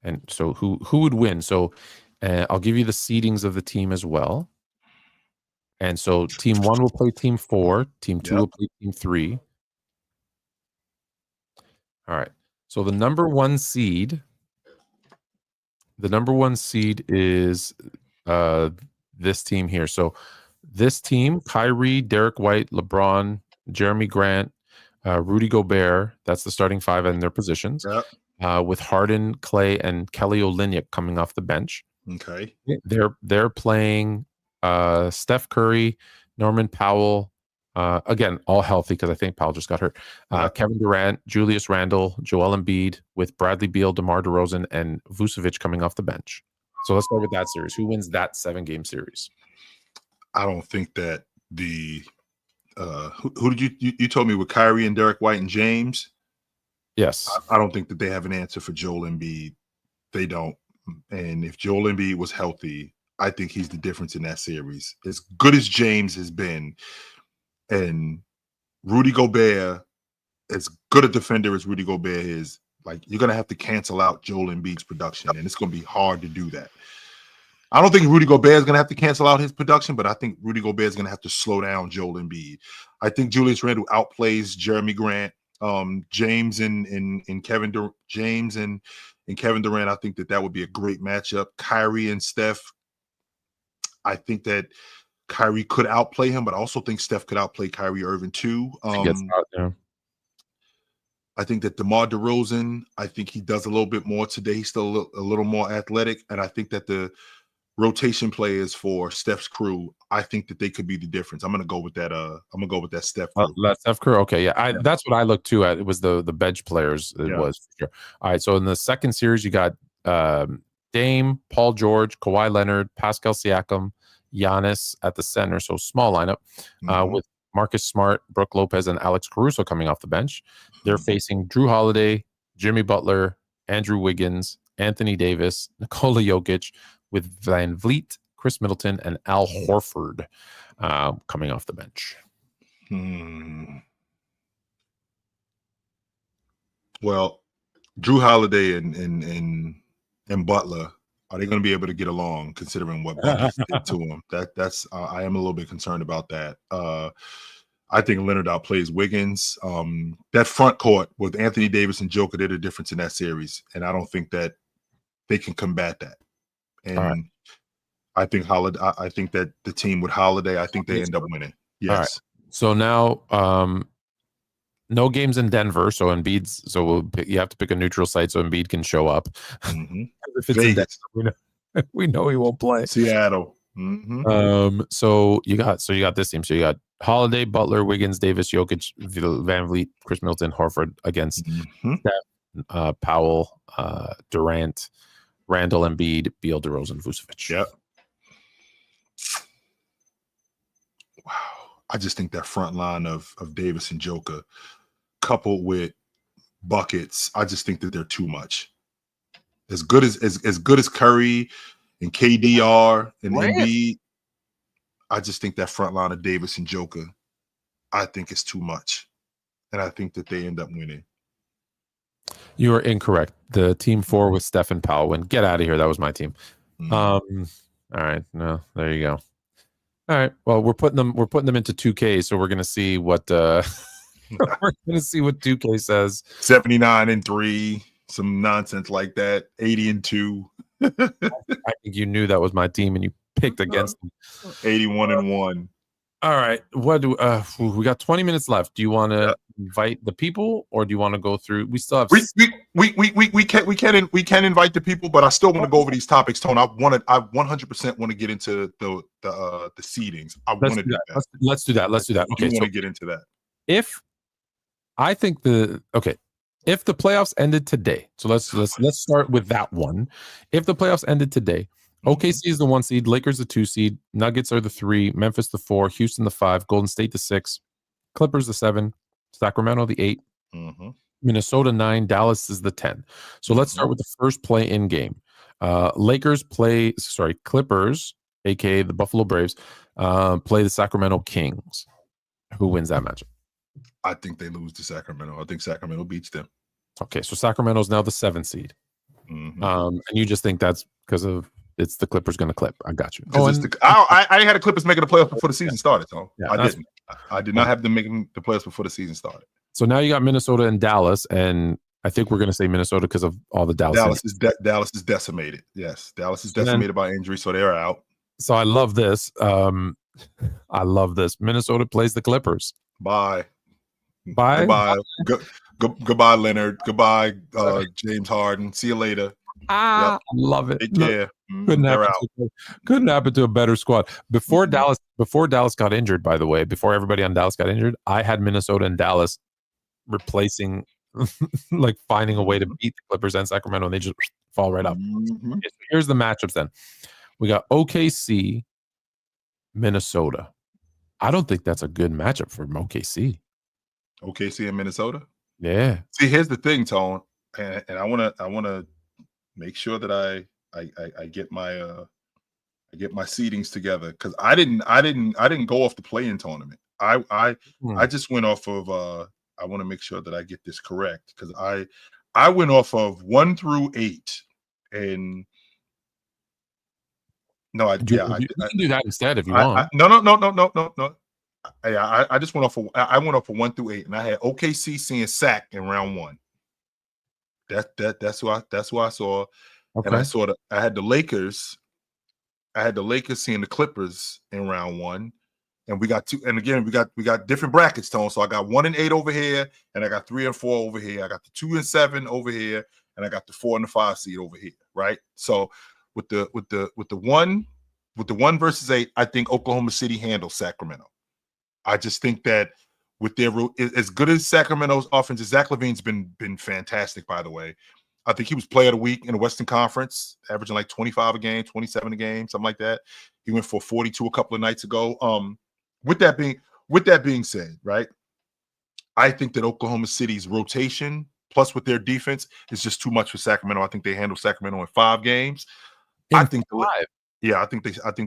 And so who would win? So I'll give you the seedings of the team as well. And so team 1 will play team 4, team 2 will play team 3. All right. So the number 1 seed is this team here. So this team, Kyrie, Derek White, LeBron, Jeremy Grant, Rudy Gobert, that's the starting 5 in their positions. Yep. With Harden, Clay, and Kelly Olynyk coming off the bench. Okay. They're playing Steph Curry, Norman Powell, again, all healthy because I think Powell just got hurt. Kevin Durant, Julius Randle, Joel Embiid, with Bradley Beal, DeMar DeRozan, and Vucevic coming off the bench. So let's start with that series. Who wins that 7-game series? I don't think that the who did you told me with Kyrie and Derek White and James? Yes. I don't think that they have an answer for Joel Embiid. They don't. And if Joel Embiid was healthy, I think he's the difference in that series. As good as James has been, and Rudy Gobert, as good a defender as Rudy Gobert is, like, you're going to have to cancel out Joel Embiid's production, and it's going to be hard to do that. I don't think Rudy Gobert is going to have to cancel out his production, but I think Rudy Gobert is going to have to slow down Joel Embiid. I think Julius Randle outplays Jeremy Grant. James and Kevin Durant, I think that would be a great matchup. Kyrie and Steph, I think that Kyrie could outplay him, but I also think Steph could outplay Kyrie Irving too. I think that DeMar DeRozan, I think he does a little bit more today. He's still a little more athletic, and I think that the rotation players for Steph's crew, I think that they could be the difference. I'm gonna go with that. I'm gonna go with that Steph crew. Steph crew. Okay, yeah. That's what I looked too at. It was the bench players. It was for sure. All right. So in the second series, you got Dame, Paul George, Kawhi Leonard, Pascal Siakam, Giannis at the center. So small lineup with Marcus Smart, Brook Lopez, and Alex Caruso coming off the bench. They're facing Drew Holiday, Jimmy Butler, Andrew Wiggins, Anthony Davis, Nikola Jokic, with Van Vliet, Chris Middleton, and Al Horford coming off the bench. Well, Drew Holiday and Butler, are they going to be able to get along considering what Buckets did to him? That's I am a little bit concerned about that. I think Leonard outplays Wiggins. That front court with Anthony Davis and Joker, they're the difference in that series, and I don't think that they can combat that. And I think I think that the team with Holiday, I think they end up winning. Yes. All right. So now, no games in Denver. So Embiid's. So you have to pick a neutral site so Embiid can show up. If it's in Denver, we know he won't play. Seattle. So you got this team. So you got Holiday, Butler, Wiggins, Davis, Jokic, Van Vliet, Chris Middleton, Horford against Steph, Powell, Durant, Randall, Embiid, Beal, DeRozan, Vucevic. Yep. Wow. I just think that front line of Davis and Joker, coupled with buckets, I just think that they're too much. As good as Curry and KD are and Embiid, I just think that front line of Davis and Joker, I think it's too much. And I think that they end up winning. You are incorrect. The team 4 with Steph and Powell win. Get out of here. That was my team. All right. No, there you go. All right. Well, we're putting them into 2K, so we're gonna see what we're gonna see what 2K says. 79-3, some nonsense like that. 80-2. I think you knew that was my team and you picked against them. 81-1. All right. What do we got 20 minutes left. Do you want to invite the people or do you want to go through? We still have we can invite the people, but I still want to go over these topics, Tone. I 100% want to get into the seedings. Let's do that. Let's do that. Okay. I want to get into that. If the playoffs ended today, so let's start with that one. If the playoffs ended today, OKC is the 1 seed, Lakers the 2 seed, Nuggets are the 3, Memphis the 4, Houston the 5, Golden State the 6, Clippers the 7, Sacramento the 8, Minnesota 9, Dallas is the 10. So let's start with the first play-in game. Clippers, aka the Buffalo Braves, play the Sacramento Kings. Who wins that matchup? I think they lose to Sacramento. I think Sacramento beats them. Okay, so Sacramento's now the 7th seed. Mm-hmm. And you just think that's because of it's the Clippers going to clip. I got you. I had the Clippers making the playoffs before the season started. So yeah, I didn't. I did not have them making the playoffs before the season started. So now you got Minnesota and Dallas, and I think we're going to say Minnesota because of all the Dallas. Dallas is decimated. Yes, Dallas is decimated by injury, so they're out. So I love this. I love this. Minnesota plays the Clippers. Bye. Bye. Goodbye, Leonard. Goodbye, James Harden. See you later. I love it. Yeah, couldn't happen to a better squad. Before Dallas got injured, by the way, before everybody on Dallas got injured, I had Minnesota and Dallas replacing, like finding a way to beat the Clippers and Sacramento, and they just fall right up. Mm-hmm. Okay, so here's the matchups then. We got OKC, Minnesota. I don't think that's a good matchup for OKC. OKC and Minnesota? Yeah. See, here's the thing, Tone, and I wanna make sure that I get my seedings together, because I didn't go off the play-in tournament. I just went off of I want to make sure that I get this correct, because I went off of 1 through 8, and no, I can do that instead if you want. No. I just went off of 1 through 8, and I had OKC seeing sack in round 1. That's who I saw. Okay. And I had the Lakers. I had the Lakers seeing the Clippers in round 1. And we got 2. And again, we got different brackets, Tone. So I got 1 and 8 over here, and I got 3 and 4 over here. I got the 2 and 7 over here, and I got the 4 and the 5 seed over here. Right. So with the 1 versus 8, I think Oklahoma City handles Sacramento. I just think that with their as good as Sacramento's offense, Zach LaVine's been fantastic, by the way. I think he was player of the week in the Western Conference, averaging like 25 a game, 27 a game, something like that. He went for 42 a couple of nights ago. With that being said, right, I think that Oklahoma City's rotation plus with their defense is just too much for Sacramento. I think they handle Sacramento in 5 games. I think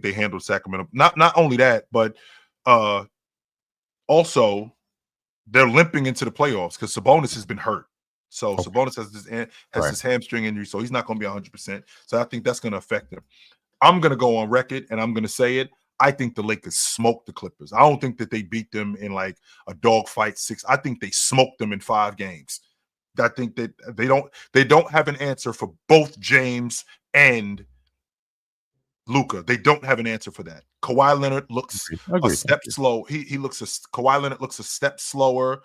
they handle Sacramento. Not only that, but also they're limping into the playoffs because Sabonis has been hurt. So Sabonis has this hamstring injury, so he's not going to be 100%. So I think that's going to affect him. I'm going to go on record, and I'm going to say it. I think the Lakers smoked the Clippers. I don't think that they beat them in like a dogfight 6. I think they smoked them in 5 games. I think that they don't have an answer for both James and Luka. They don't have an answer for that. Kawhi Leonard looks a step slow. Kawhi Leonard looks a step slower.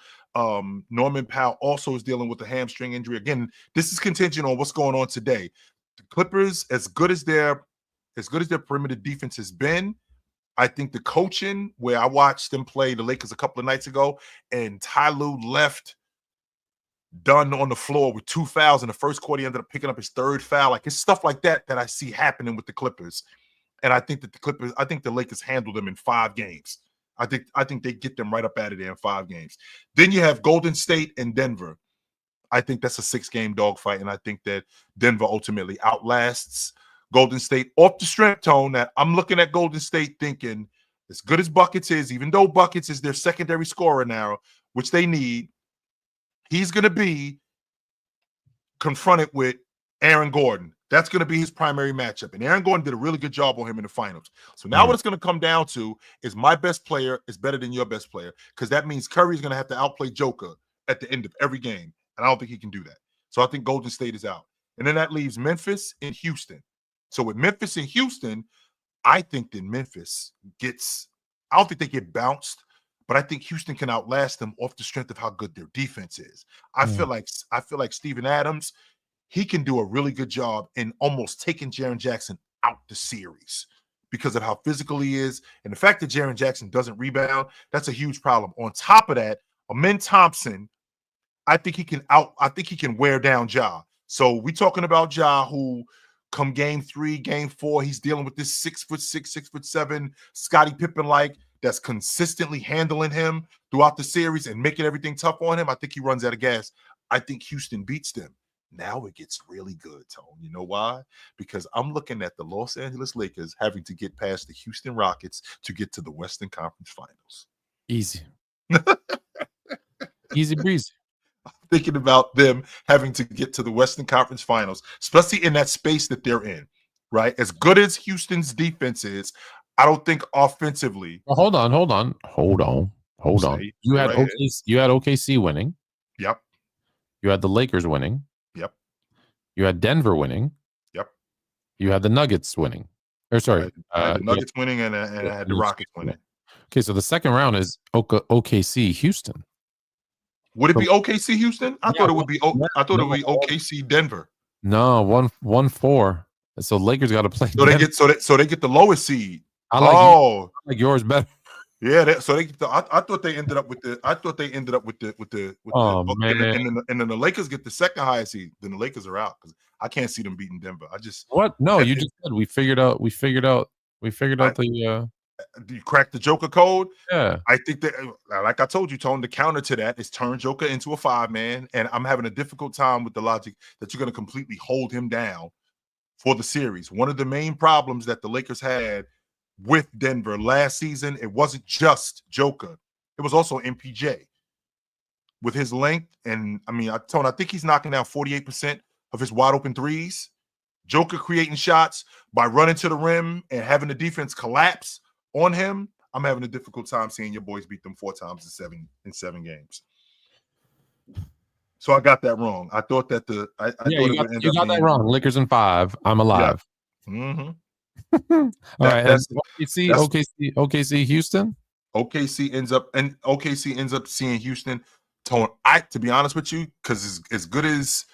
Norman Powell also is dealing with a hamstring injury. Again, this is contingent on what's going on today. The Clippers, as good as their perimeter defense has been, I think the coaching, where I watched them play the Lakers a couple of nights ago, and Ty Lue left done on the floor with 2 fouls in the first quarter. He ended up picking up his 3rd foul. Like, it's stuff like that I see happening with the Clippers. And I think that the Lakers handle them in 5 games. I think they get them right up out of there in 5 games. Then you have Golden State and Denver. I think that's a 6-game dogfight, and I think that Denver ultimately outlasts Golden State off the strength, Tone. That I'm looking at Golden State thinking, as good as Buckets is, even though Buckets is their secondary scorer now, which they need, he's going to be confronted with Aaron Gordon. That's going to be his primary matchup. And Aaron Gordon did a really good job on him in the finals. So now what it's going to come down to is my best player is better than your best player, because that means Curry's going to have to outplay Joker at the end of every game. And I don't think he can do that. So I think Golden State is out. And then that leaves Memphis and Houston. So with Memphis and Houston, I think that Memphis I don't think they get bounced, but I think Houston can outlast them off the strength of how good their defense is. I feel like Steven Adams, he can do a really good job in almost taking Jaren Jackson out the series because of how physical he is. And the fact that Jaren Jackson doesn't rebound, that's a huge problem. On top of that, Amen Thompson, I think he can wear down Ja. So we talking about Ja, who come game 3, game 4, he's dealing with this 6'6", 6'7", Scottie Pippen-like that's consistently handling him throughout the series and making everything tough on him. I think he runs out of gas. I think Houston beats them. Now it gets really good, Tone. You know why? Because I'm looking at the Los Angeles Lakers having to get past the Houston Rockets to get to the Western Conference Finals. Easy. Easy breezy. Thinking about them having to get to the Western Conference Finals, especially in that space that they're in, right? As good as Houston's defense is, I don't think offensively. Well, hold on. You had OKC winning. Yep. You had the Lakers winning. Yep. You had Denver winning. Yep. You had the Nuggets winning. Or sorry, I had the Nuggets winning, and I had the Rockets winning. Okay, so the second round is OKC Houston. Would it be OKC Houston? I thought it would be OKC Denver. No, 1-4. So Lakers got to play. So they get the lowest seed. I like yours better. Yeah, I thought they ended up with the. Man. And then the Lakers get the second highest seed. Then the Lakers are out because I can't see them beating Denver. What? No, you just said we figured out the. You crack the Joker code. Yeah, I think that, like I told you, Tone, the counter to that is turn Joker into a 5-man, and I'm having a difficult time with the logic that you're going to completely hold him down for the series. One of the main problems that the Lakers had with Denver last season, it wasn't just Joker, it was also MPJ with his length. And I mean, Tone, I think he's knocking down 48% of his wide open threes. Joker creating shots by running to the rim and having the defense collapse on him. I'm having a difficult time seeing your boys beat them 4 times in seven games. So I got that wrong. I thought that you got that wrong. Lakers in 5. I'm alive. Yeah. Mm-hmm. All right. OKC Houston. OKC ends up seeing Houston. Tone, to be honest with you, because as good as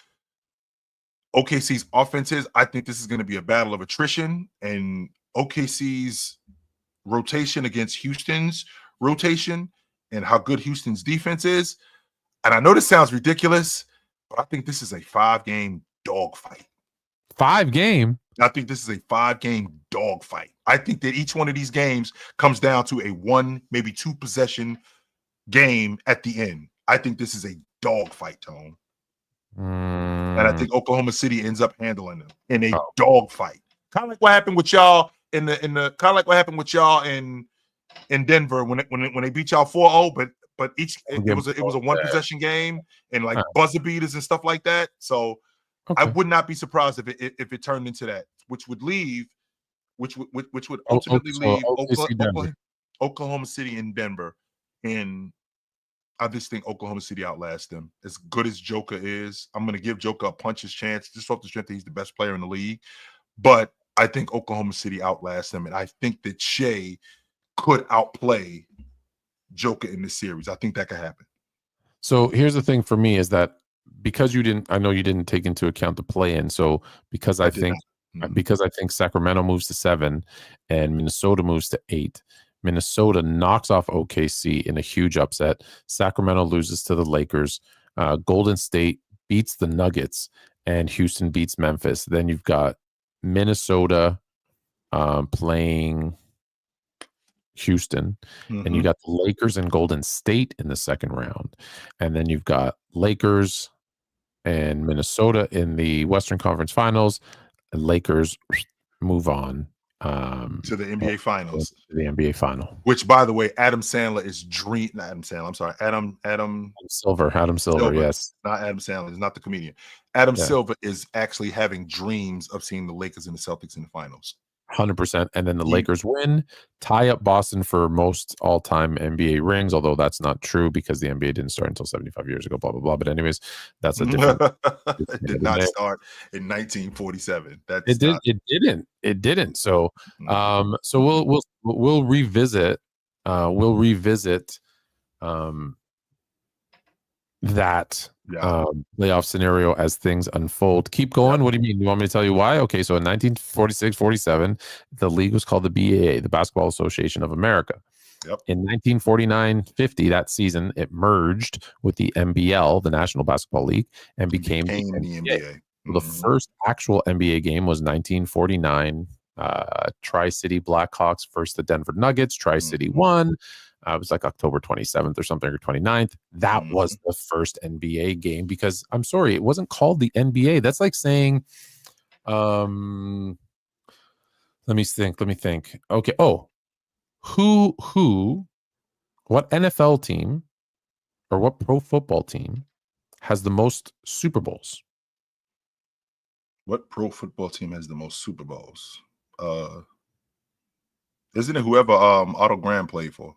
OKC's offense is, I think this is going to be a battle of attrition, and OKC's rotation against Houston's rotation and how good Houston's defense is. And I know this sounds ridiculous, but I think this is a 5-game dogfight. 5-game? I think this is a 5-game dogfight. I think that each one of these games comes down to a 1, maybe 2 possession game at the end. I think this is a dogfight, Tone. And I think Oklahoma City ends up handling them in a dogfight. Kind of like what happened with y'all in Denver when they beat y'all 4-0, but it was a 1 possession game and like buzzer beaters and stuff like that. So I would not be surprised if it turned into that, which would ultimately leave Oklahoma City and Denver. And I just think Oklahoma City outlasts them. As good as Joker is, I'm going to give Joker a puncher's chance just off the strength that he's the best player in the league. But I think Oklahoma City outlasts them, and I think that Shea could outplay Joker in this series. I think that could happen. So here's the thing for me is that because I know you didn't take into account the play-in. So because I think Sacramento moves to 7 and Minnesota moves to 8. Minnesota knocks off OKC in a huge upset. Sacramento loses to the Lakers. Golden State beats the Nuggets, and Houston beats Memphis. Then you've got Minnesota playing Houston, and you got the Lakers and Golden State in the second round. And then you've got Lakers and Minnesota in the Western Conference Finals. And Lakers move on to the NBA Finals. The NBA Final. Which, by the way, Adam Silver, yes. Not Adam Sandler, he's not the comedian. Adam Silver is actually having dreams of seeing the Lakers and the Celtics in the finals. 100%. And then the Lakers win, tie up Boston for most all-time NBA rings, although that's not true because the NBA didn't start until 75 years ago, blah, blah, blah. But anyways, that's a different... It did not start in 1947. It didn't. So so we'll revisit that playoff scenario as things unfold. Keep going. What do you mean? You want me to tell you why? Okay, so in 1946-47, the league was called the BAA, the Basketball Association of America. Yep. In 1949-50, that season, it merged with the NBL, the National Basketball League, and became the NBA. The first actual NBA game was 1949. Tri-City Blackhawks versus the Denver Nuggets. Tri-City won. it was like October 27th or something, or 29th. That was the first NBA game, because I'm sorry, it wasn't called the NBA. That's like saying, let me think. Okay. Oh, what NFL team or what pro football team has the most Super Bowls? What pro football team has the most Super Bowls? Isn't it whoever Otto Graham played for?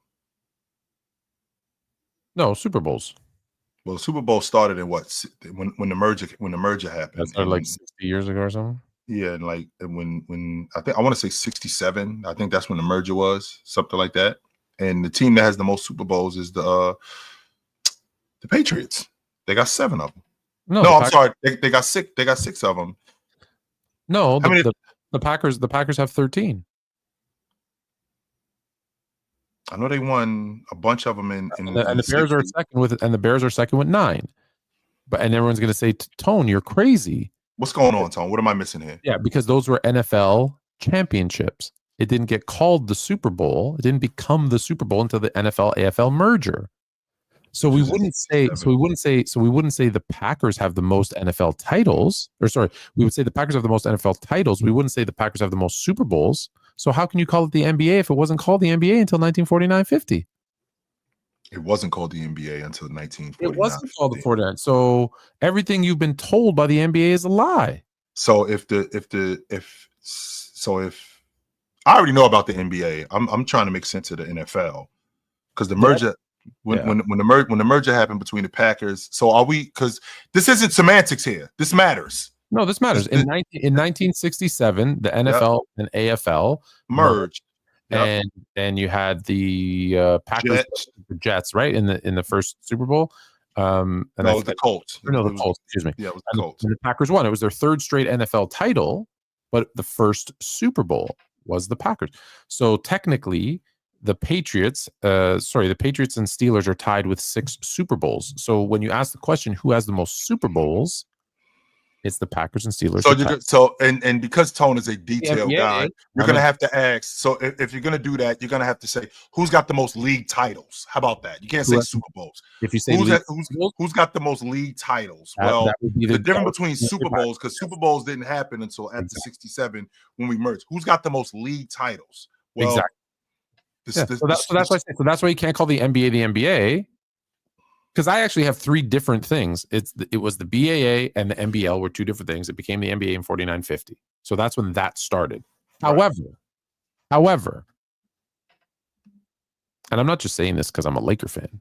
No, Super Bowls. Well, the Super Bowl started in what, when the merger happened? That started like 60 years ago or something. Yeah, and like when I want to say 67. I think that's when the merger was, something like that. And the team that has the most Super Bowls is the Patriots. They got 7 of them. No, I'm sorry. They got 6. They got 6 of them. No, the Packers have 13. I know they won a bunch of them in and the Bears are second with 9. And everyone's going to say, Tone, you're crazy. What's going on, Tone? What am I missing here? Yeah, because those were NFL championships. It didn't get called the Super Bowl. It didn't become the Super Bowl until the NFL AFL merger. So we wouldn't say the Packers have the most NFL titles, we would say the Packers have the most NFL titles. We wouldn't say the Packers have the most Super Bowls. So how can you call it the NBA if it wasn't called the NBA until 1949-50? It wasn't called the NBA until 1949. It wasn't called the 49. So everything you've been told by the NBA is a lie. So if I already know about the NBA, I'm trying to make sense of the NFL, because the merger. When the merger happened between the Packers, so are we? Because this isn't semantics here. This matters. No, this matters. In 1967, the NFL and AFL merged, and then you had the Packers, Jets, right, in the first Super Bowl. And it was the Colts. The Colts. Excuse me. Yeah, it was the Colts. And the Packers won. It was their 3rd straight NFL title, but the first Super Bowl was the Packers. So technically, the Patriots and Steelers are tied with 6 Super Bowls. So when you ask the question, who has the most Super Bowls, it's the Packers and Steelers. So and because Tone is a detailed guy, you're going to have to ask. So if you're going to do that, you're going to have to say, who's got the most league titles? How about that? You can't say Super Bowls. If you say who's got the most league titles? Well, the difference between Super Bowls, because Super Bowls didn't happen until after 67 when we merged. Who's got the most league titles? Well, exactly. So that's why you can't call the NBA the NBA, because I actually have 3 different things. It was the BAA and the NBL were 2 different things. It became the NBA in 49-50. So that's when that started. Right. However, and I'm not just saying this because I'm a Laker fan.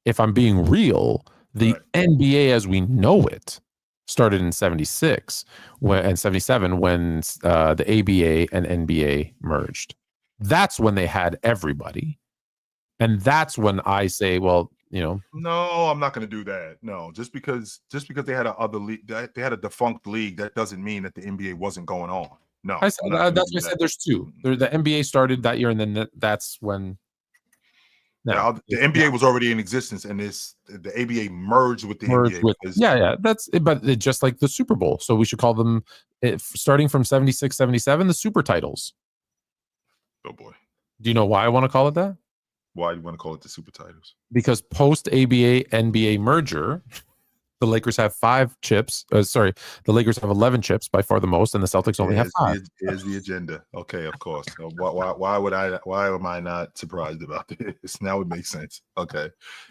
If I'm being real, the NBA as we know it started in 76 and 77 when the ABA and NBA merged. That's when they had everybody. And that's when I say, well, no, I'm not going to do that. No, just because they had another league, they had a defunct league, that doesn't mean that the NBA wasn't going on. No, that's why I said there's 2. The NBA started that year, and then that's when. The NBA was already in existence, and the ABA merged with the NBA. That's it, but just like the Super Bowl. So we should call them, starting from 76, 77, the Super Titles. Oh boy. Do you know why I want to call it that? Why do you want to call it the Super Titles? Because post ABA NBA merger, the Lakers have 5 chips. The Lakers have 11 chips, by far the most, and the Celtics only have 5. Here's the agenda. Okay, of course. Why am I not surprised about this? Now it makes sense. Okay,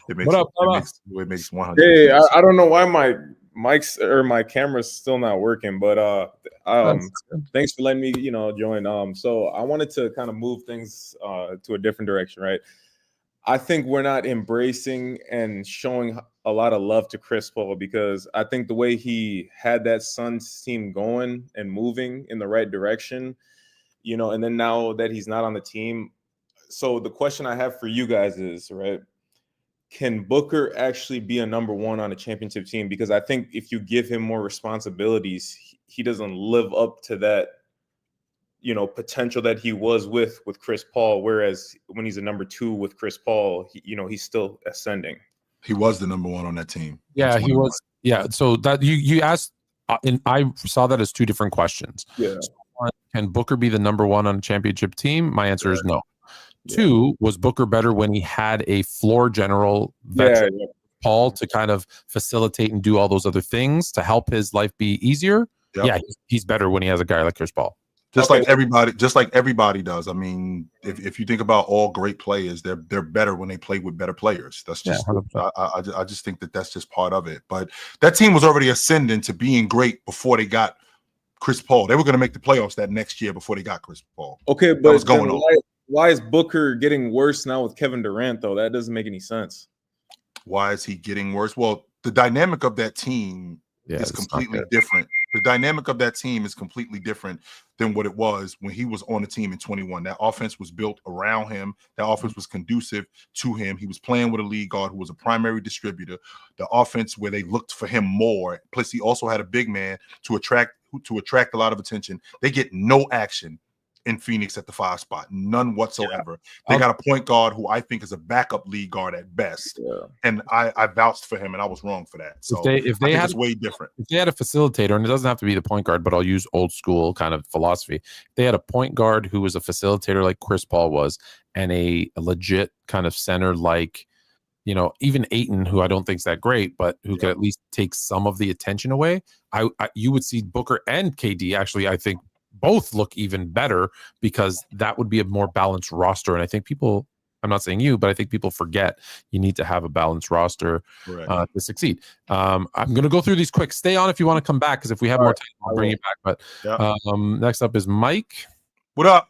it makes 100. Hey, I don't know why my mic's or my camera's still not working, but thanks for letting me join. So I wanted to kind of move things to a different direction, right? I think we're not embracing and showing a lot of love to Chris Paul, because I think the way he had that Suns team going and moving in the right direction, and then now that he's not on the team. So the question I have for you guys is, right, can Booker actually be a number 1 on a championship team? Because I think if you give him more responsibilities, he doesn't live up to that, potential that he was with Chris Paul. Whereas when he's a number 2 with Chris Paul, he's still ascending. He was the number 1 on that team. Yeah, he was. Yeah. So that you asked, and I saw that as 2 different questions. Yeah. So, can Booker be the number 1 on a championship team? My answer is no. Two, was Booker better when he had a floor general veteran Paul to kind of facilitate and do all those other things to help his life be easier? Yep. Yeah, he's better when he has a guy like Chris Paul. Just like everybody does. I mean, if you think about all great players, they're better when they play with better players. That's just I just think that's just part of it. But that team was already ascending to being great before they got Chris Paul. They were going to make the playoffs that next year before they got Chris Paul. Okay, but was going on. Why is Booker getting worse now with Kevin Durant, though? That doesn't make any sense. Why is he getting worse? Well, the dynamic of that team is completely different. The dynamic of that team is completely different than what it was when he was on the team in 21. That offense was built around him. That offense was conducive to him. He was playing with a lead guard who was a primary distributor. The offense where they looked for him more. Plus, he also had a big man to attract a lot of attention. They get no action in Phoenix at the 5 spot, none whatsoever. They got a point guard who I think is a backup lead guard at best, and I vouched for him, and I was wrong for that. So if they had, it's way different. If they had a facilitator, and it doesn't have to be the point guard, but I'll use old school kind of philosophy. If they had a point guard who was a facilitator like Chris Paul was, and a legit kind of center like, even Ayton, who I don't think is that great, but who could at least take some of the attention away, you would see Booker and KD actually, I think, both look even better, because that would be a more balanced roster. And I think people, I'm not saying you, but I think people forget you need to have a balanced roster to succeed. I'm going to go through these quick. Stay on if you want to come back, because if we have more time, I'll bring you back. But next up is Mike. What up?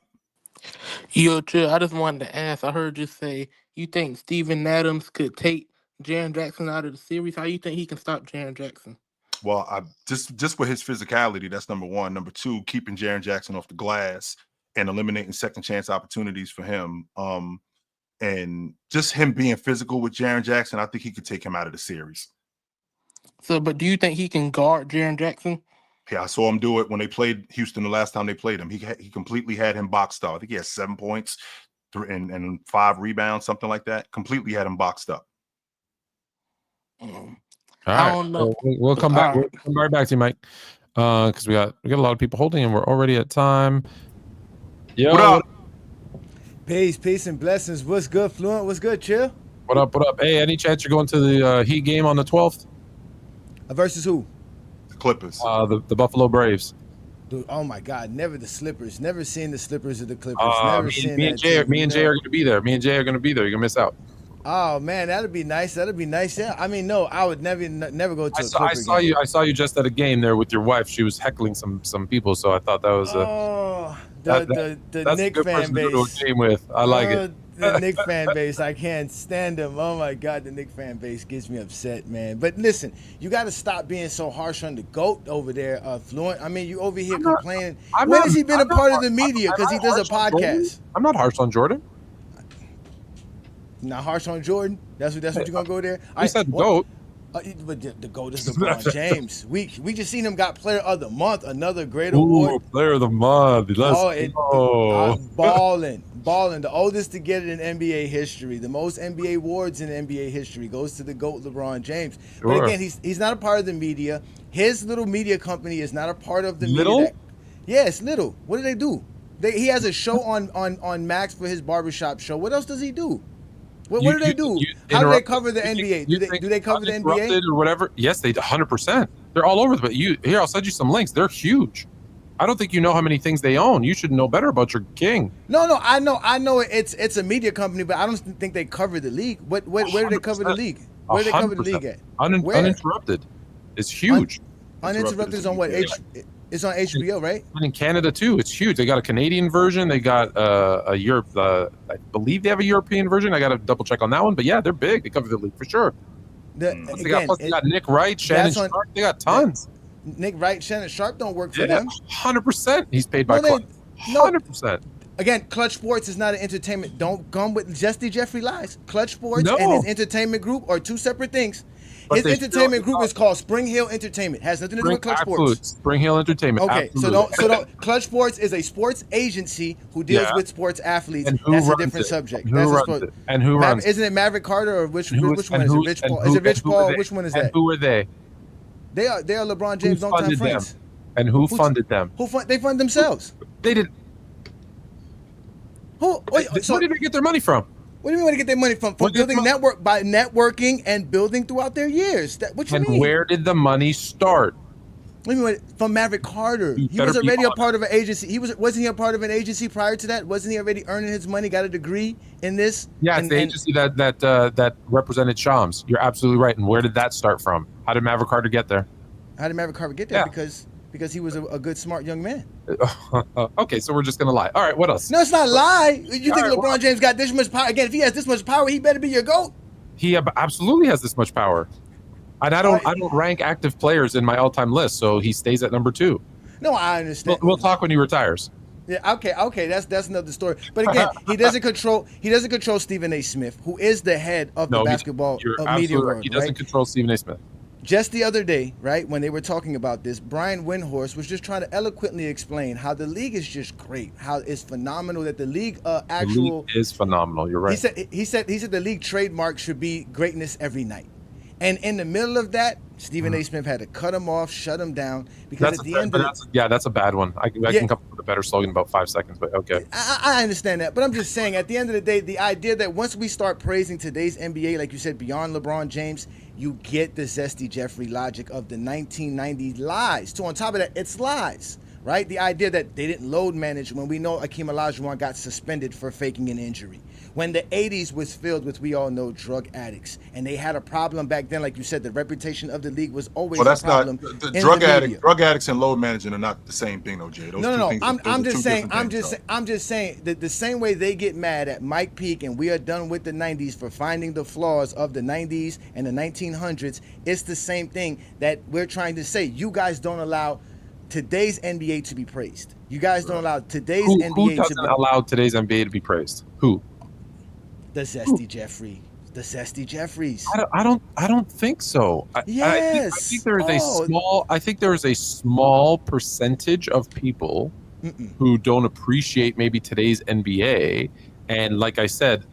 Yo, Chill, I just wanted to ask, I heard you say you think Steven Adams could take Jaren Jackson out of the series. How you think he can stop Jaren Jackson? Well, I just with his physicality, that's number one. Number two, keeping Jaren Jackson off the glass and eliminating second chance opportunities for him. And just him being physical with Jaren Jackson, I think he could take him out of the series. So, but do you think he can guard Jaren Jackson? Yeah, I saw him do it when they played Houston the last time they played him. He completely had him boxed up. I think he had 7 points and 5 rebounds, something like that. Completely had him boxed up. All right, don't know. We'll come back. We'll come right back to you, Mike, because we got a lot of people holding, and we're already at time. Yo, what up? Peace, and blessings. What's good, Fluent? What's good, Chill? What up? Hey, any chance you're going to the Heat game on the 12th? Versus who? The Clippers. The Buffalo Braves. Dude, oh my God! Never the Slippers. Never seen the Slippers of the Clippers. Me and Jay are going to be there. You're going to miss out. Oh man, that'd be nice. Yeah, I mean, no, I would never go to. I saw you just at a game there with your wife. She was heckling some people, so I thought that was the Knick fan base. Game with. I like it. The Knick fan base, I can't stand them. Oh my God, the Knick fan base gets me upset, man. But listen, you got to stop being so harsh on the GOAT over there, Fluent. I mean, you over here complaining. When has he been a part of the media? Because he does a podcast. I'm not harsh on Jordan. Not harsh on Jordan. That's what you're gonna go there. I said the GOAT. But the GOAT is LeBron James. We just seen him got Player of the Month, another great award. Player of the Month. Balling. The oldest to get it in NBA history. The most NBA awards in NBA history goes to the GOAT, LeBron James. Sure. But again, he's not a part of the media. His little media company is not a part of the media. Yeah, it's little. What do they do? He has a show on Max for his barbershop show. What else does he do? What do they do? How do they cover the NBA? Do they cover the NBA or whatever? Yes, they 100%. They're all over. But here, I'll send you some links. They're huge. I don't think you know how many things they own. You should know better about your king. No, I know. It's a media company, but I don't think they cover the league. Where do they cover the league? Where do they cover the league at? Uninterrupted. It's huge. Uninterrupted is on what? It's on HBO, right? And in Canada too, it's huge. They got a Canadian version. They got a Europe. I believe they have a European version. I got to double check on that one. But yeah, they're big. They cover the league for sure. They got Nick Wright, Shannon Sharp. They got tons. Nick Wright, Shannon Sharp don't work for them. 100%. He's paid by Clutch. 100%. Again, Clutch Sports is not an entertainment. Don't come with Jeffrey lies. Clutch Sports and his entertainment group are two separate things. His entertainment group is called Spring Hill Entertainment. Has nothing to do with Clutch Sports. Spring Hill Entertainment. Okay, so don't. Clutch Sports is a sports agency who deals with sports athletes. That's a different subject. And who runs it? Isn't it Maverick Carter or which one is it? Rich Paul. Is it Rich Paul? Which one is that? And who are they? They are LeBron James' longtime friends. And who funded them? They fund themselves. They did. So where did they get their money from? What do you mean? Where they get their money from? From building by networking and building throughout their years. What you mean? And where did the money start? What do you mean from Maverick Carter? He was already a part of an agency. Wasn't he a part of an agency prior to that? Wasn't he already earning his money? Got a degree in this? Yeah, it's the agency that represented Shams. You're absolutely right. And where did that start from? How did Maverick Carter get there? How did Maverick Carter get there? Yeah. Because he was a good, smart young man. Okay, so we're just gonna lie. All right, what else? No, it's not a lie. You think LeBron James got this much power? Again, if he has this much power, he better be your GOAT. He absolutely has this much power. And I don't rank active players in my all-time list, so he stays at number 2. No, I understand. We'll talk when he retires. Yeah, okay, that's another story. But again, he doesn't control Stephen A. Smith, who is the head of the basketball media world. He doesn't control Stephen A. Smith. Just the other day, right, when they were talking about this, Brian Windhorst was just trying to eloquently explain how the league is just great, how it's phenomenal that the league The league is phenomenal. You're right. He said the league trademark should be greatness every night. And in the middle of that, Stephen A. Smith had to cut him off, shut him down, because that's a bad one. I can come up with a better slogan in about 5 seconds, but okay. I understand that, but I'm just saying, at the end of the day, the idea that once we start praising today's NBA, like you said, beyond LeBron James, you get the Zesty Jeffrey logic of the 1990s lies. So on top of that, it's lies, right? The idea that they didn't load manage when we know Akeem Olajuwon got suspended for faking an injury. When the 80s was filled with, we all know, drug addicts. And they had a problem back then, like you said, the reputation of the league was always a problem. The drug addicts and load managing are not the same thing, though, Jay. No. I'm just saying that the same way they get mad at Mike Peake and we are done with the 90s for finding the flaws of the 90s and the 1900s, it's the same thing that we're trying to say. You guys don't allow today's NBA to be praised. You guys don't allow today's NBA who doesn't allow today's NBA to be praised? Who? The Zesty Jeffries. I don't think so. Yes. I think there is a small percentage of people who don't appreciate maybe today's NBA, and like I said,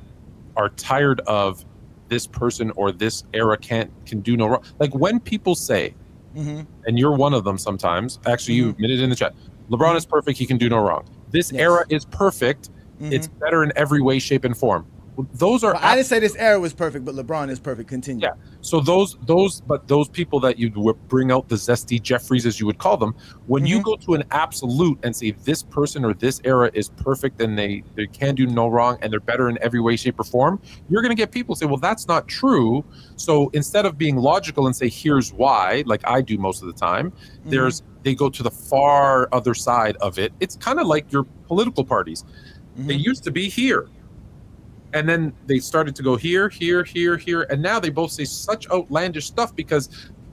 are tired of this person or this era can do no wrong. Like when people say, and you're one of them sometimes. Actually, you admitted in the chat. LeBron is perfect. He can do no wrong. This era is perfect. It's better in every way, shape, and form. Those are. I didn't say this era was perfect, but LeBron is perfect. Continue. Yeah. So those people that you would bring out the Zesty Jeffries, as you would call them, when you go to an absolute and say this person or this era is perfect and they can do no wrong and they're better in every way, shape, or form, you're going to get people say, well, that's not true. So instead of being logical and say here's why, like I do most of the time, they go to the far other side of it. It's kind of like your political parties. They used to be here. And then they started to go here, here, here, here. And now they both say such outlandish stuff because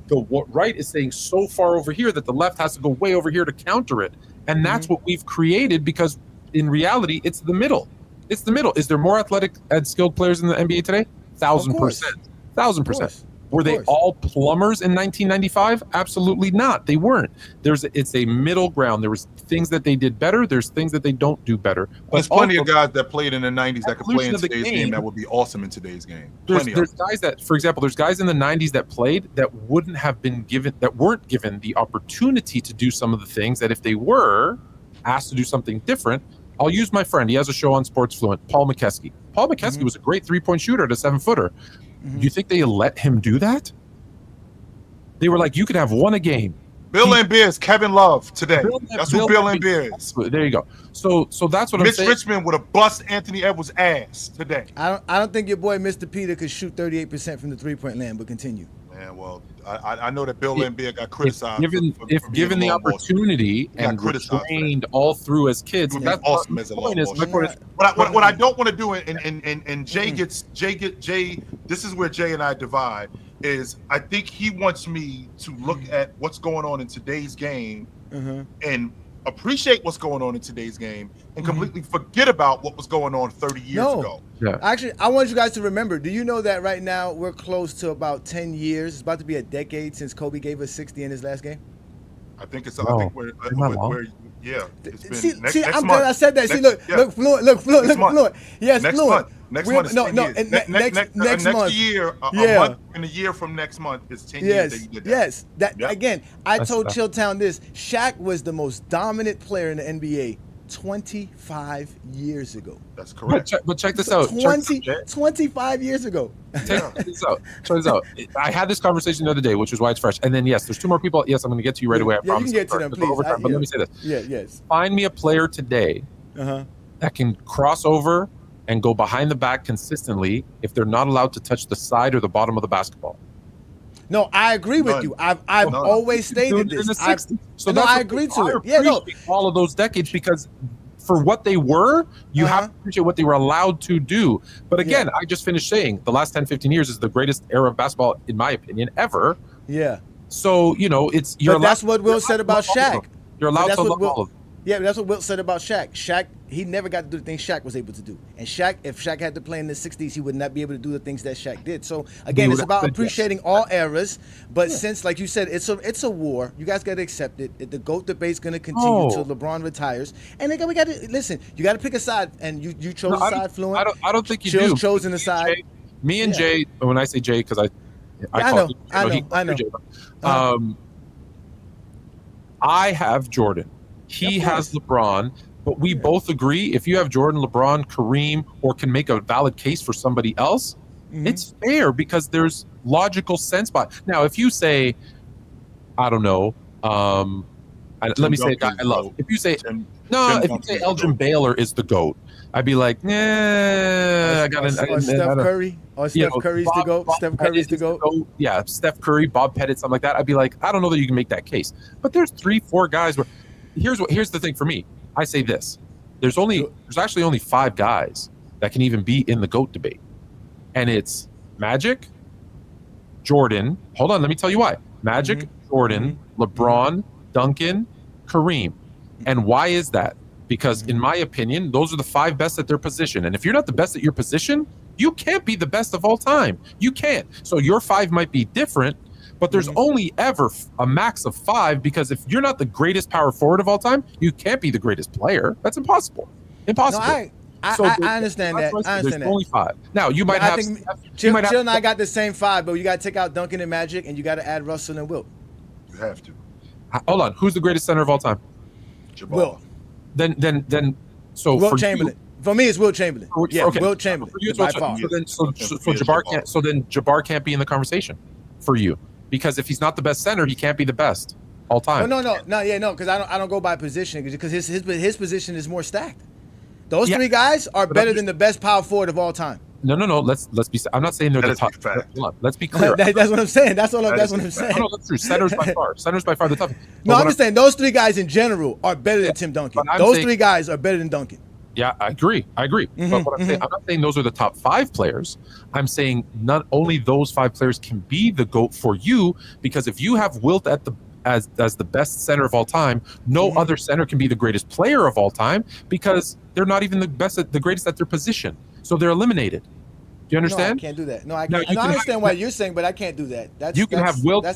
the right is saying so far over here that the left has to go way over here to counter it. And that's what we've created because in reality, it's the middle. It's the middle. Is there more athletic and skilled players in the NBA today? 1,000%. 1,000%. Were they all plumbers in 1995? Absolutely not. They weren't. It's a middle ground. There was things that they did better. There's things that they don't do better. But there's plenty of guys that played in the 90s that could play in today's game that would be awesome in today's game. There's guys that, for example, there's guys in the 90s that played that wouldn't have been given, that weren't given the opportunity to do some of the things that if they were asked to do something different. I'll use my friend. He has a show on Sports Fluent, Paul McKeskey. Paul McKeskey was a great 3-point shooter at a 7-footer. Do you think they let him do that? They were like, you could have one a game. Bill Laimbeer is Kevin Love today. That's who Bill Laimbeer is. There you go. So that's what I'm saying. Mitch Richmond would have bust Anthony Edwards' ass today. I don't think your boy Mr. Peter could shoot 38% from the 3-point land, but continue. Man, well, I know that Bill Laimbeer got criticized. If given the opportunity and trained all through as kids, that's awesome as a long ball. What I don't want to do, and Jay gets Jay. This is where Jay and I divide. Is I think he wants me to look at what's going on in today's game and appreciate what's going on in today's game and completely forget about what was going on 30 years ago. Yeah. Actually, I want you guys to remember, do you know that right now we're close to about 10 years? It's about to be a decade since Kobe gave us 60 in his last game? I think it's, I think we're yeah. It's been I'm glad I said that. Look, Fluent. Yes, Fluent. Next month is 10 years. Next month. Year, a month and a year from next month is 10 years that you did that. Yes. Again, I told Chilltown this. Shaq was the most dominant player in the NBA 25 years ago. That's correct. But check this out. 25 years ago. Check this out. Check this out. I had this conversation the other day, which is why it's fresh. And then, yes, there's two more people. Yes, I'm going to get to you right away. I promise. You can get to them, please. But let me say this. Yeah, yes. Find me a player today that can cross over and go behind the back consistently if they're not allowed to touch the side or the bottom of the basketball. No, I agree with you. I've always stated this. I agree to it. Yeah, no. All of those decades, because for what they were, you have to appreciate what they were allowed to do. But again, I just finished saying the last 10, 15 years is the greatest era of basketball, in my opinion, ever. Yeah. So, that's what Will said about Shaq. You're allowed to love all of them. Yeah, but that's what Wilt said about Shaq. Shaq, he never got to do the things Shaq was able to do. And Shaq, if Shaq had to play in the 60s, he would not be able to do the things that Shaq did. So, again, it's about appreciating all eras. But since, like you said, it's a war, you guys got to accept it. The GOAT debate's going to continue till LeBron retires. And we got to, listen, you got to pick a side. And you chose a side, Fluent. I don't think you do. Chosen a side. Me and Jay, when I say Jay, because I know. I have Jordan. He has LeBron, but we both agree if you have Jordan, LeBron, Kareem, or can make a valid case for somebody else, it's fair because there's logical sense by it. Now, if you say, I don't know, let me say a guy I love. If you say, if you say Elgin Baylor is the GOAT, I'd be like, I got Steph Curry. Or Steph Curry's the GOAT. Steph Curry's the GOAT. Yeah, Steph Curry, Bob Pettit, something like that. I'd be like, I don't know that you can make that case. But there's 3-4 guys where here's the thing for me. I say this. There's actually only 5 guys that can even be in the GOAT debate. And it's Magic, Jordan. Hold on, let me tell you why. Magic, Jordan, LeBron, Duncan, Kareem. And why is that? Because in my opinion, those are the 5 best at their position. And if you're not the best at your position, you can't be the best of all time. You can't. So your 5 might be different, but there's only ever a max of 5 because if you're not the greatest power forward of all time, you can't be the greatest player. That's impossible. Impossible. No, I understand that. I understand there's only 5. Now, you might have... Chill and I got the same 5, but you got to take out Duncan and Magic, and you got to add Russell and Wilt. You have to. Hold on. Who's the greatest center of all time? Wilt. So Wilt Chamberlain. For me, it's Wilt Chamberlain. Wilt Chamberlain. By far. So Jabbar can't be in the conversation for you. Because if he's not the best center, he can't be the best all time. No, because I don't go by position because his position is more stacked. Those 3 guys are better than the best power forward of all time. No. Let's be. I'm not saying they're the top. Let's be clear. That's what I'm saying. That's what I'm saying. No, that's true. Centers by far the toughest. No, I'm just saying those 3 guys in general are better than Tim Duncan. Those 3 guys are better than Duncan. Yeah, I agree. But what I'm not saying those are the top 5 players. I'm saying not only those 5 players can be the GOAT for you, because if you have Wilt as the best center of all time, no other center can be the greatest player of all time because they're not even the greatest at their position. So they're eliminated. Do you understand? No, I can't do that. No, I can't. I understand what you're saying, but I can't do that. You can have Wilt.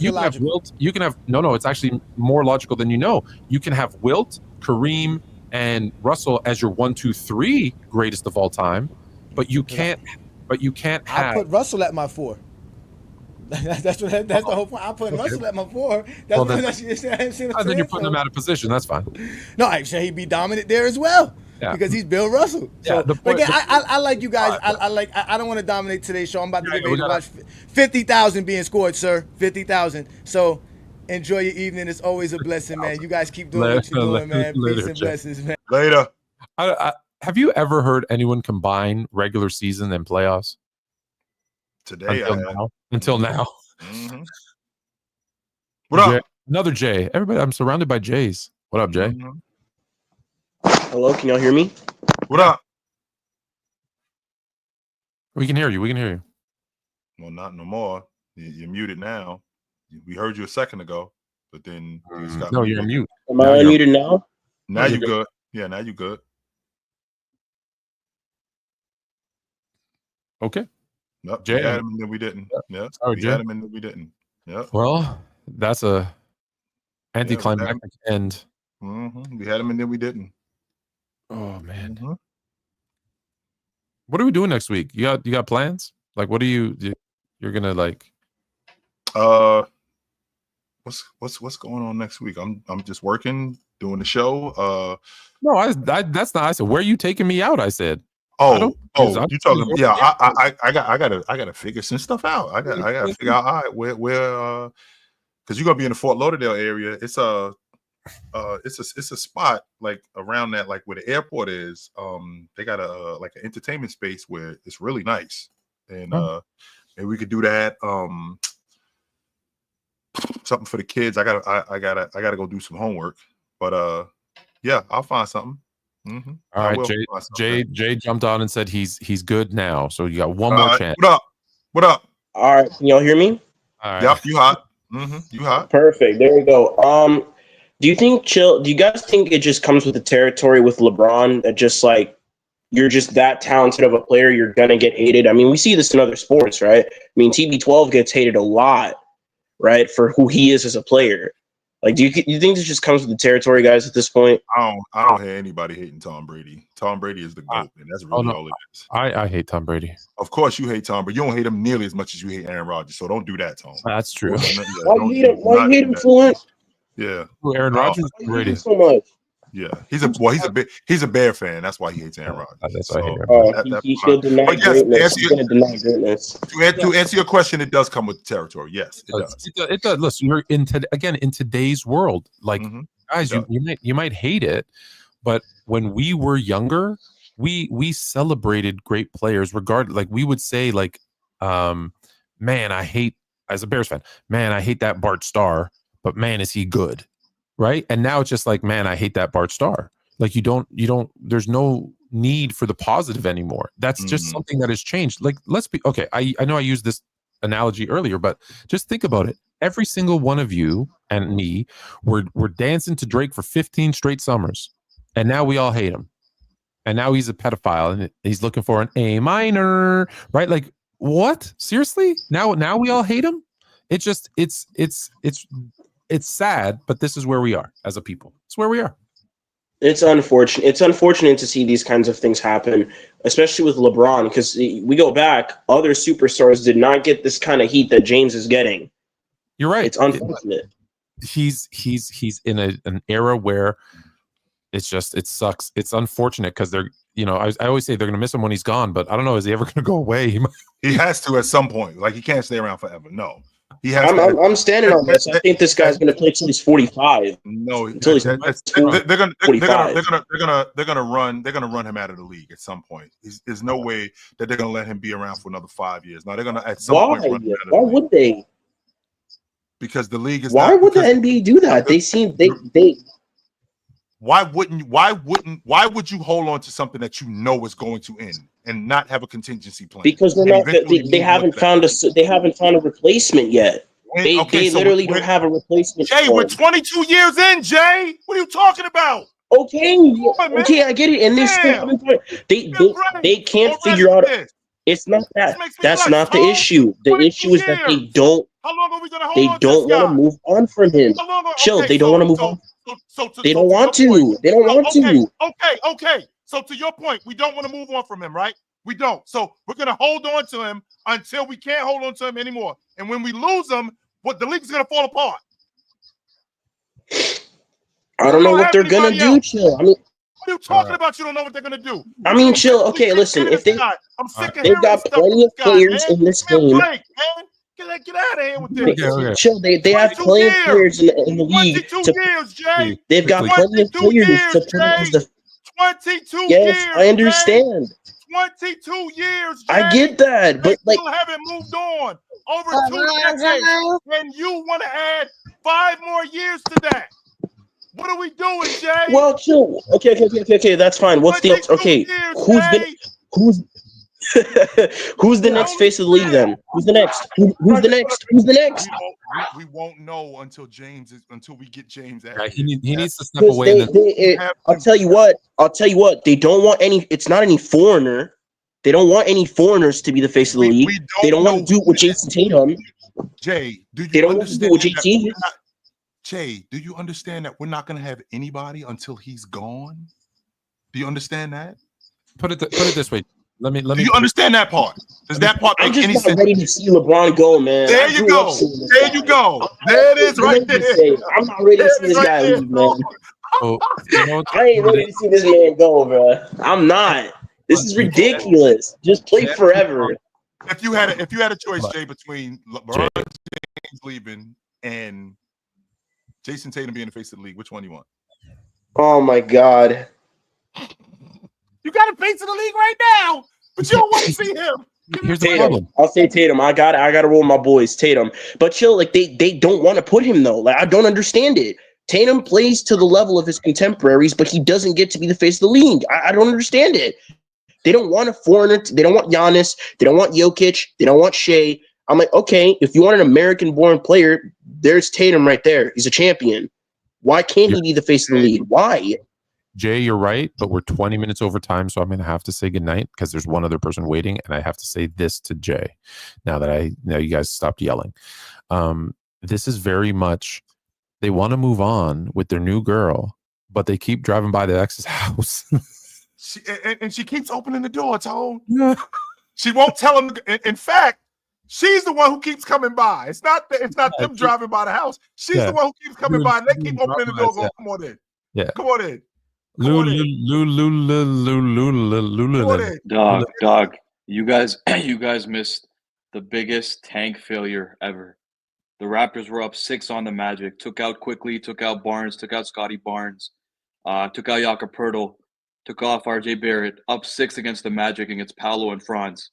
You can have no. It's actually more logical than you know. You can have Wilt, Kareem, and Russell as your 1, 2, 3 greatest of all time, but you can't. have. I put Russell at my 4. That's the whole point. I put Russell at my 4. Then you're putting him out of position. That's fine. No, I say he'd be dominant there as well. Yeah. Because he's Bill Russell. So, again, I like you guys. I don't want to dominate today's show. I'm about to watch 50,000 being scored, sir. 50,000. So enjoy your evening. It's always a blessing, man. You guys keep doing what you're doing, man. Peace and blessings, man. Later. Have you ever heard anyone combine regular season and playoffs? Today, until now. Mm-hmm. What up? Jay, another Jay. Everybody, I'm surrounded by Jays. What up, Jay? Mm-hmm. Hello, can y'all hear me? What up? We can hear you. Well, not no more. You're muted now. We heard you a second ago, but then you just got you're mute. Am I unmuted now? Now you good. Yeah, now you good. Okay. Nope. We had him and then we didn't. Yeah. We had him and then we didn't. Yeah. Well, that's a anticlimactic end. Mm-hmm. We had him and then we didn't. Oh man. Mm-hmm. What are we doing next week? You got plans? Like, what are you're gonna like? What's what's going on next week? I'm just working, doing the show. No, that's not. I said, where are you taking me out? I said. You talking? Yeah, I gotta figure some stuff out. I gotta figure out. All right, where because you're gonna be in the Fort Lauderdale area. It's a spot like around that, like where the airport is. They got a like an entertainment space where it's really nice, and maybe we could do that. Something for the kids. I gotta go do some homework, but yeah, I'll find something. Mm-hmm. All right, Jay jumped on and said he's good now. So you got one more chance. What up? All right, can y'all hear me? All right. Yep, you hot. Mm-hmm. You hot. Perfect. There we go. Do you guys think it just comes with the territory with LeBron that just like you're just that talented of a player, you're gonna get hated? I mean, we see this in other sports, right? I mean, TB12 gets hated a lot, right, for who he is as a player. Like, do you think this just comes with the territory, guys, at this point? I don't hear anybody hating Tom Brady. Tom Brady is the GOAT, and that's really all it is. I hate Tom Brady. Of course you hate Tom, but you don't hate him nearly as much as you hate Aaron Rodgers. So don't do that, Tom. That's true. Why you hate him, Fluent? Yeah. Aaron Rodgers is Brady. So much. Yeah, he's a Bear fan. That's why he hates Aaron Rodgers. That's why I hate he'll deny greatness. He's gonna deny greatness. To answer your question, it does come with the territory. Yes, it does. It does. Listen, you're in today's world. Like, guys, you might hate it, but when we were younger, we celebrated great players. Regardless, like we would say, like, man, I hate, as a Bears fan, man, I hate that Bart Starr, but man, is he good? Right. And now it's just like, man, I hate that Bart Starr. Like you don't, there's no need for the positive anymore. That's just something that has changed. Like, let's be okay. I know I used this analogy earlier, but just think about it. Every single one of you and me were dancing to Drake for 15 straight summers. And now we all hate him. And now he's a pedophile and he's looking for an A minor, right? Like, what? Seriously? Now we all hate him? It's just, it's sad, but this is where we are as a people. It's where we are. It's unfortunate. It's unfortunate to see these kinds of things happen, especially with LeBron, because we go back, other superstars did not get this kind of heat that James is getting. You're right. It's unfortunate. He's in an era where it sucks. It's unfortunate because they're, I always say they're going to miss him when he's gone, but I don't know. Is he ever going to go away? He has to at some point. Like, he can't stay around forever. No. I'm standing on this. I think this guy's going to play till he's 45. No, until he's they're gonna run him out of the league at some point. There's no way that they're gonna let him be around for another 5 years. Now they're gonna at some point run him out of the league. Why would they? Because the league is. Why would the NBA do that? They. Why would you hold on to something that you know is going to end and not have a contingency plan? Because they haven't found a replacement yet. They literally don't have a replacement. Jay, we're 22 years in, Jay. What are you talking about? Okay, I get it. And they still haven't. They can't figure out. It's not that. That's not the issue. The issue is that they don't. How long are we gonna hold They on don't want to move on from him. Chill. They don't want to move on. They don't want to. They don't want to. Okay. So to your point, we don't want to move on from him, right? We don't. So we're gonna hold on to him until we can't hold on to him anymore. And when we lose him, the league's gonna fall apart. I don't know what they're gonna do, Chill. I mean, what are you talking about? You don't know what they're gonna do. I mean, Chill. Okay, listen. If they've got plenty of players in this game. Get out of here with this. Okay. Chill. They have plenty of players in the league. 22 years, Jay. They've got plenty of players to play as the. 22 years. Yes, I understand. Jay. 22 years. Jay. I get that, but they still haven't moved on over 2 decades, and you want to add 5 more years to that. What are we doing, Jay? Well, Chill. Okay. That's fine. What's the okay? Who's the next face of the league then? Who's the next? Who's the next? We won't know until we get James out. Right, he needs to step away. I'll tell you what. They don't want any. It's not any foreigner. They don't want any foreigners to be the face of the league. They don't want to do it with Jason Tatum. Jay, they don't want to do it with JT. Jay, do you understand that we're not going to have anybody until he's gone? Do you understand that? Put it this way. Let me. Do you understand that part? Does that part make any sense? I'm ready to see LeBron go, man. There you go. There you go. There it is right there. I'm not ready to see this guy leave, man. Oh, you know, I ain't ready to see this man go, bro. I'm not. This is ridiculous. Just play forever. If you had a choice, Jay, between LeBron James leaving and Jason Tatum being the face of the league, which one do you want? Oh my God. You got a face of the league right now, but you don't want to see him. Here's the Tatum. problem. I'll say Tatum. I gotta roll my boys, Tatum. But chill, like they don't want to put him though. Like I don't understand it. Tatum plays to the level of his contemporaries, but he doesn't get to be the face of the league. I don't understand it. They don't want a foreigner. They don't want Giannis. They don't want Jokic. They don't want Shea. I'm like, okay, if you want an American-born player, there's Tatum right there. He's a champion. Why can't he be the face of the league? Why? Jay, you're right, but we're 20 minutes over time, so I'm going to have to say goodnight because there's one other person waiting, and I have to say this to Jay now you guys stopped yelling. This is very much they want to move on with their new girl, but they keep driving by the ex's house. She keeps opening the door, Tone. Yeah. She won't tell him. In fact, she's the one who keeps coming by. It's not them driving by the house. She's the one who keeps coming by, and they keep opening the door. Going, come on in. Yeah. Come on in. Dog. You guys missed the biggest tank failure ever. The Raptors were up 6 on the Magic. Took out quickly. Took out Barnes. Took out Scotty Barnes. Took out Jakob Poeltl. Took off RJ Barrett. Up 6 against the Magic against Paolo and Franz.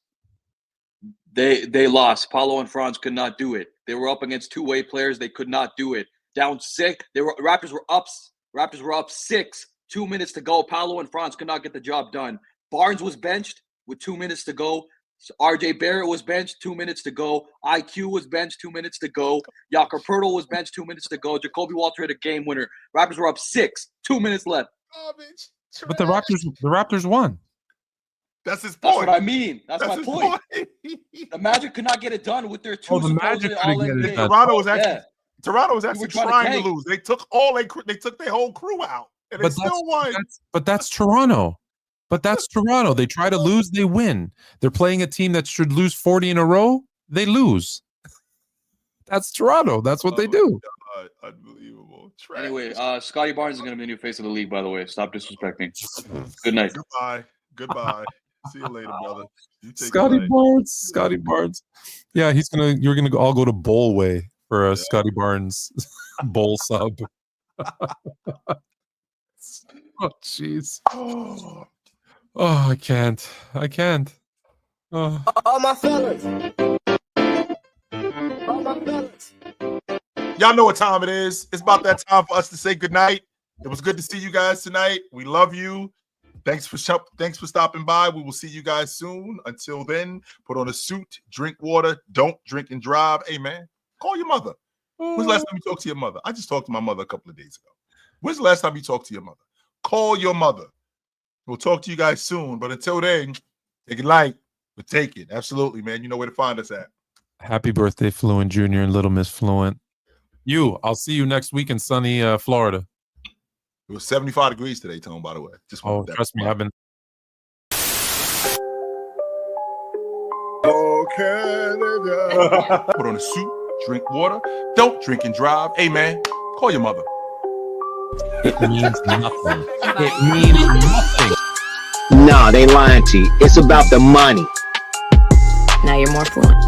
They lost. Paolo and Franz could not do it. They were up against two-way players. They could not do it. Down 6. Raptors were up 6. 2 minutes to go. Paolo and Franz could not get the job done. Barnes was benched with 2 minutes to go. RJ Barrett was benched, 2 minutes to go. IQ was benched, 2 minutes to go. Jakob Poeltl was benched, 2 minutes to go. Jacoby Walter had a game winner. Raptors were up 6, 2 minutes left. But the Raptors won. That's his point. That's what I mean. That's my point. The Magic could not get it done with their two. The Magic couldn't get it done. Toronto was actually trying to lose. They took their whole crew out. And they still won. But that's Toronto. They try to lose, they win. They're playing a team that should lose 40 in a row. They lose. That's Toronto. That's what they do. God, unbelievable. Trash. Anyway, Scotty Barnes is going to be the new face of the league, by the way. Stop disrespecting. Good night. Goodbye. See you later, brother. Scotty Barnes. Yeah, you're gonna all go to Bowlway for a Scotty Barnes bowl sub. Oh jeez. Oh, I can't. Oh. All my fellas. Y'all know what time it is. It's about that time for us to say goodnight. It was good to see you guys tonight. We love you. Thanks for stopping by. We will see you guys soon. Until then, put on a suit, drink water, don't drink and drive. Hey, man, call your mother. When's the last time you talked to your mother? I just talked to my mother a couple of days ago. When's the last time you talked to your mother? Call your mother. We'll talk to you guys soon. But until then, take it light, but take it. Absolutely, man. You know where to find us at. Happy birthday, Fluent Jr. and Little Miss Fluent. I'll see you next week in sunny Florida. It was 75 degrees today, Tone, by the way. Trust me, I've been. Canada. Put on a suit, drink water, don't drink and drive. Hey, man, call your mother. It means nothing. It means nothing. Nah, they lying to you. It's about the money. Now you're more fluent.